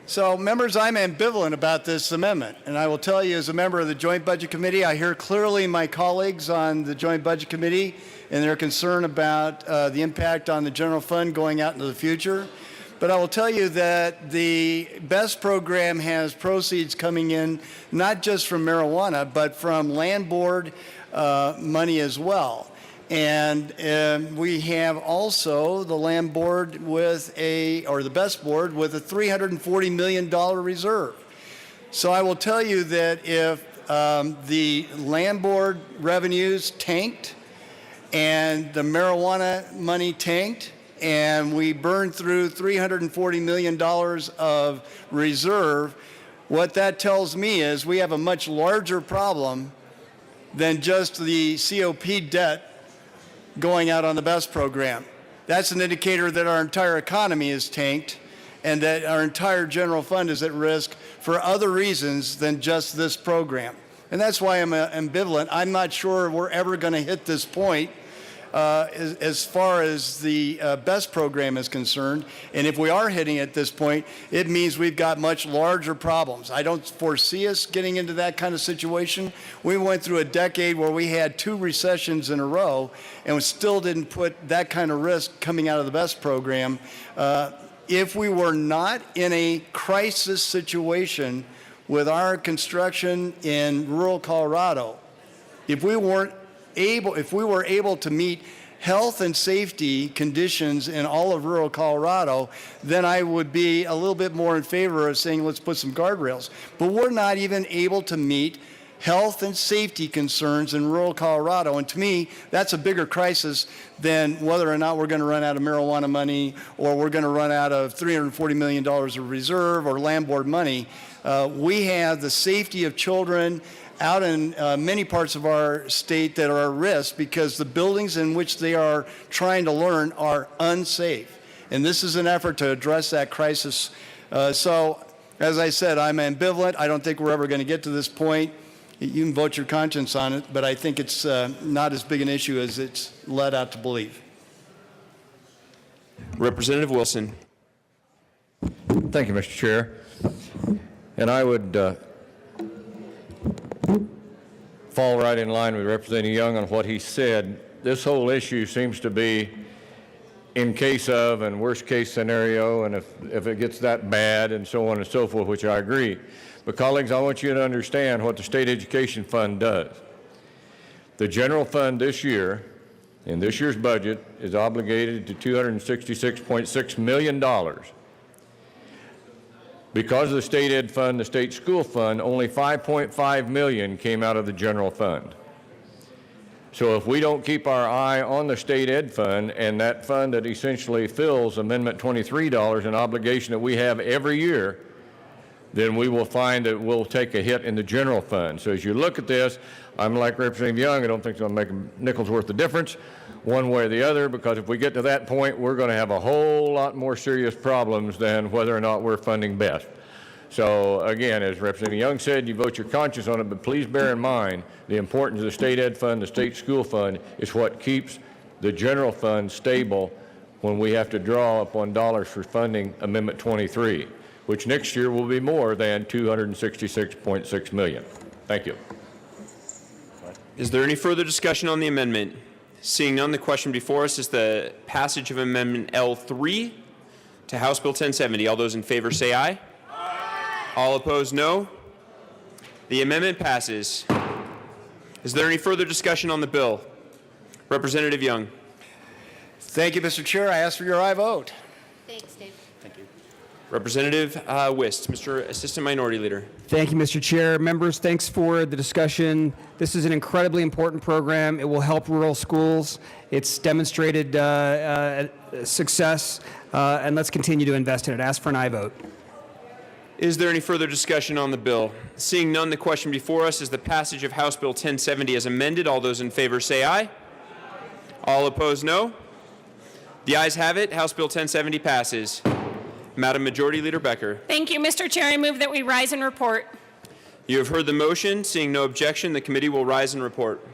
So, members, I'm ambivalent about this amendment, and I will tell you as a member of the Joint Budget Committee, I hear clearly my colleagues on the Joint Budget Committee and their concern about the impact on the general fund going out into the future. But I will tell you that the BEST program has proceeds coming in not just from marijuana, but from land board money as well. And we have also the land board with the BEST board with a $340 million reserve. So I will tell you that if the land board revenues tanked and the marijuana money tanked and we burned through $340 million of reserve, what that tells me is we have a much larger problem than just the COP debt going out on the BEST program. That's an indicator that our entire economy is tanked and that our entire general fund is at risk for other reasons than just this program. And that's why I'm ambivalent. I'm not sure we're ever going to hit this point as far as the BEST program is concerned. And if we are hitting at this point, it means we've got much larger problems. I don't foresee us getting into that kind of situation. We went through a decade where we had 2 recessions in a row and we still didn't put that kind of risk coming out of the BEST program. If we were not in a crisis situation with our construction in rural Colorado, if we were able to meet health and safety conditions in all of rural Colorado, then I would be a little bit more in favor of saying let's put some guardrails. But we're not even able to meet health and safety concerns in rural Colorado. And to me, that's a bigger crisis than whether or not we're going to run out of marijuana money or we're going to run out of $340 million of reserve or land board money. We have the safety of children out in many parts of our state that are at risk because the buildings in which they are trying to learn are unsafe. And this is an effort to address that crisis. So, as I said, I'm ambivalent. I don't think we're ever going to get to this point. You can vote your conscience on it, but I think it's not as big an issue as it's led out to believe. Representative Wilson. Thank you, Mr. Chair. And I would fall right in line with Representative Young on what he said. This whole issue seems to be in case of and worst case scenario, and if it gets that bad and so on and so forth, which I agree. But colleagues, I want you to understand what the State Education Fund does. The general fund this year, in this year's budget, is obligated to $266.6 million. Because of the state ed fund, the state school fund, only $5.5 million came out of the general fund. So if we don't keep our eye on the state ed fund and that fund that essentially fills Amendment 23 dollars, an obligation that we have every year, then we will find that we'll take a hit in the general fund. So as you look at this, I'm like Representative Young. I don't think it's going to make a nickel's worth of difference one way or the other, because if we get to that point, we're going to have a whole lot more serious problems than whether or not we're funding BEST. So again, as Representative Young said, you vote your conscience on it, but please bear in mind the importance of the state ed fund, the state school fund is what keeps the general fund stable when we have to draw upon dollars for funding Amendment 23, which next year will be more than $266.6 million. Thank you. Is there any further discussion on the amendment? Seeing none, the question before us is the passage of Amendment L3 to House Bill 1070. All those in favor say aye. Aye. All opposed, no. The amendment passes. Is there any further discussion on the bill? Representative Young. Thank you, Mr. Chair. I ask for your aye vote. Thanks, Dave. Thank you. Representative Wist, Mr. Assistant Minority Leader. Thank you, Mr. Chair. Members, thanks for the discussion. This is an incredibly important program. It will help rural schools. It's demonstrated success, and let's continue to invest in it. Ask for an aye vote. Is there any further discussion on the bill? Seeing none, the question before us is the passage of House Bill 1070 as amended. All those in favor say aye. All opposed, no. The ayes have it. House Bill 1070 passes. Madam Majority Leader Becker. Thank you, Mr. Chair. I move that we rise and report. You have heard the motion. Seeing no objection, the committee will rise and report.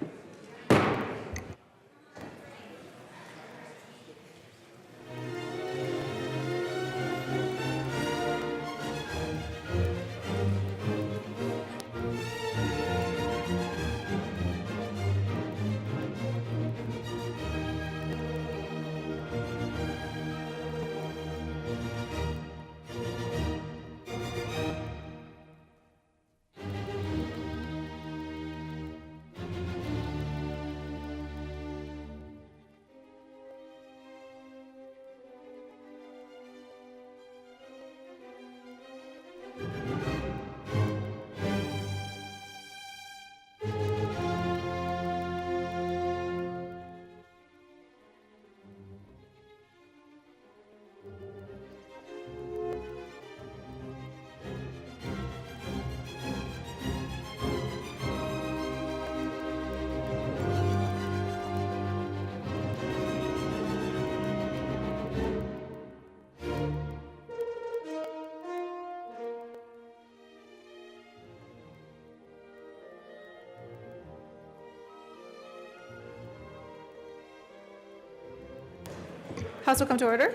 House will come to order.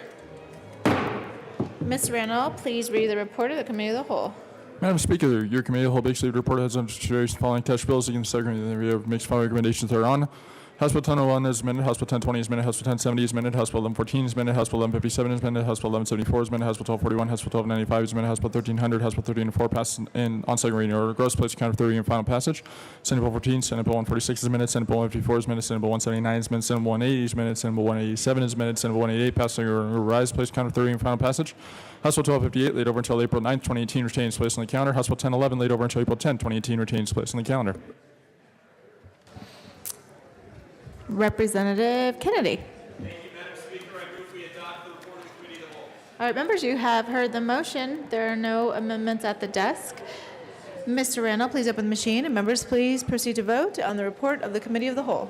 Ms. Randall, please read the report of the Committee of the Whole. Madam Speaker, your committee of the whole basically report has under consideration the following attached bills against the second reading. The makes following recommendations thereon. House Bill 1001 is amended. House Bill 1020 is amended. House Bill 1070 is amended. House Bill 1114 is amended. House Bill 1157 is amended. House Bill 1174 is amended. House Bill 1241, House Bill 1295 is amended. House Bill 1300, House Bill 1304 passes on second reading order. Gross place account of third reading and final passage. Senate Bill 14, Senate Bill 146 is amended. Senate Bill 154 is amended. Senate Bill 179 is amended. Senate Bill 180 is amended. Senate Bill 187 is amended. Senate Bill 188 passes second reading order. Rise place account of third reading and final passage. House Bill 1258 laid over until April 9, 2018 retains place on the calendar. House Bill 1011 laid over until April 10, 2018 retains place on the calendar. Representative Kennedy. Thank you, Madam Speaker. I move we adopt the report of the Committee of the Whole. All right, members, you have heard the motion. There are no amendments at the desk. Mr. Randall, please open the machine, and members, please proceed to vote on the report of the Committee of the Whole.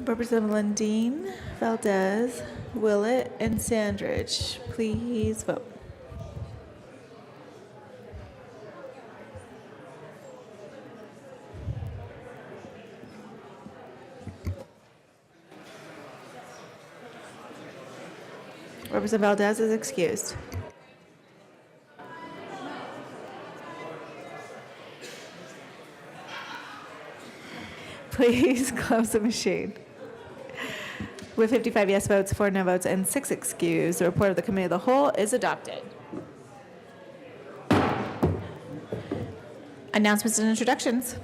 Representative Lundeen, Valdez, Willett, and Sandridge, please vote. Representative Valdez is excused. Please close the machine. With 55 yes votes, 4 no votes, and 6 excused, the report of the Committee of the Whole is adopted. Announcements and introductions.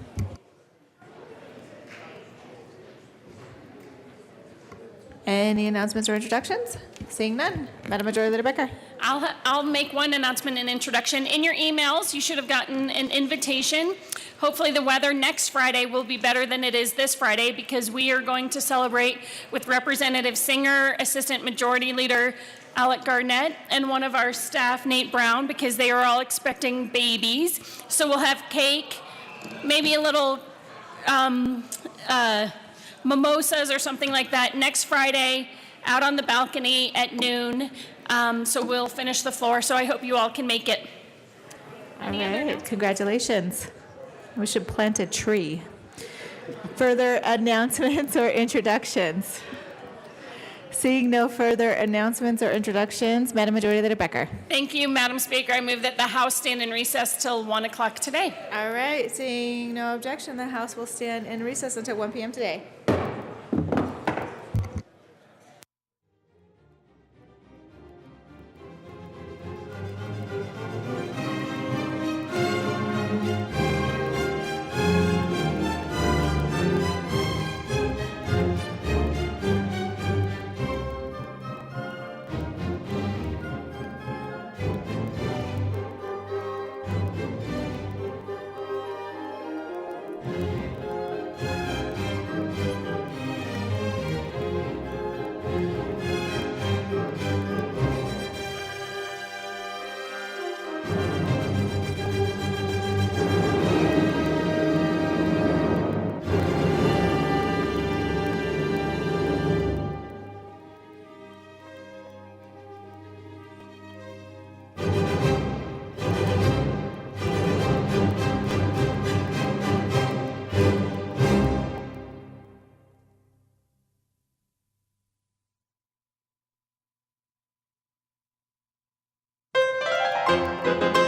Any announcements or introductions? Seeing none. Madam Majority Leader Becker. I'll make one announcement and introduction. In your emails, you should have gotten an invitation. Hopefully the weather next Friday will be better than it is this Friday, because we are going to celebrate with Representative Singer, Assistant Majority Leader Alec Garnett, and one of our staff, Nate Brown, because they are all expecting babies. So we'll have cake, maybe a little mimosas or something like that next Friday out on the balcony at noon. So we'll finish the floor. So I hope you all can make it. All right, congratulations. We should plant a tree. Further announcements or introductions? Seeing no further announcements or introductions, Madam Majority Leader Becker. Thank you, Madam Speaker. I move that the House stand in recess till 1 o'clock today. All right, seeing no objection, the House will stand in recess until 1 p.m. today. Thank you.